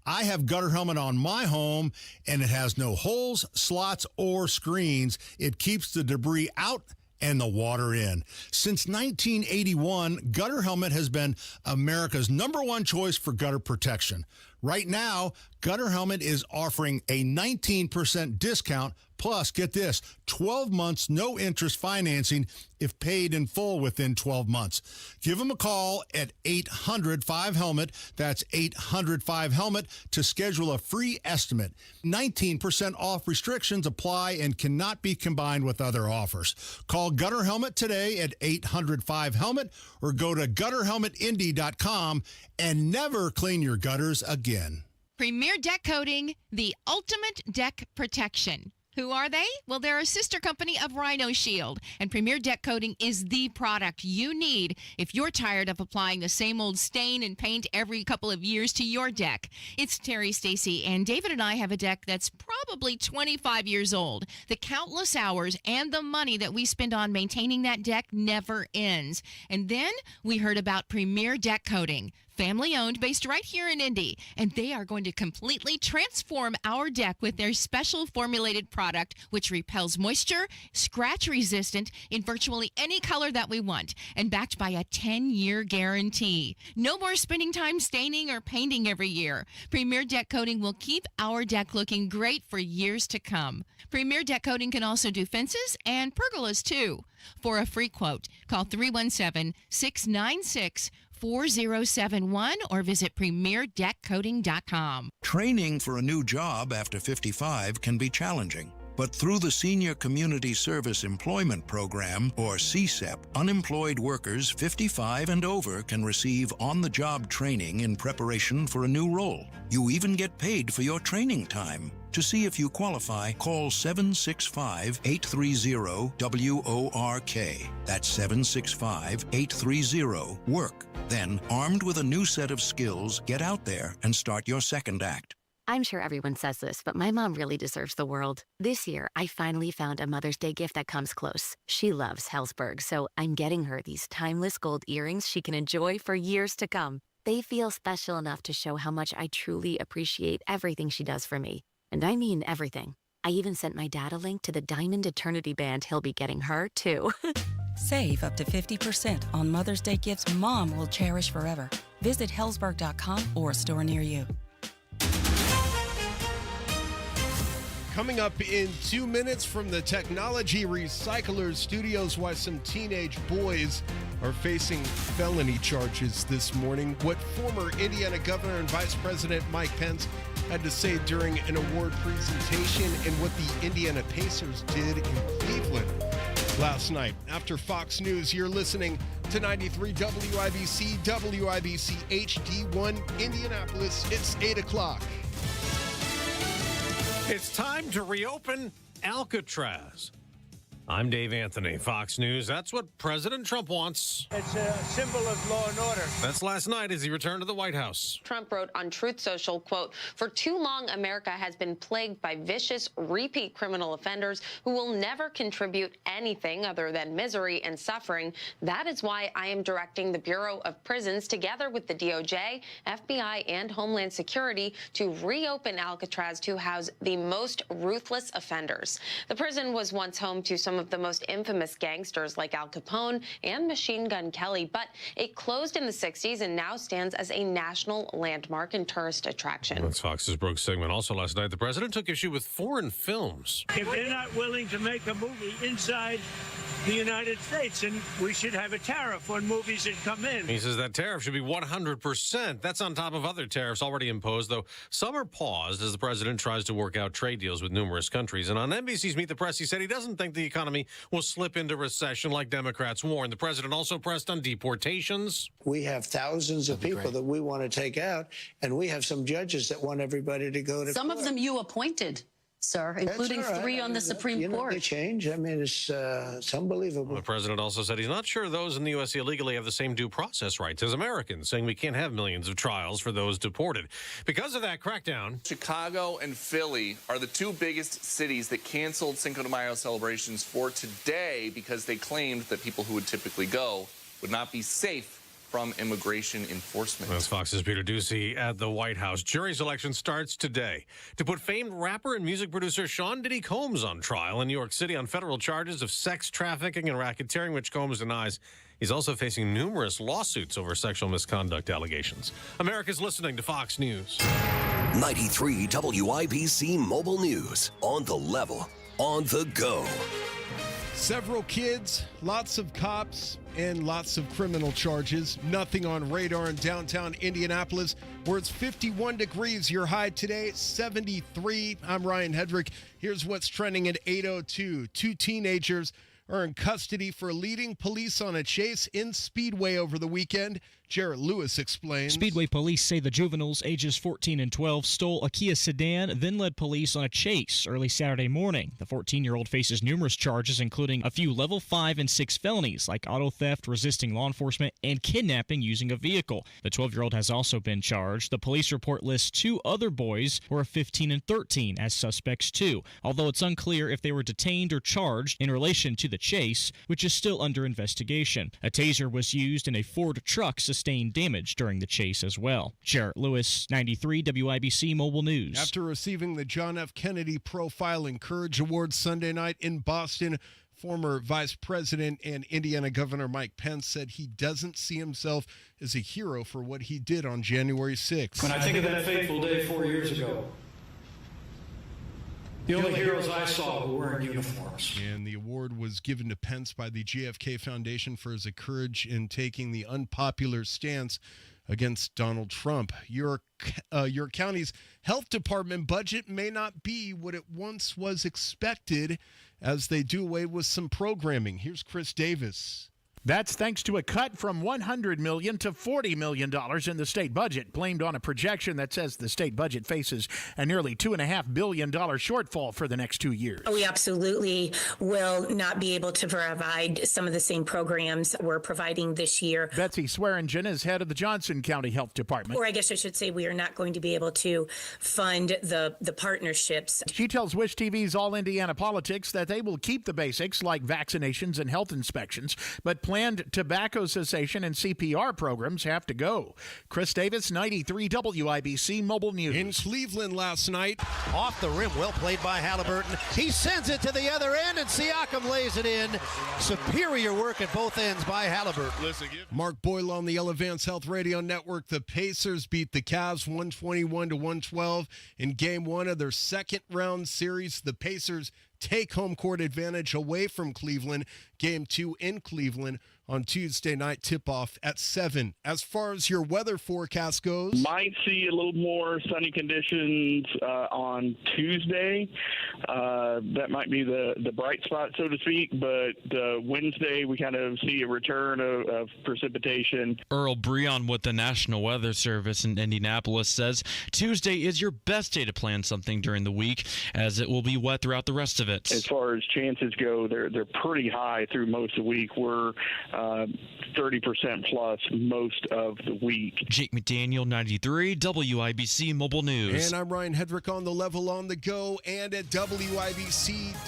Speaker 6: I have Gutter Helmet on my home, and it has no holes, slots, or screens. It keeps the debris out and the water in. Since 1981, Gutter Helmet has been America's #1 choice for gutter protection. Right now, Gutter Helmet is offering a 19% discount, plus, get this, 12 months no interest financing if paid in full within 12 months. Give them a call at 800-5HELMET. That's 800-5HELMET to schedule a free estimate. 19% off restrictions apply and cannot be combined with other offers. Call Gutter Helmet today at 800-5HELMET or go to gutterhelmetindy.com and never clean your gutters again. again.
Speaker 7: Premier Deck Coating, the ultimate deck protection. Who are they? Well, they're a sister company of Rhino Shield, and Premier Deck Coating is the product you need if you're tired of applying the same old stain and paint every couple of years to your deck. It's Terry, Stacy, and David and I have a deck that's probably 25 years old. The countless hours and the money that we spend on maintaining that deck never ends. And then we heard about Premier Deck Coating. Family owned, based right here in Indy, and they are going to completely transform our deck with their special formulated product, which repels moisture, scratch resistant in virtually any color that we want, and backed by a 10-year guarantee. No more spending time staining or painting every year. Premier Deck Coating will keep our deck looking great for years to come. Premier Deck Coating can also do fences and pergolas too. For a free quote, call 317-696-4071 or visit premierdeckcoating.com.
Speaker 9: Training for a new job after 55 can be challenging. But through the Senior Community Service Employment Program, or CSEP, unemployed workers 55 and over can receive on-the-job training in preparation for a new role. You even get paid for your training time. To see if you qualify, call 765-830-WORK. That's 765-830-WORK. Then, armed with a new set of skills, get out there and start your second act.
Speaker 29: I'm sure everyone says this, but my mom really deserves the world. This year, I finally found a Mother's Day gift that comes close. She loves Hellsberg, so I'm getting her these timeless gold earrings she can enjoy for years to come. They feel special enough to show how much I truly appreciate everything she does for me. And I mean everything. I even sent my dad a link to the Diamond Eternity band he'll be getting her, too.
Speaker 11: Save up to 50% on Mother's Day gifts Mom will cherish forever. Visit Hellsberg.com or a store near you.
Speaker 12: Coming up in 2 minutes from the Technology Recyclers Studios, why some teenage boys are facing felony charges this morning. What former Indiana Governor and Vice President Mike Pence had to say during an award presentation, and what the Indiana Pacers did in Cleveland last night. After Fox News, you're listening to 93 WIBC, WIBC HD1 Indianapolis. It's 8 o'clock.
Speaker 21: It's time to reopen Alcatraz. I'm Dave Anthony, Fox News. That's what President Trump wants.
Speaker 22: It's a symbol of law and order.
Speaker 21: That's last night as he returned to the White House.
Speaker 23: Trump wrote on Truth Social, quote, "For too long, America has been plagued by vicious, repeat criminal offenders who will never contribute anything other than misery and suffering. That is why I am directing the Bureau of Prisons, together with the DOJ, FBI, and Homeland Security, to reopen Alcatraz to house the most ruthless offenders." The prison was once home to some of the most infamous gangsters like Al Capone and Machine Gun Kelly, but it closed in the 60s and now stands as a national landmark and tourist attraction.
Speaker 21: That's Fox's Brooks Sigmund. Also last night, the president took issue with foreign films.
Speaker 22: If they're not willing to make a movie inside the United States, and we should have a tariff on movies that come in.
Speaker 21: He says that tariff should be 100%. That's on top of other tariffs already imposed, though some are paused as the president tries to work out trade deals with numerous countries. And on NBC's Meet the Press, he said he doesn't think the economy will slip into recession like Democrats warned. The president also pressed on deportations.
Speaker 19: We have thousands of people that we want to take out, and we have some judges that want everybody to go to
Speaker 20: Some
Speaker 19: court.
Speaker 20: of them you appointed, sir, including
Speaker 19: That's all right.
Speaker 20: 3 on the Supreme Court.
Speaker 19: They change. I mean, it's unbelievable.
Speaker 21: The president also said he's not sure those in the U.S. illegally have the same due process rights as Americans, saying we can't have millions of trials for those deported. Because of that crackdown,
Speaker 24: Chicago and Philly are the two biggest cities that canceled Cinco de Mayo celebrations for today because they claimed that people who would typically go would not be safe from immigration enforcement.
Speaker 21: That's Fox's Peter Ducey at the White House. Jury selection starts today to put famed rapper and music producer Sean Diddy Combs on trial in New York City on federal charges of sex trafficking and racketeering, which Combs denies. He's also facing numerous lawsuits over sexual misconduct allegations. America's listening to Fox News.
Speaker 8: 93 WIBC Mobile News. On the level, on the go.
Speaker 12: Several kids, lots of cops, and lots of criminal charges. Nothing on radar in downtown Indianapolis, where it's 51 degrees. Your high today, 73. I'm Ryan Hedrick. Here's what's trending at 8:02. 2 teenagers are in custody for leading police on a chase in Speedway over the weekend. Jarrett Lewis explains.
Speaker 1: Speedway police say the juveniles ages 14 and 12 stole a Kia sedan, then led police on a chase early Saturday morning. The 14-year-old faces numerous charges, including a few level 5 and 6 felonies like auto theft, resisting law enforcement, and kidnapping using a vehicle. The 12-year-old has also been charged. The police report lists 2 other boys who are 15 and 13 as suspects too, although it's unclear if they were detained or charged in relation to the chase, which is still under investigation. A taser was used and a Ford truck sustained damage during the chase as well. Jarrett Lewis, 93 WIBC Mobile News.
Speaker 12: After receiving the John F. Kennedy Profiling Courage Award Sunday night in Boston, former Vice President and Indiana Governor Mike Pence said he doesn't see himself as a hero for what he did on January 6th.
Speaker 2: When I think of that fateful day 4 years ago, the only heroes I saw were wearing uniforms.
Speaker 12: And the award was given to Pence by the JFK Foundation for his courage in taking the unpopular stance against Donald Trump. Your county's health department budget may not be what it once was expected as they do away with some programming. Here's Chris Davis.
Speaker 10: That's thanks to a cut from $100 million to $40 million in the state budget, blamed on a projection that says the state budget faces a nearly $2.5 billion shortfall for the next 2 years.
Speaker 17: We absolutely will not be able to provide some of the same programs we're providing this year.
Speaker 10: Betsy Swearingen is head of the Johnson County Health Department.
Speaker 17: Or I guess I should say we are not going to be able to fund the partnerships.
Speaker 10: She tells Wish TV's All Indiana Politics that they will keep the basics like vaccinations and health inspections, but planned tobacco cessation and CPR programs have to go. Chris Davis, 93 WIBC Mobile News.
Speaker 12: In Cleveland last night.
Speaker 18: Off the rim, well played by Halliburton. He sends it to the other end, and Siakam lays it in. Superior work at both ends by Halliburton.
Speaker 12: Mark Boyle on the Elevance Health Radio Network. The Pacers beat the Cavs 121-112 in Game 1 of their second-round series. The Pacers take home court advantage away from Cleveland. Game 2 in Cleveland on Tuesday night, tip-off at 7. As far as your weather forecast goes,
Speaker 25: might see a little more sunny conditions on Tuesday. That might be the bright spot, so to speak, but Wednesday we kind of see a return of precipitation.
Speaker 26: Earl Breon with the National Weather Service in Indianapolis says Tuesday is your best day to plan something during the week, as it will be wet throughout the rest of it.
Speaker 25: As far as chances go, they're pretty high through most of the week. We're 30% plus most of the week.
Speaker 26: Jake McDaniel, 93 WIBC Mobile News.
Speaker 12: And I'm Ryan Hedrick on the level on the go and at WIBC.com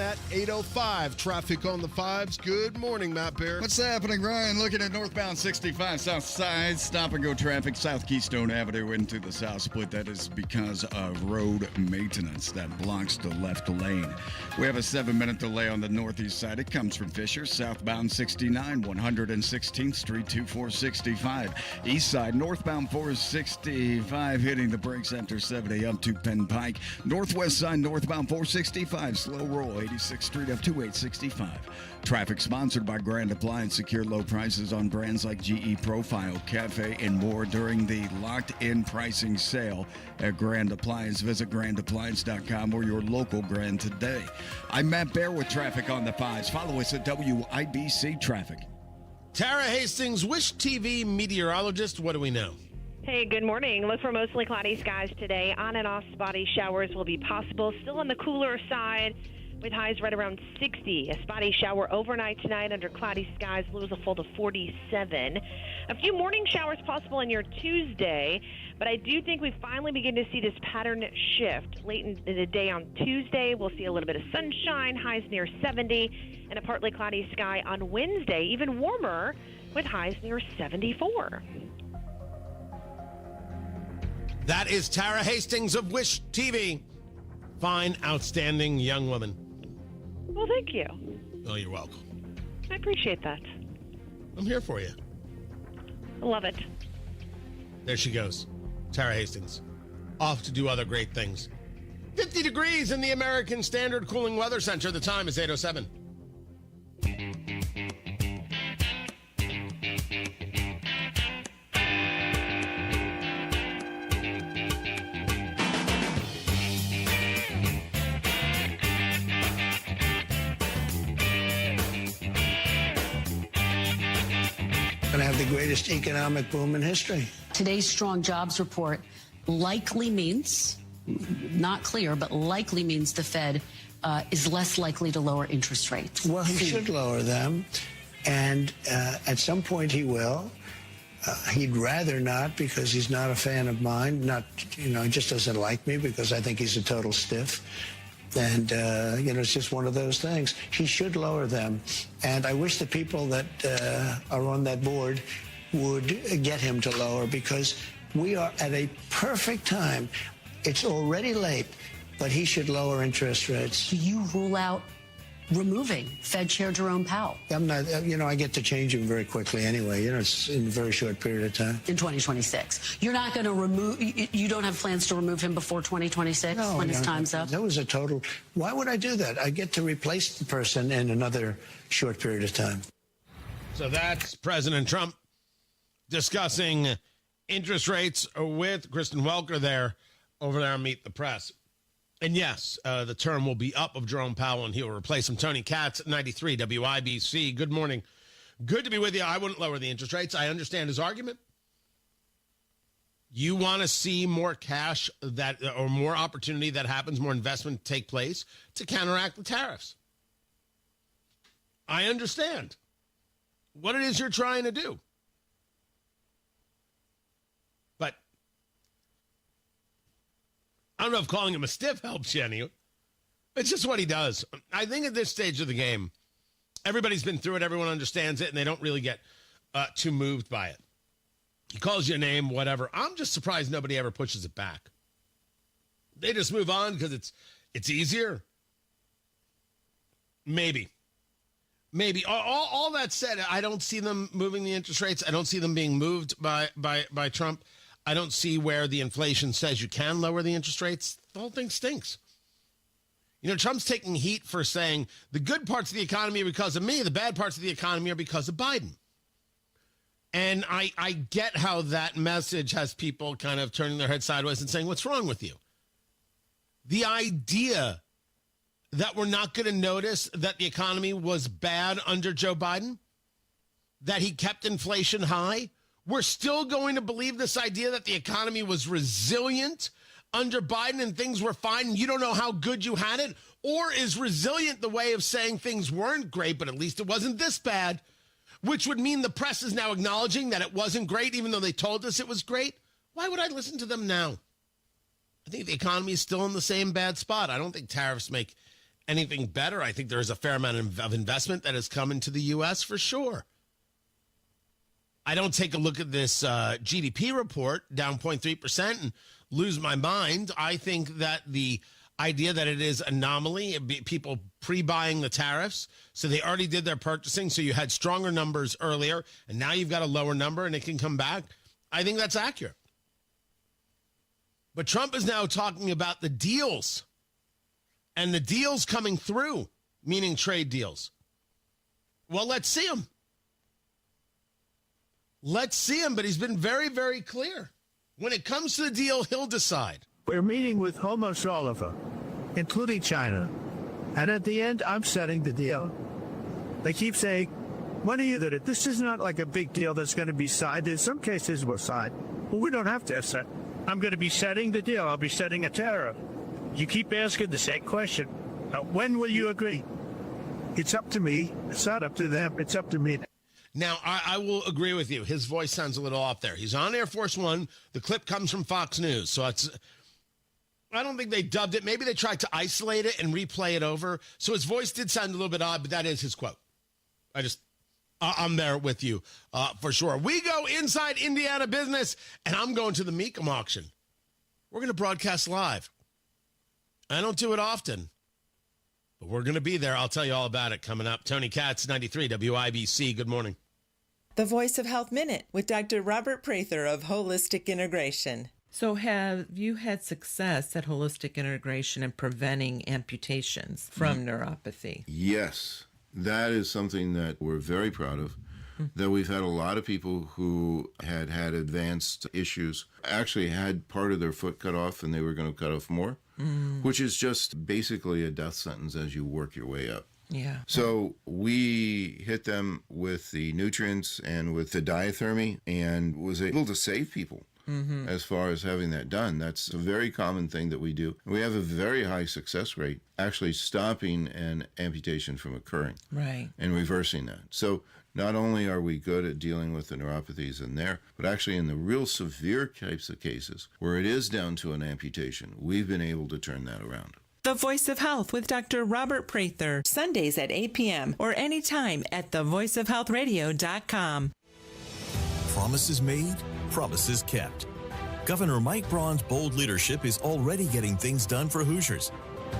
Speaker 12: at 8:05. Traffic on the 5s. Good morning, Matt Bear.
Speaker 15: What's happening, Ryan? Looking at northbound 65 south side, stop and go traffic, South Keystone Avenue into the south split. That is because of road maintenance that blocks the left lane. We have a 7-minute delay on the northeast side. It comes from Fisher, southbound 69, 116th Street to 465. East side, northbound 465, hitting the brakes after 70 up to Penn Pike. Northwest side, northbound 465, slow roll, 86th Street up to 865. Traffic sponsored by Grand Appliance. Secure low prices on brands like GE Profile, Cafe, and more during the locked-in pricing sale at Grand Appliance. Visit grandappliance.com or your local Grand today. I'm Matt Bear with traffic on the 5s. Follow us at WIBC Traffic.
Speaker 16: Tara Hastings, Wish TV meteorologist. What do we know?
Speaker 27: Hey, good morning. Look for mostly cloudy skies today. On and off spotty showers will be possible. Still on the cooler side, with highs right around 60. A spotty shower overnight tonight under cloudy skies. Lows will fall to 47. A few morning showers possible on your Tuesday, but I do think we finally begin to see this pattern shift. Late in the day on Tuesday, we'll see a little bit of sunshine, highs near 70, and a partly cloudy sky on Wednesday, even warmer with highs near 74.
Speaker 16: That is Tara Hastings of Wish TV. Fine, outstanding young woman.
Speaker 27: Well, thank you.
Speaker 16: Oh, you're welcome.
Speaker 27: I appreciate that.
Speaker 16: I'm here for you.
Speaker 27: I love it.
Speaker 16: There she goes. Tara Hastings. Off to do other great things. 50 degrees in the American Standard Cooling Weather Center. The time is 8:07.
Speaker 19: going to have the greatest economic boom in history.
Speaker 20: Today's strong jobs report likely means, not clear, but likely means the Fed is less likely to lower interest rates.
Speaker 19: Well, he should lower them, and at some point he will. He'd rather not because he's not a fan of mine. He just doesn't like me because I think he's a total stiff. And, it's just one of those things. He should lower them. And I wish the people that are on that board would get him to lower, because we are at a perfect time. It's already late, but he should lower interest rates.
Speaker 20: Do you rule out removing Fed Chair Jerome Powell?
Speaker 19: I'm not, I get to change him very quickly anyway. It's in a very short period of time.
Speaker 20: In 2026. You're not going to remove, you don't have plans to remove him before 2026 when his time's up?
Speaker 19: That was a total, why would I do that? I get to replace the person in another short period of time.
Speaker 16: So that's President Trump discussing interest rates with Kristen Welker over there on Meet the Press. And yes, the term will be up of Jerome Powell, and he will replace him. Tony Katz, 93 WIBC. Good morning. Good to be with you. I wouldn't lower the interest rates. I understand his argument. You want to see more cash or more opportunity that happens, more investment take place to counteract the tariffs. I understand what it is you're trying to do. But I don't know if calling him a stiff helps you any. It's just what he does. I think at this stage of the game, everybody's been through it. Everyone understands it, and they don't really get too moved by it. He calls you a name, whatever. I'm just surprised nobody ever pushes it back. They just move on because it's easier. Maybe. All that said, I don't see them moving the interest rates. I don't see them being moved by Trump. I don't see where the inflation says you can lower the interest rates. The whole thing stinks. Trump's taking heat for saying the good parts of the economy are because of me. The bad parts of the economy are because of Biden. And I get how that message has people kind of turning their head sideways and saying, what's wrong with you? The idea that we're not going to notice that the economy was bad under Joe Biden, that he kept inflation high, we're still going to believe this idea that the economy was resilient under Biden and things were fine and you don't know how good you had it? Or is resilient the way of saying things weren't great, but at least it wasn't this bad, which would mean the press is now acknowledging that it wasn't great, even though they told us it was great? Why would I listen to them now? I think the economy is still in the same bad spot. I don't think tariffs make anything better. I think there is a fair amount of investment that has come into the U.S. for sure. I don't take a look at this GDP report, down 0.3%, and lose my mind. I think that the idea that it is anomaly, people pre-buying the tariffs, so they already did their purchasing, so you had stronger numbers earlier, and now you've got a lower number and it can come back. I think that's accurate. But Trump is now talking about the deals, and the deals coming through, meaning trade deals. Well, let's see them. Let's see him, but he's been very, very clear. When it comes to the deal, he'll decide.
Speaker 22: We're meeting with almost all of them, including China. And at the end, I'm setting the deal. They keep saying, when are you doing it? This is not like a big deal that's going to be signed. In some cases, we'll sign. Well, we don't have to set. I'm going to be setting the deal. I'll be setting a tariff. You keep asking the same question. When will you agree? It's up to me. It's not up to them. It's up to me.
Speaker 16: Now, I will agree with you. His voice sounds a little off there. He's on Air Force One. The clip comes from Fox News. So I don't think they dubbed it. Maybe they tried to isolate it and replay it over. So his voice did sound a little bit odd, but that is his quote. I'm there with you for sure. We go inside Indiana business, and I'm going to the Mecum auction. We're going to broadcast live. I don't do it often, but we're going to be there. I'll tell you all about it coming up. Tony Katz, 93 WIBC. Good morning.
Speaker 3: The Voice of Health Minute with Dr. Robert Prather of Holistic Integration.
Speaker 4: So have you had success at Holistic Integration in preventing amputations from neuropathy?
Speaker 5: Yes, that is something that we're very proud of, that we've had a lot of people who had advanced issues, actually had part of their foot cut off and they were going to cut off more, which is just basically a death sentence as you work your way up.
Speaker 4: Yeah.
Speaker 5: So we hit them with the nutrients and with the diathermy and was able to save people. As far as having that done. That's a very common thing that we do. We have a very high success rate actually stopping an amputation from occurring.
Speaker 4: Right.
Speaker 5: And reversing that. So not only are we good at dealing with the neuropathies in there, but actually in the real severe types of cases where it is down to an amputation, we've been able to turn that around.
Speaker 3: The Voice of Health with Dr. Robert Prather, Sundays at 8 p.m. or anytime at thevoiceofhealthradio.com.
Speaker 6: Promises made, promises kept. Governor Mike Braun's bold leadership is already getting things done for Hoosiers.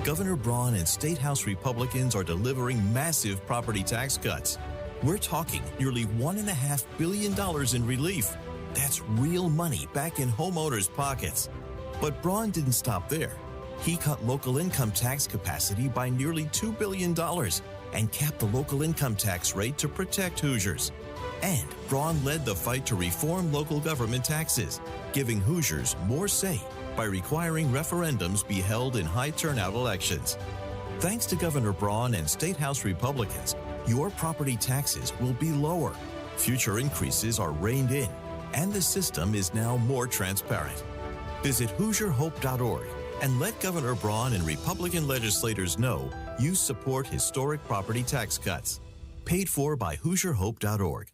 Speaker 6: Governor Braun and State House Republicans are delivering massive property tax cuts. We're talking nearly $1.5 billion in relief. That's real money back in homeowners' pockets. But Braun didn't stop there. He cut local income tax capacity by nearly $2 billion and capped the local income tax rate to protect Hoosiers. And Braun led the fight to reform local government taxes, giving Hoosiers more say by requiring referendums be held in high-turnout elections. Thanks to Governor Braun and State House Republicans, your property taxes will be lower. Future increases are reined in, and the system is now more transparent. Visit HoosierHope.org and let Governor Braun and Republican legislators know you support historic property tax cuts. Paid for by HoosierHope.org.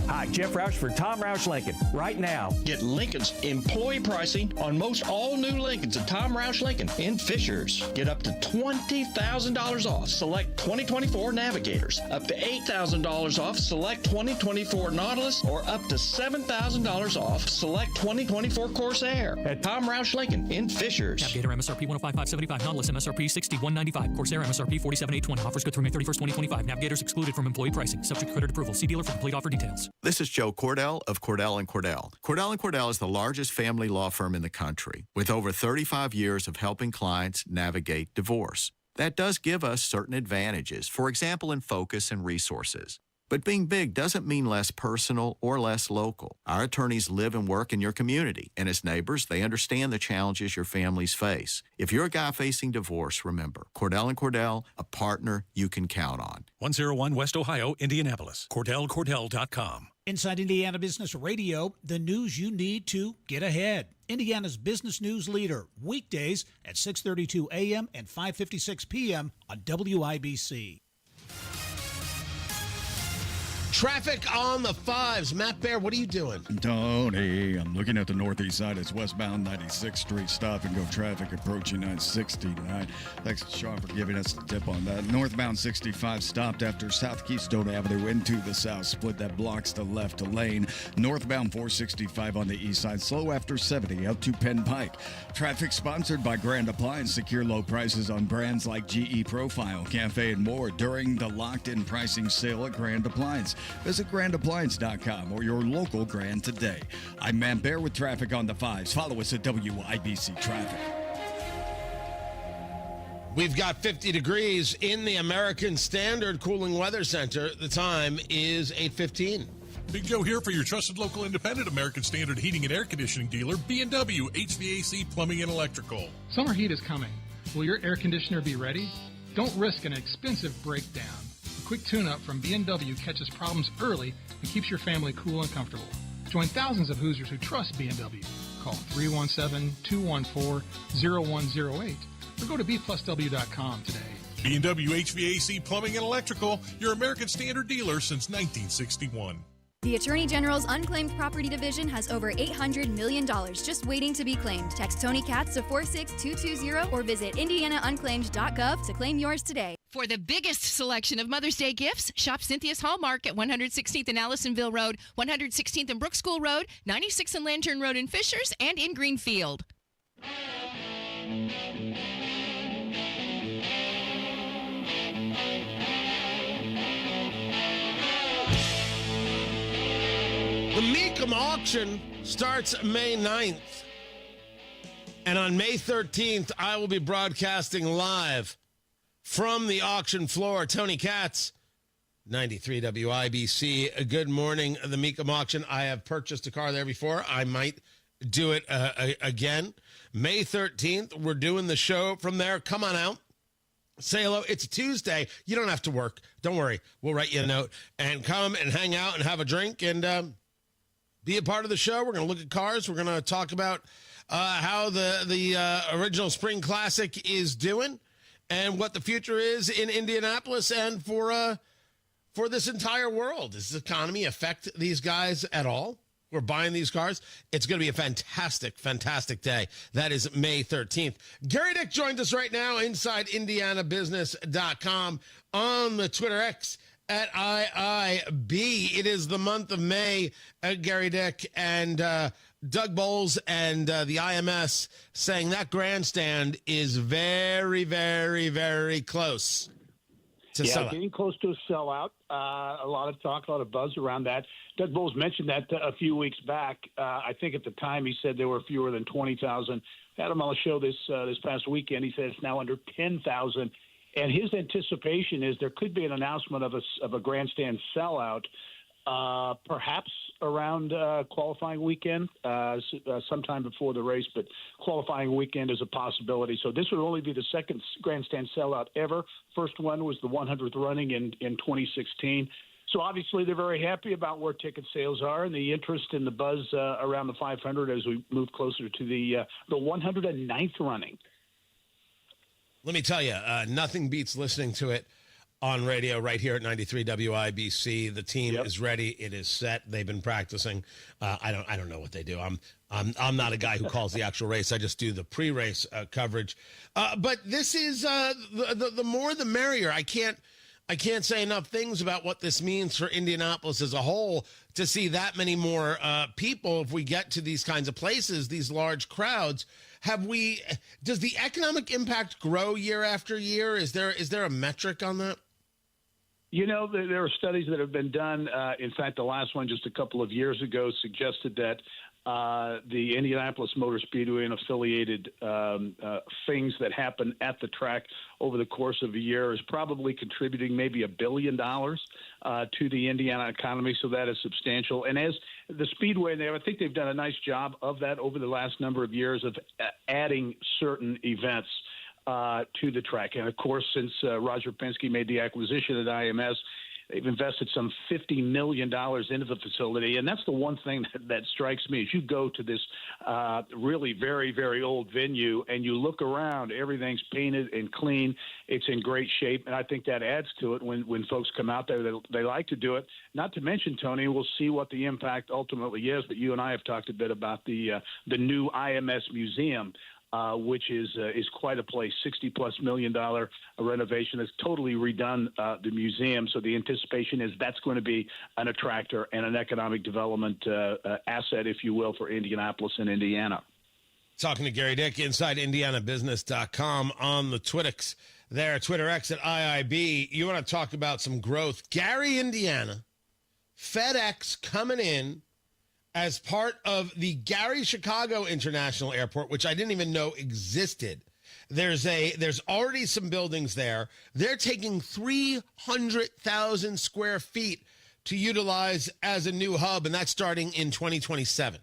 Speaker 7: Hi, Jeff Roush for Tom Roush Lincoln. Right now, get Lincoln's employee pricing on most all new Lincolns at Tom Roush Lincoln in Fishers. Get up to $20,000 off select 2024 Navigators, up to $8,000 off select 2024 Nautilus, or up to $7,000 off select 2024 Corsair at Tom Roush Lincoln in Fishers.
Speaker 9: Navigator MSRP 105,575, Nautilus MSRP 6195, Corsair MSRP 47,820. Offers good through May 31st, 2025. Navigators excluded from employee pricing. Subject to credit approval. See dealer for complete offer details.
Speaker 11: This is Joe Cordell of Cordell & Cordell. Cordell & Cordell is the largest family law firm in the country, with over 35 years of helping clients navigate divorce. That does give us certain advantages, for example, in focus and resources. But being big doesn't mean less personal or less local. Our attorneys live and work in your community, and as neighbors, they understand the challenges your families face. If you're a guy facing divorce, remember, Cordell & Cordell, a partner you can count on.
Speaker 13: 101 West Ohio, Indianapolis. CordellCordell.com.
Speaker 14: Inside Indiana Business Radio, the news you need to get ahead. Indiana's business news leader, weekdays at 6:32 a.m. and 5:56 p.m. on WIBC.
Speaker 16: Traffic on the fives. Matt Bear, what are you doing?
Speaker 15: Tony, I'm looking at the northeast side. It's westbound 96th Street. Stop and go traffic approaching 969. Thanks, Sean, for giving us the tip on that. Northbound 65 stopped after South Keystone Avenue into the south split that blocks the left lane. Northbound 465 on the east side. Slow after 70 out to Penn Pike. Traffic sponsored by Grand Appliance. Secure low prices on brands like GE Profile, Cafe, and more during the locked-in pricing sale at Grand Appliance. Visit grandappliance.com or your local Grand today. I'm Matt Bear with traffic on the fives. Follow us at WIBC Traffic.
Speaker 16: We've got 50 degrees in the American Standard Cooling Weather Center. The time is 8:15.
Speaker 23: Big Joe here for your trusted local independent American Standard heating and air conditioning dealer, B&W HVAC Plumbing and Electrical.
Speaker 28: Summer heat is coming. Will your air conditioner be ready? Don't risk an expensive breakdown. A quick tune-up from B&W catches problems early and keeps your family cool and comfortable. Join thousands of Hoosiers who trust B&W. Call 317-214-0108 or go to bplusw.com today.
Speaker 23: B&W HVAC Plumbing and Electrical, your American Standard dealer since 1961.
Speaker 29: The Attorney General's Unclaimed Property Division has over $800 million just waiting to be claimed. Text Tony Katz to 46220 or visit indianaunclaimed.gov to claim yours today.
Speaker 30: For the biggest selection of Mother's Day gifts, shop Cynthia's Hallmark at 116th and Allisonville Road, 116th and Brook School Road, 96th and Lantern Road in Fishers, and in Greenfield.
Speaker 16: The Mecum auction starts May 9th. And on May 13th, I will be broadcasting live from the auction floor. Tony Katz, 93 WIBC. Good morning, the Mecum auction. I have purchased a car there before. I might do it again. May 13th, we're doing the show from there. Come on out. say hello. It's a Tuesday. You don't have to work. Don't worry. We'll write you a note and come and hang out and have a drink and be a part of the show. We're going to look at cars. We're going to talk about how the original Spring Classic is doing and what the future is in Indianapolis and for this entire world. Does this economy affect these guys at all? We're buying these cars. It's going to be a fantastic, fantastic day. That is May 13th. Gary Dick joins us right now inside IndianaBusiness.com on the Twitter X at IIB. It is the month of May, Gary Dick, and Doug Bowles and the IMS saying that grandstand is very, very, very close to sell out.
Speaker 1: Getting close to a sellout. A lot of talk, a lot of buzz around that. Doug Bowles mentioned that a few weeks back. I think at the time he said there were fewer than 20,000. Had him on the show this past weekend. He said it's now under 10,000. And his anticipation is there could be an announcement of a grandstand sellout, perhaps around qualifying weekend, sometime before the race. But qualifying weekend is a possibility. So this would only be the second grandstand sellout ever. First one was the 100th running in 2016. So obviously they're very happy about where ticket sales are and the interest and the buzz around the 500 as we move closer to the 109th running.
Speaker 16: Let me tell you, nothing beats listening to it on radio right here at 93 WIBC. The team is ready. It is set. They've been practicing. I don't know what they do. I'm not a guy who calls the actual race. I just do the pre-race coverage. But this is the more the merrier. I can't say enough things about what this means for Indianapolis as a whole to see that many more people if we get to these kinds of places, these large crowds. Does the economic impact grow year after year? Is there a metric on that?
Speaker 1: You know, there are studies that have been done. In fact, the last one just a couple of years ago suggested that the Indianapolis Motor Speedway and affiliated things that happen at the track over the course of a year is probably contributing maybe $1 billion to the Indiana economy. So that is substantial. And as the Speedway, I think they've done a nice job of that over the last number of years of adding certain events to the track. And of course, since Roger Penske made the acquisition at IMS, they've invested some $50 million into the facility. And that's the one thing that strikes me is you go to this really very, very old venue and you look around, everything's painted and clean. It's in great shape. And I think that adds to it when folks come out there. They like to do it. Not to mention, Tony, we'll see what the impact ultimately is. But you and I have talked a bit about the new IMS museum. Which is quite a place, $60+ million renovation. It's totally redone the museum. So the anticipation is that's going to be an attractor and an economic development asset, if you will, for Indianapolis and Indiana.
Speaker 16: Talking to Gary Dick inside IndianaBusiness.com on the Twitter there, Twitter X at IIB. You want to talk about some growth? Gary, Indiana, FedEx coming in as part of the Gary Chicago International Airport, which I didn't even know existed. There's already some buildings there. They're taking 300,000 square feet to utilize as a new hub, and that's starting in 2027.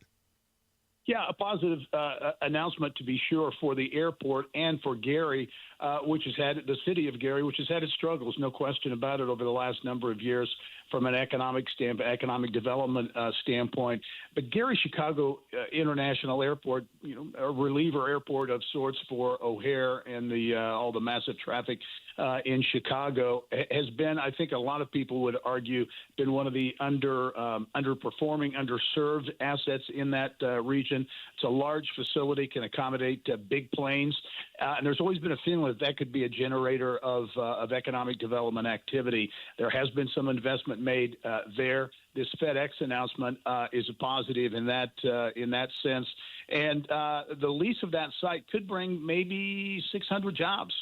Speaker 1: Yeah, a positive announcement to be sure for the airport and for Gary, which has had the city of Gary, which has had its struggles, no question about it, over the last number of years from an economic development standpoint. But Gary Chicago International Airport, a reliever airport of sorts for O'Hare and all the massive traffic in Chicago, has been, I think a lot of people would argue, been one of the underperforming, underserved assets in that region. It's a large facility, can accommodate big planes, and there's always been a feeling that could be a generator of economic development activity. There has been some investment made there. This FedEx announcement is a positive in that sense. And the lease of that site could bring maybe 600 jobs,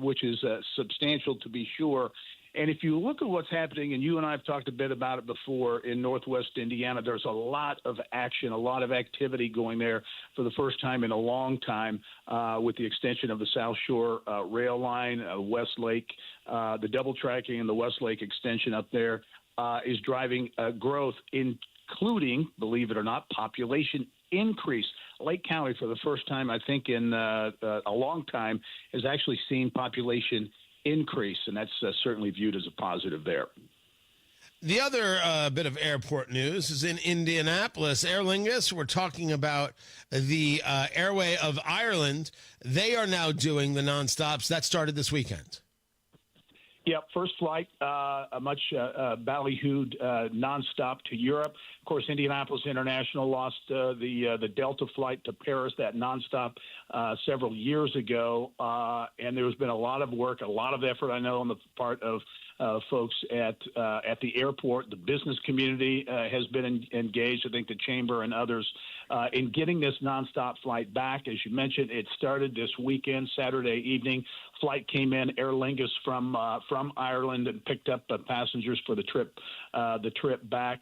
Speaker 1: which is substantial to be sure. And if you look at what's happening, and you and I have talked a bit about it before in Northwest Indiana, there's a lot of action, a lot of activity going there for the first time in a long time with the extension of the South Shore rail line, Westlake, the double tracking and the Westlake extension up there is driving growth, including, believe it or not, population increase. Lake County, for the first time, I think, in a long time, has actually seen population increase, and that's certainly viewed as a positive there.
Speaker 16: The other bit of airport news is in Indianapolis. Aer Lingus, we're talking about the Airway of Ireland. They are now doing the nonstops. That started this weekend.
Speaker 1: Yep, first flight, a much ballyhooed nonstop to Europe. Of course, Indianapolis International lost the Delta flight to Paris, that nonstop, several years ago. And there's been a lot of work, a lot of effort, I know, on the part of folks at the airport. The business community has been engaged, I think the Chamber and others, in getting this nonstop flight back. As you mentioned, it started this weekend, Saturday evening. Flight came in, Aer Lingus from Ireland, and picked up passengers for the trip back.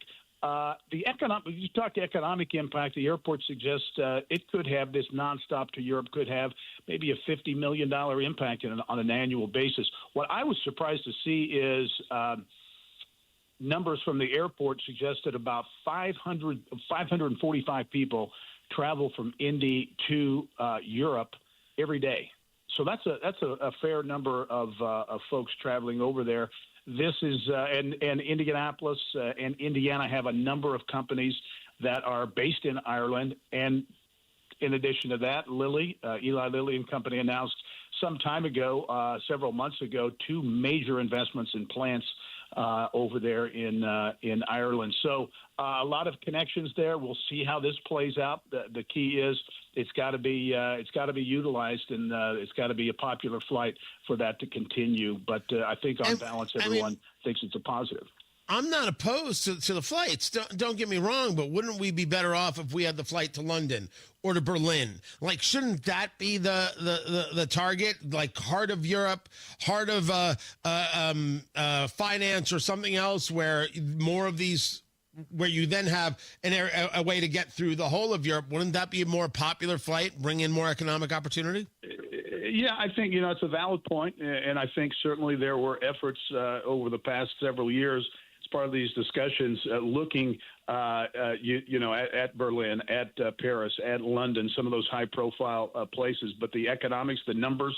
Speaker 1: You talk economic impact. The airport suggests it could have, this nonstop to Europe could have maybe a $50 million impact on an annual basis. What I was surprised to see is numbers from the airport suggested about 545 people travel from Indy to Europe every day. So that's a fair number of folks traveling over there. This is and Indianapolis and Indiana have a number of companies that are based in Ireland. And in addition to that, Eli Lilly and Company announced some time ago, several months ago, 2 major investments in plants over there in Ireland. So a lot of connections there. We'll see how this plays out. The key is it's got to be utilized, and it's got to be a popular flight for that to continue. But I think on balance, everyone thinks it's a positive.
Speaker 16: I'm not opposed to the flights. Don't get me wrong, but wouldn't we be better off if we had the flight to London or to Berlin? Like, shouldn't that be the target? Like heart of Europe, heart of finance or something else, where more of these, where you then have a way to get through the whole of Europe. Wouldn't that be a more popular flight, bring in more economic opportunity?
Speaker 1: Yeah, I think, it's a valid point, and I think certainly there were efforts over the past several years as part of these discussions looking, at Berlin, at Paris, at London, some of those high-profile places. But the economics, the numbers,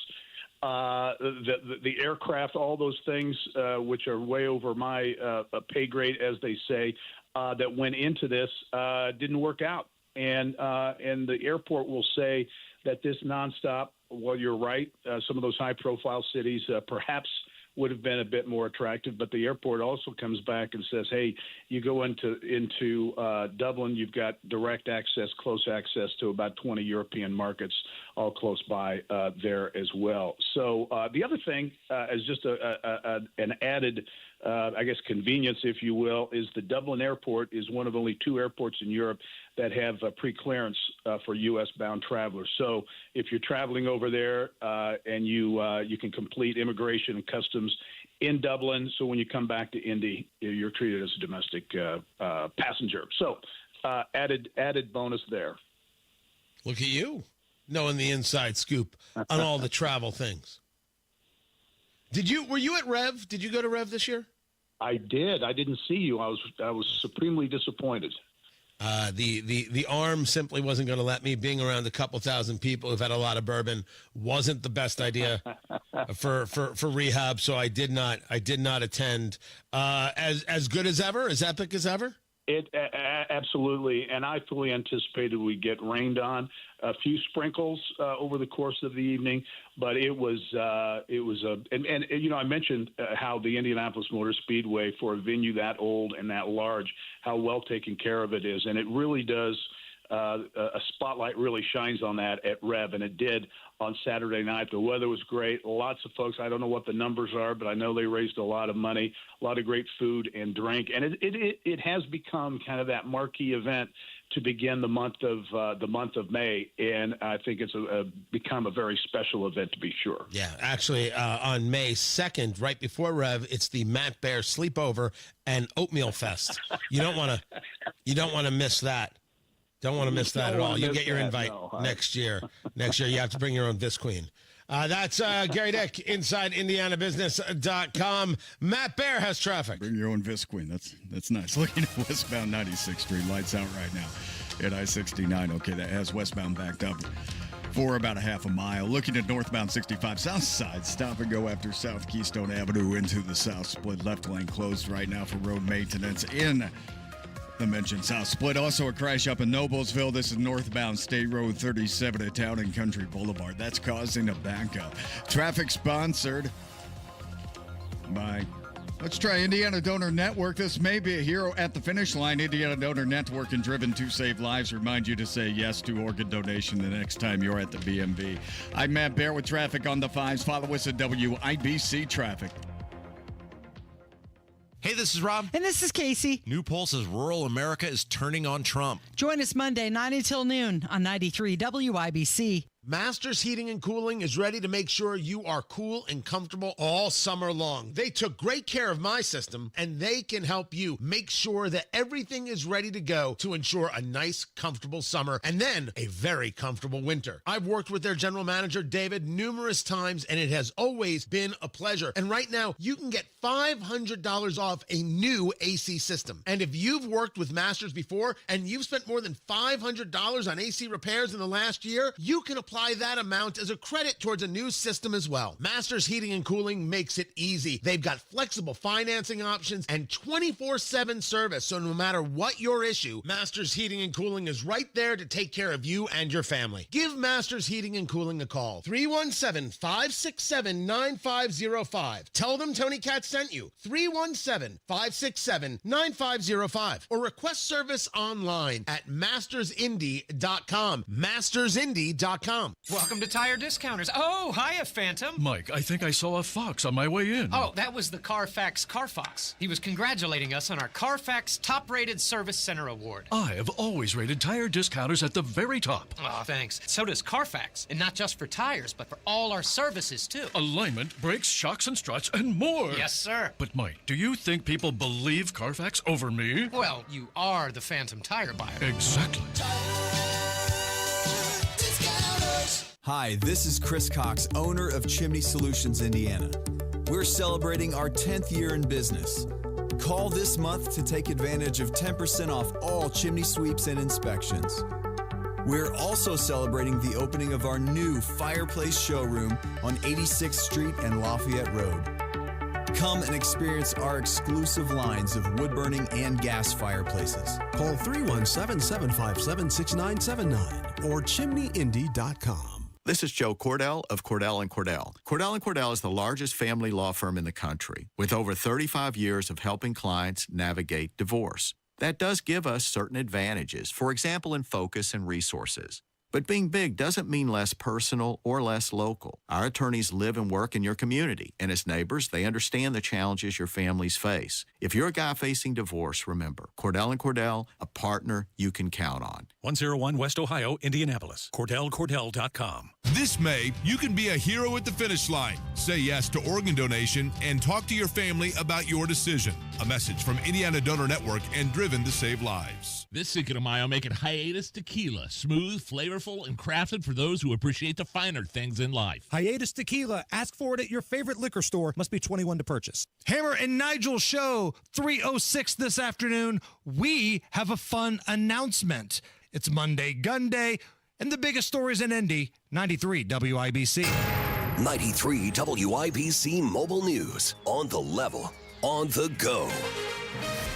Speaker 1: the aircraft, all those things, which are way over my pay grade, as they say, that went into this, didn't work out. And the airport will say that this nonstop, well, you're right, some of those high-profile cities perhaps would have been a bit more attractive, but the airport also comes back and says, hey, you go into Dublin, you've got direct access, close access to about 20 European markets, all close by there as well. So the other thing is just an added convenience, if you will, is the Dublin airport is one of only 2 airports in Europe that have pre-clearance for U.S.-bound travelers. So if you're traveling over there and you can complete immigration and customs in Dublin, so when you come back to Indy, you're treated as a domestic passenger. So added bonus there.
Speaker 16: Look at you, knowing the inside scoop on all the travel things. Were you at Rev? Did you go to Rev this year?
Speaker 1: I did. I didn't see you. I was supremely disappointed.
Speaker 16: The arm simply wasn't going to let me. Being around a couple thousand people who've had a lot of bourbon wasn't the best idea for rehab. So I did not attend. As good as ever, as epic as ever.
Speaker 1: It absolutely, and I fully anticipated we'd get rained on. A few sprinkles over the course of the evening, but I mentioned how the Indianapolis Motor Speedway, for a venue that old and that large, how well taken care of it is, and it really does. A spotlight really shines on that at Rev, and it did on Saturday night. The weather was great. Lots of folks. I don't know what the numbers are, but I know they raised a lot of money, a lot of great food and drink, and it has become kind of that marquee event to begin the month of May, and I think it's become a very special event, to be sure.
Speaker 16: Yeah, actually, on May 2nd, right before Rev, it's the Matt Bear Sleepover and Oatmeal Fest. You don't want to miss that. Don't want to miss that at all. You get your invite next year. Next year, you have to bring your own Visqueen. That's Gary Dick, InsideIndianaBusiness.com. Matt Bear has traffic.
Speaker 15: Bring your own Visqueen. That's nice. Looking at westbound 96th Street. Lights out right now at I-69. Okay, that has westbound backed up for about a half a mile. Looking at northbound 65 south side, stop and go after South Keystone Avenue into the south split. Left lane closed right now for road maintenance in the mentioned south split. Also a crash up in Noblesville. This is northbound State Road 37 at Town and Country Boulevard. That's causing a backup. Traffic sponsored by, let's try Indiana Donor Network. This may be a hero at the finish line. Indiana Donor Network and Driven to Save Lives remind you to say yes to organ donation the next time you're at the BMV. I'm Matt Bear with traffic on the 5s. Follow us at WIBC Traffic.
Speaker 2: Hey, this is Rob.
Speaker 8: And this is Casey.
Speaker 2: New poll says rural America is turning on Trump.
Speaker 8: Join us Monday, 9 until noon on 93 WIBC.
Speaker 16: Masters Heating and Cooling is ready to make sure you are cool and comfortable all summer long. They took great care of my system, and they can help you make sure that everything is ready to go to ensure a nice, comfortable summer and then a very comfortable winter. I've worked with their general manager, David, numerous times, and it has always been a pleasure. And right now, you can get $500 off a new AC system. And if you've worked with Masters before and you've spent more than $500 on AC repairs in the last year, you can apply that amount as a credit towards a new system as well. Masters Heating and Cooling makes it easy. They've got flexible financing options and 24/7 service, so no matter what your issue, Masters Heating and Cooling is right there to take care of you and your family. Give Masters Heating and Cooling a call. 317-567-9505. Tell them Tony Katz sent you. 317-567-9505. Or request service online at mastersindy.com. mastersindy.com.
Speaker 10: Welcome to Tire Discounters. Oh, hiya, Phantom.
Speaker 23: Mike, I think I saw a fox on my way in.
Speaker 10: Oh, that was the Carfax Carfox. He was congratulating us on our Carfax Top-Rated Service Center Award.
Speaker 23: I have always rated Tire Discounters at the very top.
Speaker 10: Oh, thanks. So does Carfax. And not just for tires, but for all our services, too.
Speaker 23: Alignment, brakes, shocks and struts, and more.
Speaker 10: Yes, sir.
Speaker 23: But, Mike, do you think people believe Carfax over me?
Speaker 10: Well, you are the Phantom tire buyer.
Speaker 23: Exactly.
Speaker 12: Hi, this is Chris Cox, owner of Chimney Solutions, Indiana. We're celebrating our 10th year in business. Call this month to take advantage of 10% off all chimney sweeps and inspections. We're also celebrating the opening of our new fireplace showroom on 86th Street and Lafayette Road. Come and experience our exclusive lines of wood-burning and gas fireplaces.
Speaker 17: Call 317-757-6979 or chimneyindy.com.
Speaker 11: This is Joe Cordell of Cordell & Cordell. Cordell & Cordell is the largest family law firm in the country with over 35 years of helping clients navigate divorce. That does give us certain advantages, for example, in focus and resources. But being big doesn't mean less personal or less local. Our attorneys live and work in your community, and as neighbors, they understand the challenges your families face. If you're a guy facing divorce, remember, Cordell & Cordell, a partner you can count on.
Speaker 13: 101 West Ohio, Indianapolis. CordellCordell.com.
Speaker 23: This May, you can be a hero at the finish line. Say yes to organ donation and talk to your family about your decision. A message from Indiana Donor Network and Driven to Save Lives.
Speaker 18: This Cinco de Mayo, make it Hiatus Tequila. Smooth, flavorful, and crafted for those who appreciate the finer things in life.
Speaker 21: Hiatus Tequila. Ask for it at your favorite liquor store. Must be 21 to purchase. Hammer and Nigel Show, 3:06 this afternoon. We have a fun announcement. It's Monday Gun Day, and the biggest stories in Indy, 93 WIBC.
Speaker 24: 93 WIBC Mobile News. On the level, on the go.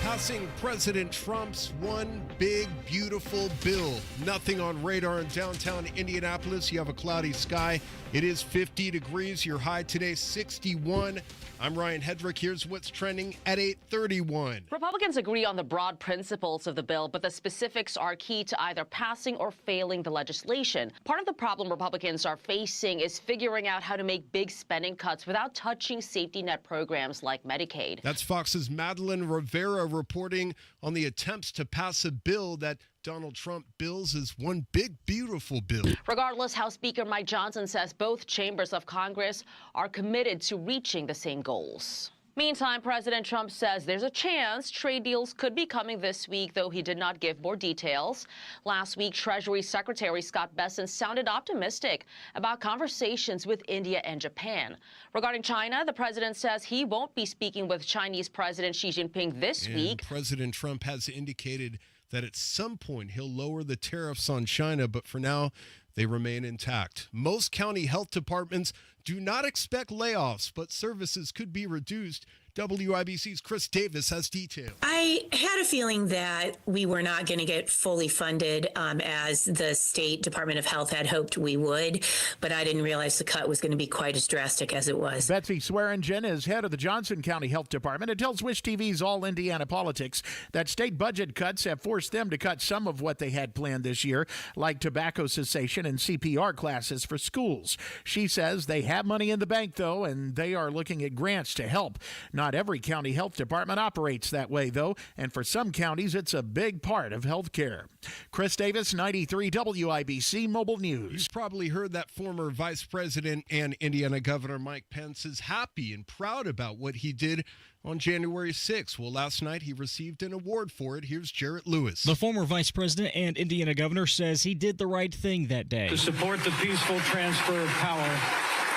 Speaker 16: Passing President Trump's one big, beautiful bill. Nothing on radar in downtown Indianapolis. You have a cloudy sky. It is 50 degrees. Your high today, 61. I'm Ryan Hedrick. Here's what's trending at 8:31.
Speaker 25: Republicans agree on the broad principles of the bill, but the specifics are key to either passing or failing the legislation. Part of the problem Republicans are facing is figuring out how to make big spending cuts without touching safety net programs like Medicaid.
Speaker 16: That's Fox's Madeline Rivera reporting on the attempts to pass a bill that Donald Trump bills as one big, beautiful bill.
Speaker 25: Regardless, House Speaker Mike Johnson says both chambers of Congress are committed to reaching the same goals. Meantime, President Trump says there's a chance trade deals could be coming this week, though he did not give more details. Last week, Treasury Secretary Scott Bessent sounded optimistic about conversations with India and Japan. Regarding China, the president says he won't be speaking with Chinese President Xi Jinping this week.
Speaker 16: President Trump has indicated
Speaker 3: that at some point he'll lower the tariffs on China, but for now, they remain intact. Most county health departments do not expect layoffs, but services could be reduced. WIBC's Chris Davis has details.
Speaker 4: I had a feeling that we were not going to get fully funded as the State Department of Health had hoped we would, but I didn't realize the cut was going to be quite as drastic as it was.
Speaker 1: Betsy Swearingen is head of the Johnson County Health Department and tells Wish TV's All Indiana Politics that state budget cuts have forced them to cut some of what they had planned this year, like tobacco cessation and CPR classes for schools. She says they have money in the bank, though, and they are looking at grants to help. Not every county health department operates that way, though, and for some counties, it's a big part of health care. Chris Davis, 93 WIBC Mobile News.
Speaker 3: You've probably heard that former Vice President and Indiana Governor Mike Pence is happy and proud about what he did on January 6th. Well, last night he received an award for it. Here's Jarrett Lewis.
Speaker 5: The former Vice President and Indiana Governor says he did the right thing that day.
Speaker 6: To support the peaceful transfer of power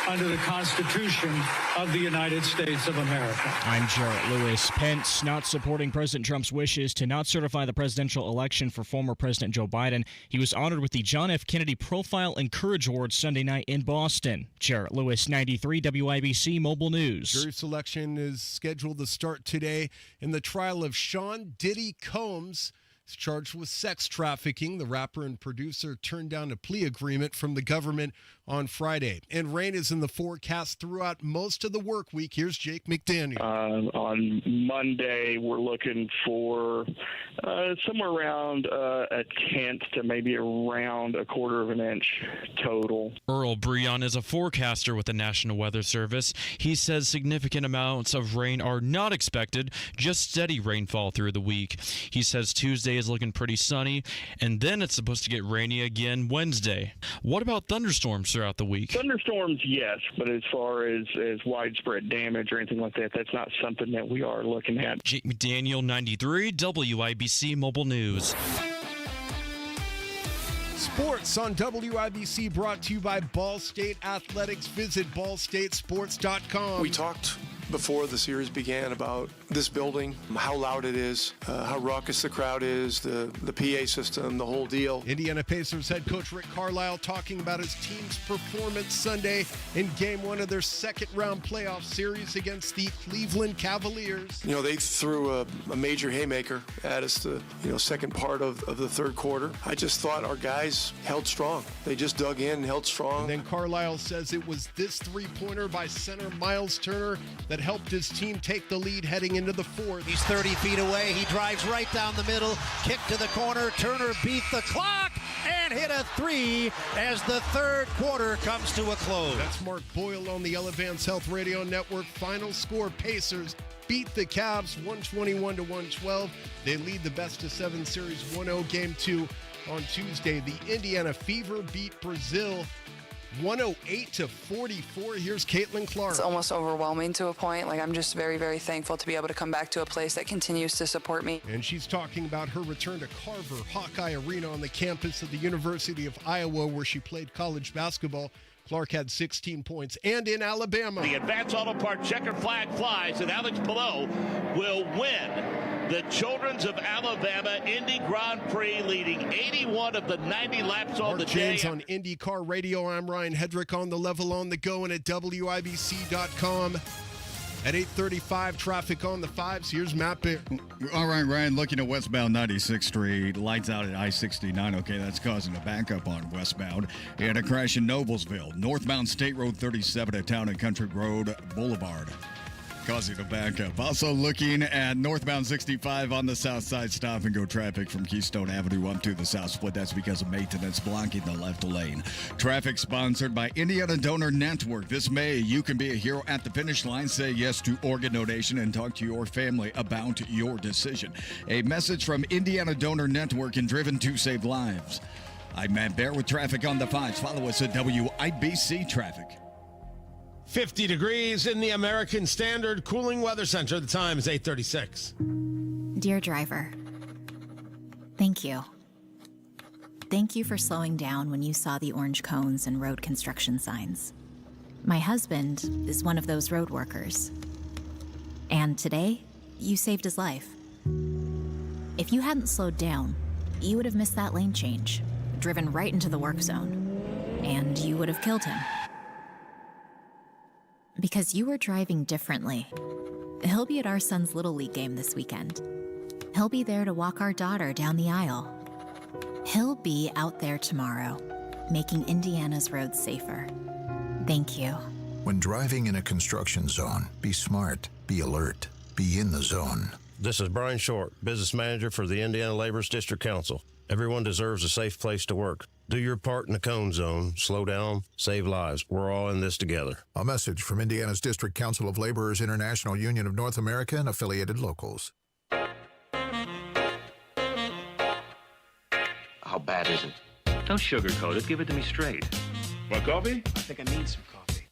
Speaker 6: under the Constitution of the United States of America.
Speaker 5: I'm Jarrett Lewis. Pence not supporting President Trump's wishes to not certify the presidential election for former President Joe Biden. He was honored with the John F. Kennedy Profile and Courage Award Sunday night in Boston. Jarrett Lewis, 93 WIBC Mobile News.
Speaker 3: Jury selection is scheduled to start today in the trial of Sean Diddy Combs. He's charged with sex trafficking. The rapper and producer turned down a plea agreement from the government on Friday. And rain is in the forecast throughout most of the work week. Here's Jake McDaniel.
Speaker 7: On Monday, we're looking for somewhere around a tenth to maybe around a quarter of an inch total.
Speaker 19: Earl Breon is a forecaster with the National Weather Service. He says significant amounts of rain are not expected, just steady rainfall through the week. He says Tuesday is looking pretty sunny, and then it's supposed to get rainy again Wednesday. What about thunderstorms throughout the week?
Speaker 7: Thunderstorms, yes, but as far as widespread damage or anything like that, that's not something that we are looking at.
Speaker 19: Jake McDaniel, 93 WIBC Mobile News.
Speaker 3: Sports on WIBC brought to you by Ball State Athletics. Visit ballstatesports.com.
Speaker 20: We talked before the series began about this building, how loud it is, how raucous the crowd is, the PA system, the whole deal.
Speaker 3: Indiana Pacers head coach Rick Carlisle talking about his team's performance Sunday in game one of their second round playoff series against the Cleveland Cavaliers.
Speaker 20: You know, they threw a major haymaker at us the second part of the third quarter. I just thought our guys held strong. They just dug in and held strong.
Speaker 3: And then Carlisle says it was this three-pointer by center Miles Turner that helped his team take the lead heading into the fourth.
Speaker 22: He's 30 feet away. He drives right down the middle. Kick to the corner. Turner beat the clock and hit a three as the third quarter comes to a close.
Speaker 3: That's Mark Boyle on the Elevance Health Radio Network. Final score, Pacers beat the Cavs 121-112. They lead the best-of-7 series 1-0 game 2 on Tuesday. The Indiana Fever beat Brazil 108-44. Here's Caitlin Clark.
Speaker 26: It's almost overwhelming to a point. I'm just very, very thankful to be able to come back to a place that continues to support me.
Speaker 3: And she's talking about her return to Carver Hawkeye Arena on the campus of the University of Iowa, where she played college basketball. Clark had 16 points. And in Alabama,
Speaker 27: the Advance Auto Parts checkered flag flies, and Alex Pillow will win the Children's of Alabama Indy Grand Prix, leading 81 of the 90 laps on the day.
Speaker 3: James on IndyCar Radio. I'm Ryan Hedrick on the level on the go and at WIBC.com. At 8:35, traffic on the fives. Here's Matt Bear.
Speaker 15: All right, Ryan, looking at westbound 96th Street. Lights out at I-69. Okay, that's causing a backup on westbound. And a crash in Noblesville. Northbound State Road 37 at Town and Country Road Boulevard, causing a backup. Also looking at northbound 65 on the south side, stop and go traffic from Keystone Avenue up to the south split. That's because of maintenance blocking the left lane. Traffic sponsored by Indiana Donor Network. This May, you can be a hero at the finish line. Say yes to organ donation and talk to your family about your decision. A message from Indiana Donor Network and driven to save lives. I'm Matt Bear with traffic on the fives. Follow us at WIBC Traffic.
Speaker 16: 50 degrees in the American Standard Cooling Weather Center. The time is 8:36.
Speaker 31: Dear driver, thank you. Thank you for slowing down when you saw the orange cones and road construction signs. My husband is one of those road workers. And today, you saved his life. If If you hadn't slowed down, you would have missed that lane change, driven right into the work zone, and you would have killed him. Because you were driving differently. He'll be at our son's Little League game this weekend. He'll be there to walk our daughter down the aisle. He'll be out there tomorrow, making Indiana's roads safer. Thank you.
Speaker 2: When driving in a construction zone, be smart, be alert, be in the zone.
Speaker 8: This is Brian Short, Business Manager for the Indiana Laborers District Council. Everyone deserves a safe place to work. Do your part in the cone zone. Slow down, save lives. We're all in this together.
Speaker 2: A message from Indiana's District Council of Laborers International Union of North America and affiliated locals.
Speaker 9: How bad is it? Don't sugarcoat it. Give it to me straight. Want coffee?
Speaker 10: I think I need some coffee.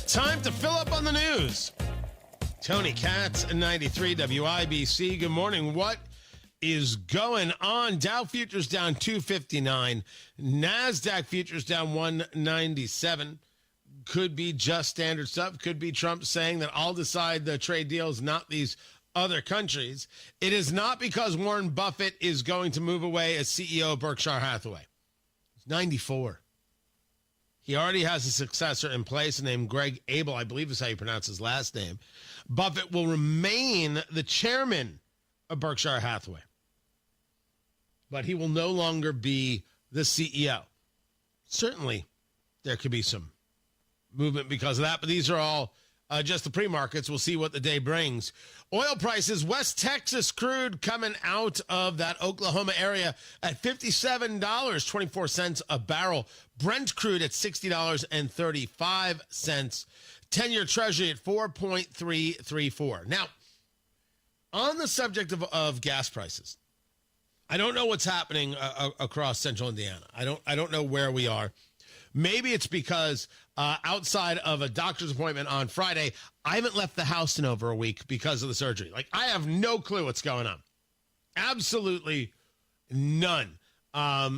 Speaker 16: Time to fill up on the news. Tony Katz, 93 WIBC. Good morning. What is going on? Dow futures down 259. NASDAQ futures down 197. Could be just standard stuff. Could be Trump saying that I'll decide the trade deals, not these other countries. It is not because Warren Buffett is going to move away as CEO of Berkshire Hathaway. He's 94. He already has a successor in place named Greg Abel, I believe is how you pronounce his last name. Buffett will remain the chairman of Berkshire Hathaway, but he will no longer be the CEO. Certainly, there could be some movement because of that, but these are all just the pre-markets. We'll see what the day brings. Oil prices, West Texas crude coming out of that Oklahoma area at $57.24 a barrel. Brent crude at $60.35. 10-year Treasury at 4.334. Now, on the subject of gas prices, I don't know what's happening across central Indiana. I don't know where we are. Maybe it's because outside of a doctor's appointment on Friday, I haven't left the house in over a week because of the surgery. Like, I have no clue what's going on. Absolutely none.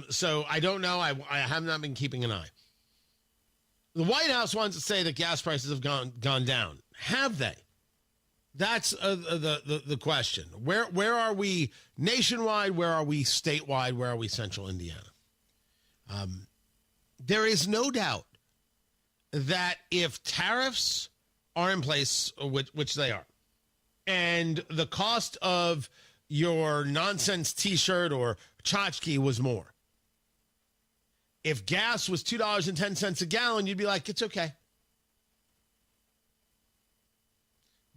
Speaker 16: So I don't know. I have not been keeping an eye. The White House wants to say that gas prices have gone down. Have they? That's the question. Where are we nationwide? Where are we statewide? Where are we central Indiana? There is no doubt that if tariffs are in place, which they are, and the cost of your nonsense T-shirt or tchotchke was more, if gas was $2.10 a gallon, you'd be like, it's okay.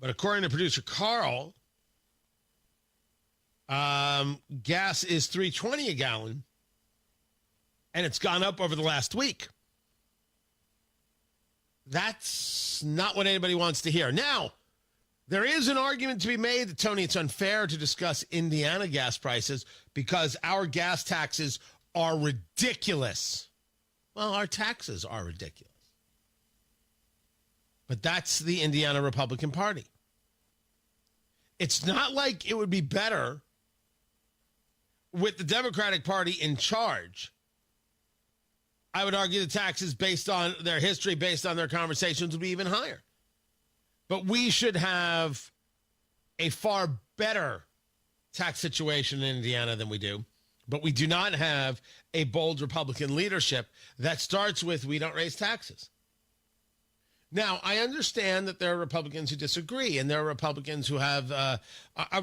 Speaker 16: But according to producer Carl, gas is $3.20 a gallon, and it's gone up over the last week. That's not what anybody wants to hear. Now, there is an argument to be made that, Tony, it's unfair to discuss Indiana gas prices because our gas taxes are ridiculous. Well, our taxes are ridiculous. But that's the Indiana Republican Party. It's not like it would be better with the Democratic Party in charge. I would argue the taxes, based on their history, based on their conversations, would be even higher. But we should have a far better tax situation in Indiana than we do. But we do not have a bold Republican leadership that starts with, we don't raise taxes. Now, I understand that there are Republicans who disagree, and there are Republicans who have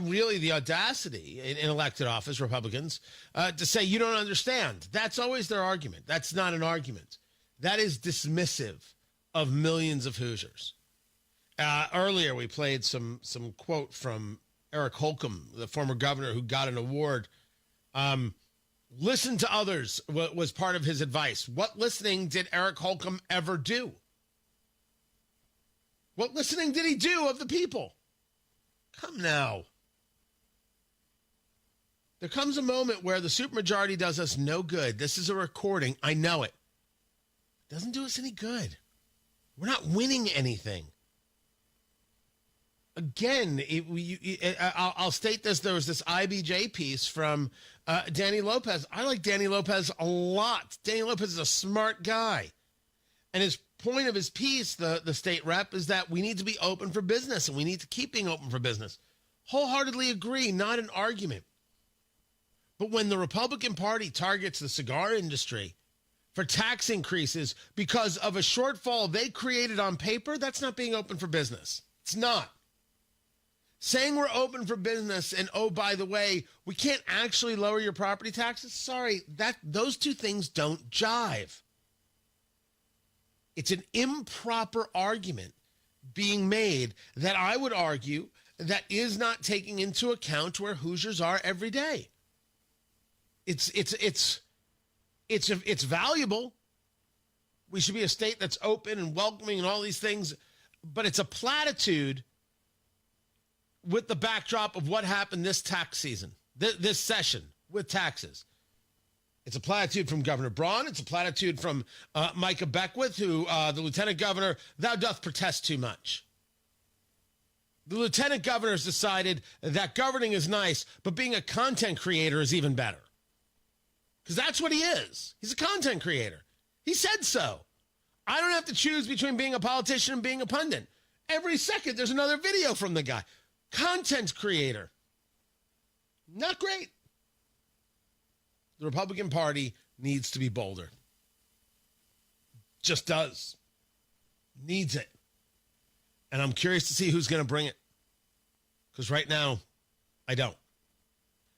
Speaker 16: really the audacity in elected office, Republicans, to say, you don't understand. That's always their argument. That's not an argument. That is dismissive of millions of Hoosiers. Earlier, we played some quote from Eric Holcomb, the former governor who got an award. Listen to others was part of his advice. What listening did Eric Holcomb ever do? What listening did he do of the people? Come now. There comes a moment where the supermajority does us no good. This is a recording. I know it. It doesn't do us any good. We're not winning anything. Again, I'll state this. There was this IBJ piece from Danny Lopez. I like Danny Lopez a lot. Danny Lopez is a smart guy. And his point of his piece, the state rep, is that we need to be open for business, and we need to keep being open for business. Wholeheartedly agree, not an argument. But when the Republican Party targets the cigar industry for tax increases because of a shortfall they created on paper, that's not being open for business. It's not. Saying we're open for business and, oh, by the way, we can't actually lower your property taxes, sorry, those two things don't jive. It's an improper argument being made that I would argue that is not taking into account where Hoosiers are every day. It's valuable. We should be a state that's open and welcoming and all these things, but it's a platitude with the backdrop of what happened this tax season, this session with taxes. It's a platitude from Governor Braun. It's a platitude from Micah Beckwith, who, the lieutenant governor, thou doth protest too much. The lieutenant governor has decided that governing is nice, but being a content creator is even better. Because that's what he is. He's a content creator. He said so. I don't have to choose between being a politician and being a pundit. Every second, there's another video from the guy. Content creator. Not great. The Republican Party needs to be bolder. Just does. Needs it. And I'm curious to see who's going to bring it. Because right now, I don't.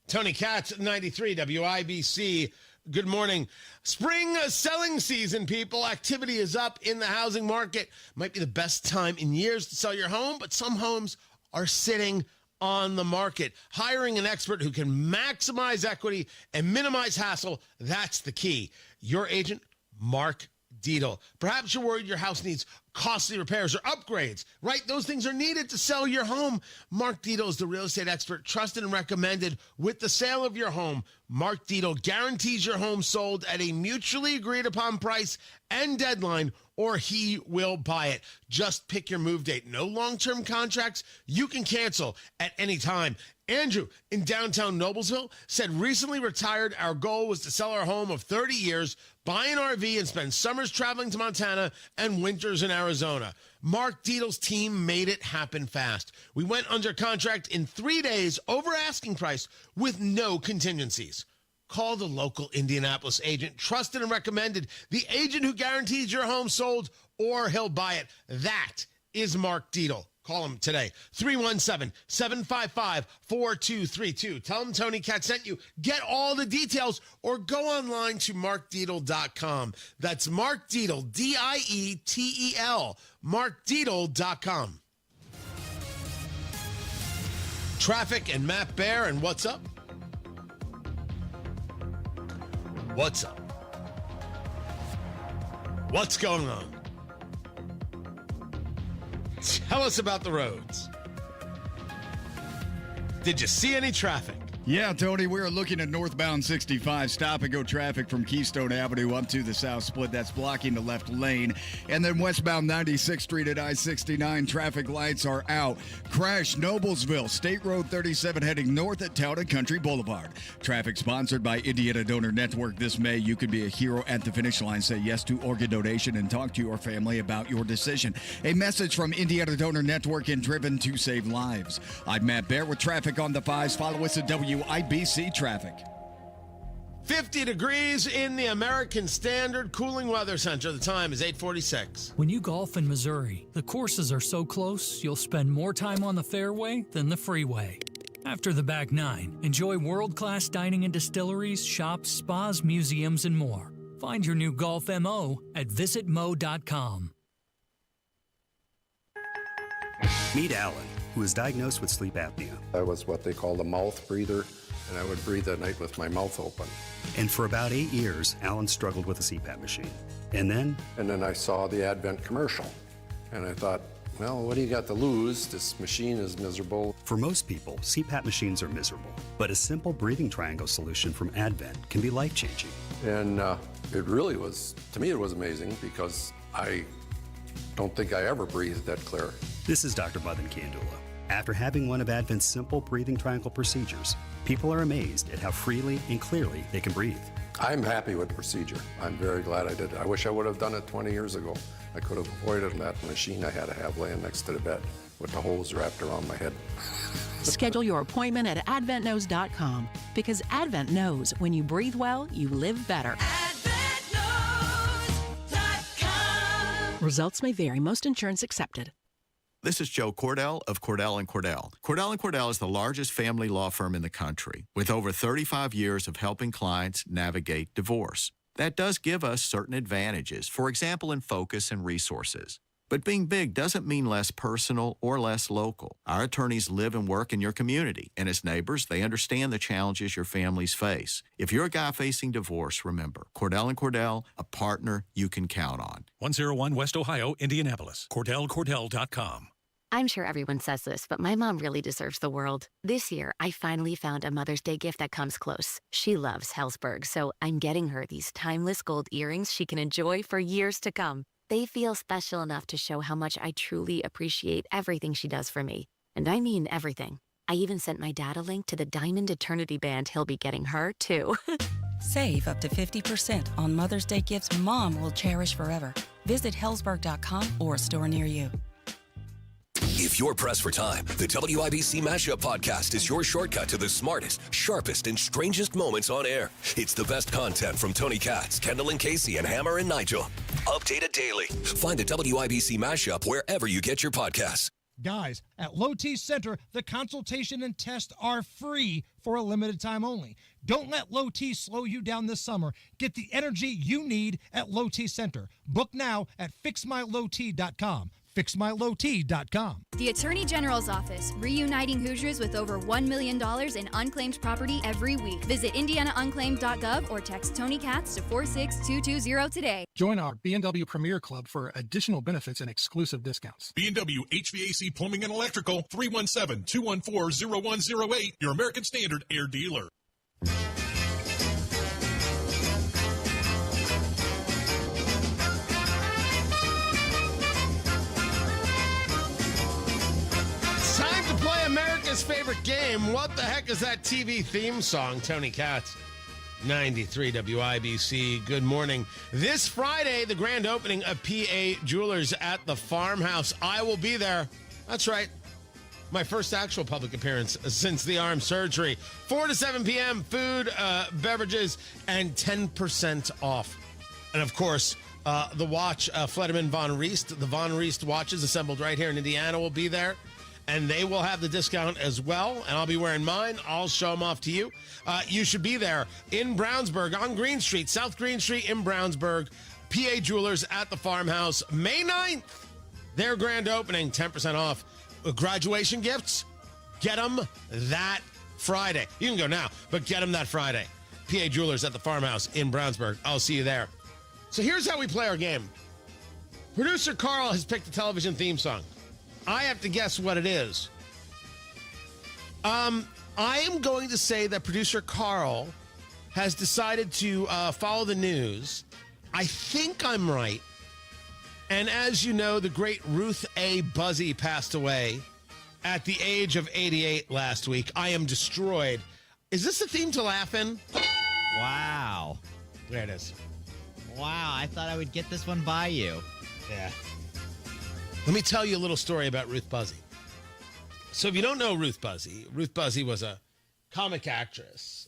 Speaker 16: Tony Katz, 93 WIBC. Good morning. Spring selling season, people. Activity is up in the housing market. Might be the best time in years to sell your home, but some homes are sitting on the market. Hiring an expert who can maximize equity and minimize hassle, that's the key. Your agent, Mark Dietl. Perhaps you're worried your house needs costly repairs or upgrades, right? Those things are needed to sell your home. Mark Dietl is the real estate expert trusted and recommended with the sale of your home. Mark Dietl guarantees your home sold at a mutually agreed upon price and deadline, or he will buy it. Just pick your move date. No long-term contracts. You can cancel at any time. Andrew in downtown Noblesville said, recently retired, our goal was to sell our home of 30 years, buy an RV, and spend summers traveling to Montana and winters in Arizona. Mark Dietl's team made it happen fast. We went under contract in 3 days over asking price with no contingencies. Call the local Indianapolis agent, trusted and recommended, the agent who guarantees your home sold or he'll buy it. That is Mark Dietl. Call him today, 317-755-4232. Tell him Tony Katz sent you. Get all the details or go online to markdietl.com. That's Mark Dietl, D-I-E-T-E-L, markdietl.com. Traffic and Matt Bear, and what's up? What's up? What's going on? Tell us about the roads. Did you see any traffic?
Speaker 15: Yeah, Tony, we are looking at northbound 65 stop-and-go traffic from Keystone Avenue up to the South Split. That's blocking the left lane. And then westbound 96th Street at I-69, traffic lights are out. Crash Noblesville, State Road 37 heading north at Town and Country Boulevard. Traffic sponsored by Indiana Donor Network. This May, you could be a hero at the finish line. Say yes to organ donation and talk to your family about your decision. A message from Indiana Donor Network and Driven to Save Lives. I'm Matt Bear with traffic on the 5s. Follow us at WIBC Traffic.
Speaker 16: 50 degrees in the American Standard Cooling Weather Center. The time is 8:46.
Speaker 10: When you golf in Missouri, the courses are so close, you'll spend more time on the fairway than the freeway. After the back nine, enjoy world-class dining and distilleries, shops, spas, museums, and more. Find your new golf MO at visitmo.com.
Speaker 11: Meet Alan, who was diagnosed with sleep apnea.
Speaker 12: I was what they call a mouth breather, and I would breathe at night with my mouth open.
Speaker 11: And for about 8 years, Alan struggled with a CPAP machine. And then
Speaker 12: I saw the Advent commercial, and I thought, well, what do you got to lose? This machine is miserable.
Speaker 11: For most people, CPAP machines are miserable, but a simple breathing triangle solution from Advent can be life-changing.
Speaker 12: And it really was, to me, it was amazing because I don't think I ever breathed that clear.
Speaker 11: This is Dr. Madan Kandula. After having one of Advent's simple breathing triangle procedures, people are amazed at how freely and clearly they can breathe.
Speaker 12: I'm happy with the procedure. I'm very glad I did it. I wish I would have done it 20 years ago. I could have avoided that machine I had to have laying next to the bed. with the hose wrapped around my head.
Speaker 13: Schedule your appointment at AdventKnows.com because Advent knows when you breathe well, you live better. Results may vary. Most insurance accepted.
Speaker 14: This is Joe Cordell of Cordell & Cordell. Cordell & Cordell is the largest family law firm in the country with over 35 years of helping clients navigate divorce. That does give us certain advantages, for example, in focus and resources. But being big doesn't mean less personal or less local. Our attorneys live and work in your community, and as neighbors, they understand the challenges your families face. If you're a guy facing divorce, remember, Cordell & Cordell, a partner you can count on.
Speaker 17: 101 West Ohio, Indianapolis. CordellCordell.com.
Speaker 18: I'm sure everyone says this, but my mom really deserves the world. This year, I finally found a Mother's Day gift that comes close. She loves Hellsberg, so I'm getting her these timeless gold earrings she can enjoy for years to come. They feel special enough to show how much I truly appreciate everything she does for me. And I mean everything. I even sent my dad a link to the Diamond Eternity band he'll be getting her, too.
Speaker 21: Save up to 50% on Mother's Day gifts Mom will cherish forever. Visit Hellsberg.com or a store near you.
Speaker 23: If you're pressed for time, the WIBC Mashup Podcast is your shortcut to the smartest, sharpest, and strangest moments on air. It's the best content from Tony Katz, Kendall and Casey, and Hammer and Nigel. Updated daily. Find the WIBC Mashup wherever you get your podcasts.
Speaker 24: Guys, at Low T Center, the consultation and test are free for a limited time only. Don't let Low T slow you down this summer. Get the energy you need at Low T Center. Book now at fixmylowt.com. fixmylowt.com.
Speaker 25: The Attorney General's Office, reuniting Hoosiers with over $1 million in unclaimed property every week. Visit indianaunclaimed.gov or text Tony Katz to 46220 today.
Speaker 31: Join our B&W Premier Club for additional benefits and exclusive discounts.
Speaker 28: B&W HVAC Plumbing and Electrical, 317-214-0108, your American Standard Air dealer.
Speaker 16: America's favorite game. What the heck is that TV theme song? Tony Katz, 93 WIBC. Good morning. This Friday, the grand opening of PA Jewelers at the Farmhouse. I will be there. That's right. My first actual public appearance since the arm surgery. 4 to 7 p.m. Food, beverages, and 10% off. And of course, the watch, Flederman Von Riest. The Von Riest watches assembled right here in Indiana will be there. And they will have the discount as well. And I'll be wearing mine. I'll show them off to you. You should be there in Brownsburg on Green Street, South Green Street in Brownsburg. PA Jewelers at the Farmhouse. May 9th, their grand opening, 10% off. Graduation gifts, get them that Friday. You can go now, but get them that Friday. PA Jewelers at the Farmhouse in Brownsburg. I'll see you there. So here's how we play our game. Producer Carl has picked a television theme song. I have to guess what it is. I am going to say that producer Carl has decided to follow the news. I think I'm right. And as you know, the great Ruth A. Buzzy passed away at the age of 88 last week. I am destroyed. Is this a theme to laugh in?
Speaker 29: Wow.
Speaker 16: There it is.
Speaker 29: Wow, I thought I would get this one by you.
Speaker 16: Yeah. Let me tell you a little story about Ruth Buzzy. So if you don't know Ruth Buzzy was a comic actress.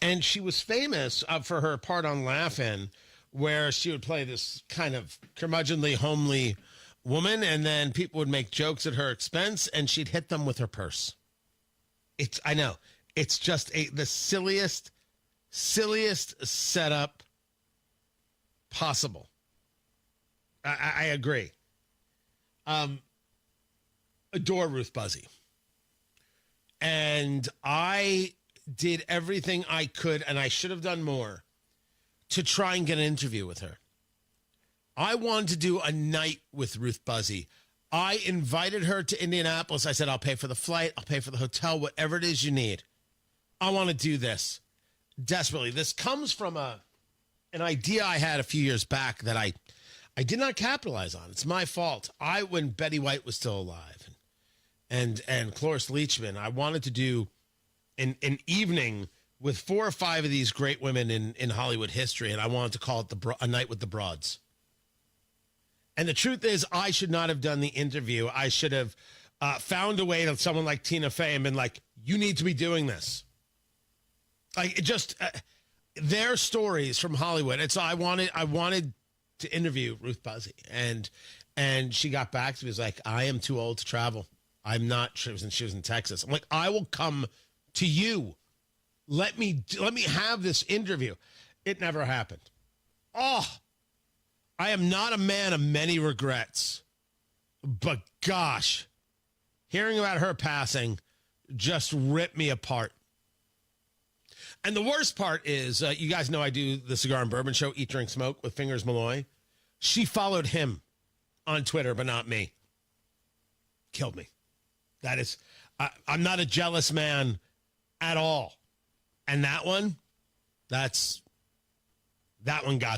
Speaker 16: And she was famous for her part on Laugh-In, where she would play this kind of curmudgeonly, homely woman, and then people would make jokes at her expense, and she'd hit them with her purse. I know. It's just the silliest setup possible. I agree. Adore Ruth Buzzy. And I did everything I could, and I should have done more, to try and get an interview with her. I wanted to do a night with Ruth Buzzy. I invited her to Indianapolis. I said, I'll pay for the flight. I'll pay for the hotel, whatever it is you need. I want to do this desperately. This comes from an idea I had a few years back that I did not capitalize on. It's my fault. When Betty White was still alive and Cloris Leachman, I wanted to do an evening with 4 or 5 of these great women in Hollywood history, and I wanted to call it a night with the broads. And the truth is, I should not have done the interview. I should have found a way to someone like Tina Fey and been like, you need to be doing this. Like, it just, their stories from Hollywood. And so I wanted to interview Ruth Buzzi. And she got back to me, was like, I am too old to travel. I'm not, she was in Texas. I'm like, I will come to you. Let me have this interview. It never happened. Oh, I am not a man of many regrets, but gosh, hearing about her passing just ripped me apart. And the worst part is, you guys know I do the Cigar and Bourbon Show, Eat, Drink, Smoke with Fingers Malloy. She followed him on Twitter, but not me. Killed me. That is, I'm not a jealous man at all. And that one got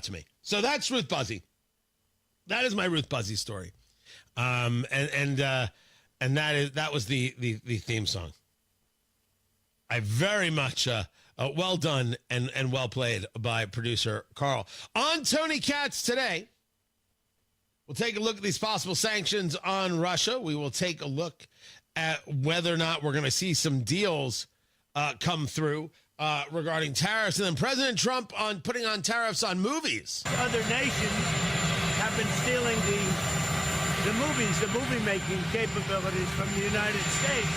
Speaker 16: to me. So that's Ruth Buzzi. That is my Ruth Buzzi story. And that was the theme song. I very much, well done and well played by producer Carl. On Tony Katz today, we'll take a look at these possible sanctions on Russia. We will take a look at whether or not we're going to see some deals come through regarding tariffs. And then President Trump on putting on tariffs on movies.
Speaker 1: Other nations have been stealing the movie-making capabilities from the United States.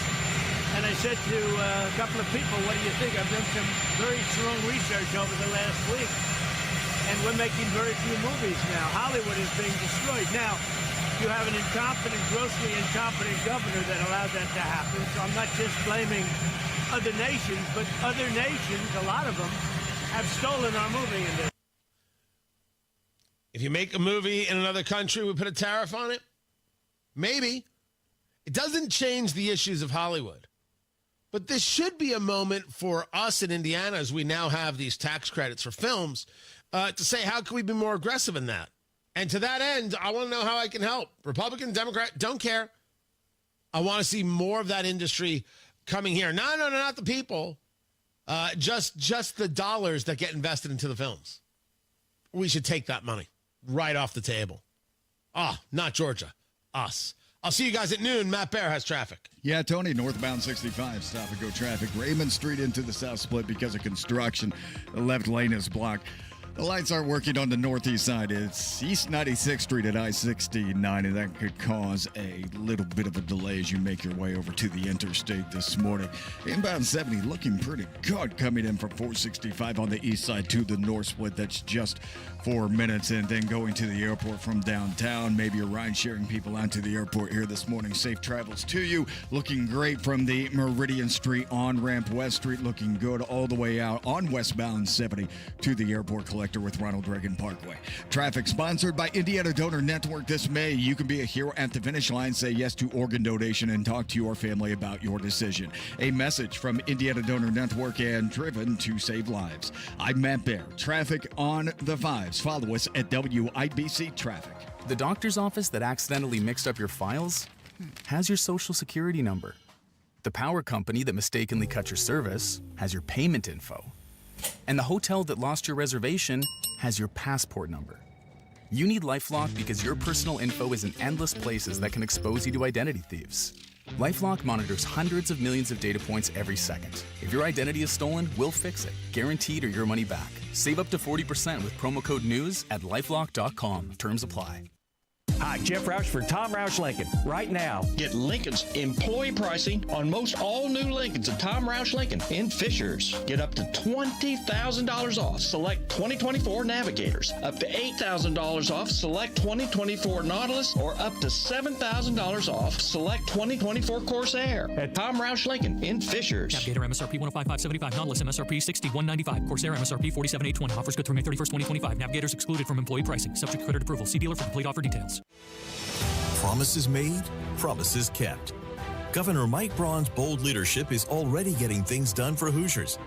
Speaker 1: And I said to a couple of people, what do you think? I've done some very strong research over the last week. And we're making very few movies now. Hollywood is being destroyed. Now, you have an grossly incompetent governor that allowed that to happen. So I'm not just blaming other nations, but other nations, a lot of them, have stolen our movie industry.
Speaker 16: If you make a movie in another country, we put a tariff on it? Maybe. It doesn't change the issues of Hollywood. But this should be a moment for us in Indiana, as we now have these tax credits for films, to say, how can we be more aggressive in that? And to that end, I want to know how I can help. Republican, Democrat, don't care. I want to see more of that industry coming here. No, not the people. Just the dollars that get invested into the films. We should take that money right off the table. Not Georgia. Us. I'll see you guys at noon. Matt Bear has traffic.
Speaker 15: Yeah, Tony, northbound 65, stop and go traffic. Raymond Street into the south split because of construction. The left lane is blocked. The lights aren't working on the northeast side. It's East 96th Street at I-69, and that could cause a little bit of a delay as you make your way over to the interstate this morning. Inbound 70 looking pretty good coming in from 465 on the east side to the north split. That's just 4 minutes, and then going to the airport from downtown. Maybe you're ride-sharing people out to the airport here this morning. Safe travels to you. Looking great from the Meridian Street on-ramp. West Street looking good all the way out on westbound 70 to the airport collector with Ronald Reagan Parkway. Traffic sponsored by Indiana Donor Network. This May, you can be a hero at the finish line. Say yes to organ donation and talk to your family about your decision. A message from Indiana Donor Network and driven to save lives. I'm Matt Bear. Traffic on the 5s. Follow us at WIBC Traffic.
Speaker 4: The doctor's office that accidentally mixed up your files has your social security number. The power company that mistakenly cut your service has your payment info. And the hotel that lost your reservation has your passport number. You need LifeLock because your personal info is in endless places that can expose you to identity thieves. LifeLock monitors hundreds of millions of data points every second. If your identity is stolen, we'll fix it, guaranteed or your money back. Save up to 40% with promo code NEWS at LifeLock.com. Terms apply.
Speaker 5: Hi, Jeff Roush for Tom Roush Lincoln. Right now, get Lincoln's employee pricing on most all new Lincolns at Tom Roush Lincoln in Fishers. Get up to $20,000 off select 2024 Navigators, up to $8,000 off select 2024 Nautilus, or up to $7,000 off select 2024 Corsair at Tom Roush Lincoln in Fishers.
Speaker 10: Navigator MSRP 105,575, Nautilus MSRP 6195, Corsair MSRP 47,820. Offers good through May 31st, 2025. Navigators excluded from employee pricing. Subject to credit approval. See dealer for complete offer details.
Speaker 6: Promises made, promises kept. Governor Mike Braun's bold leadership is already getting things done for Hoosiers.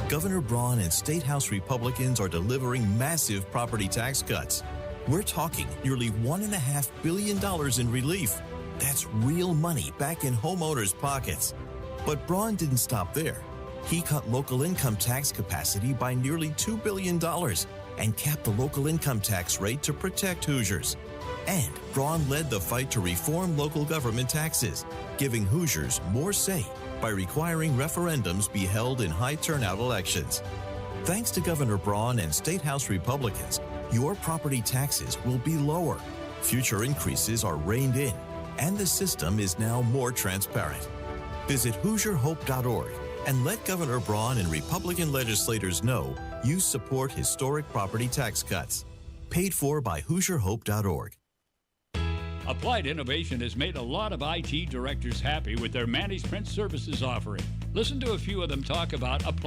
Speaker 6: Governor Braun and State House Republicans are delivering massive property tax cuts. We're talking nearly $1.5 billion in relief. That's real money back in homeowners' pockets. But Braun didn't stop there. He cut local income tax capacity by nearly $2 billion and capped the local income tax rate to protect Hoosiers. And Braun led the fight to reform local government taxes, giving Hoosiers more say by requiring referendums be held in high turnout elections. Thanks to Governor Braun and State House Republicans, your property taxes will be lower. Future increases are reined in, and the system is now more transparent. Visit HoosierHope.org and let Governor Braun and Republican legislators know you support historic property tax cuts. Paid for by HoosierHope.org.
Speaker 2: Applied Innovation has made a lot of IT directors happy with their managed print services offering. Listen to a few of them talk about Applied.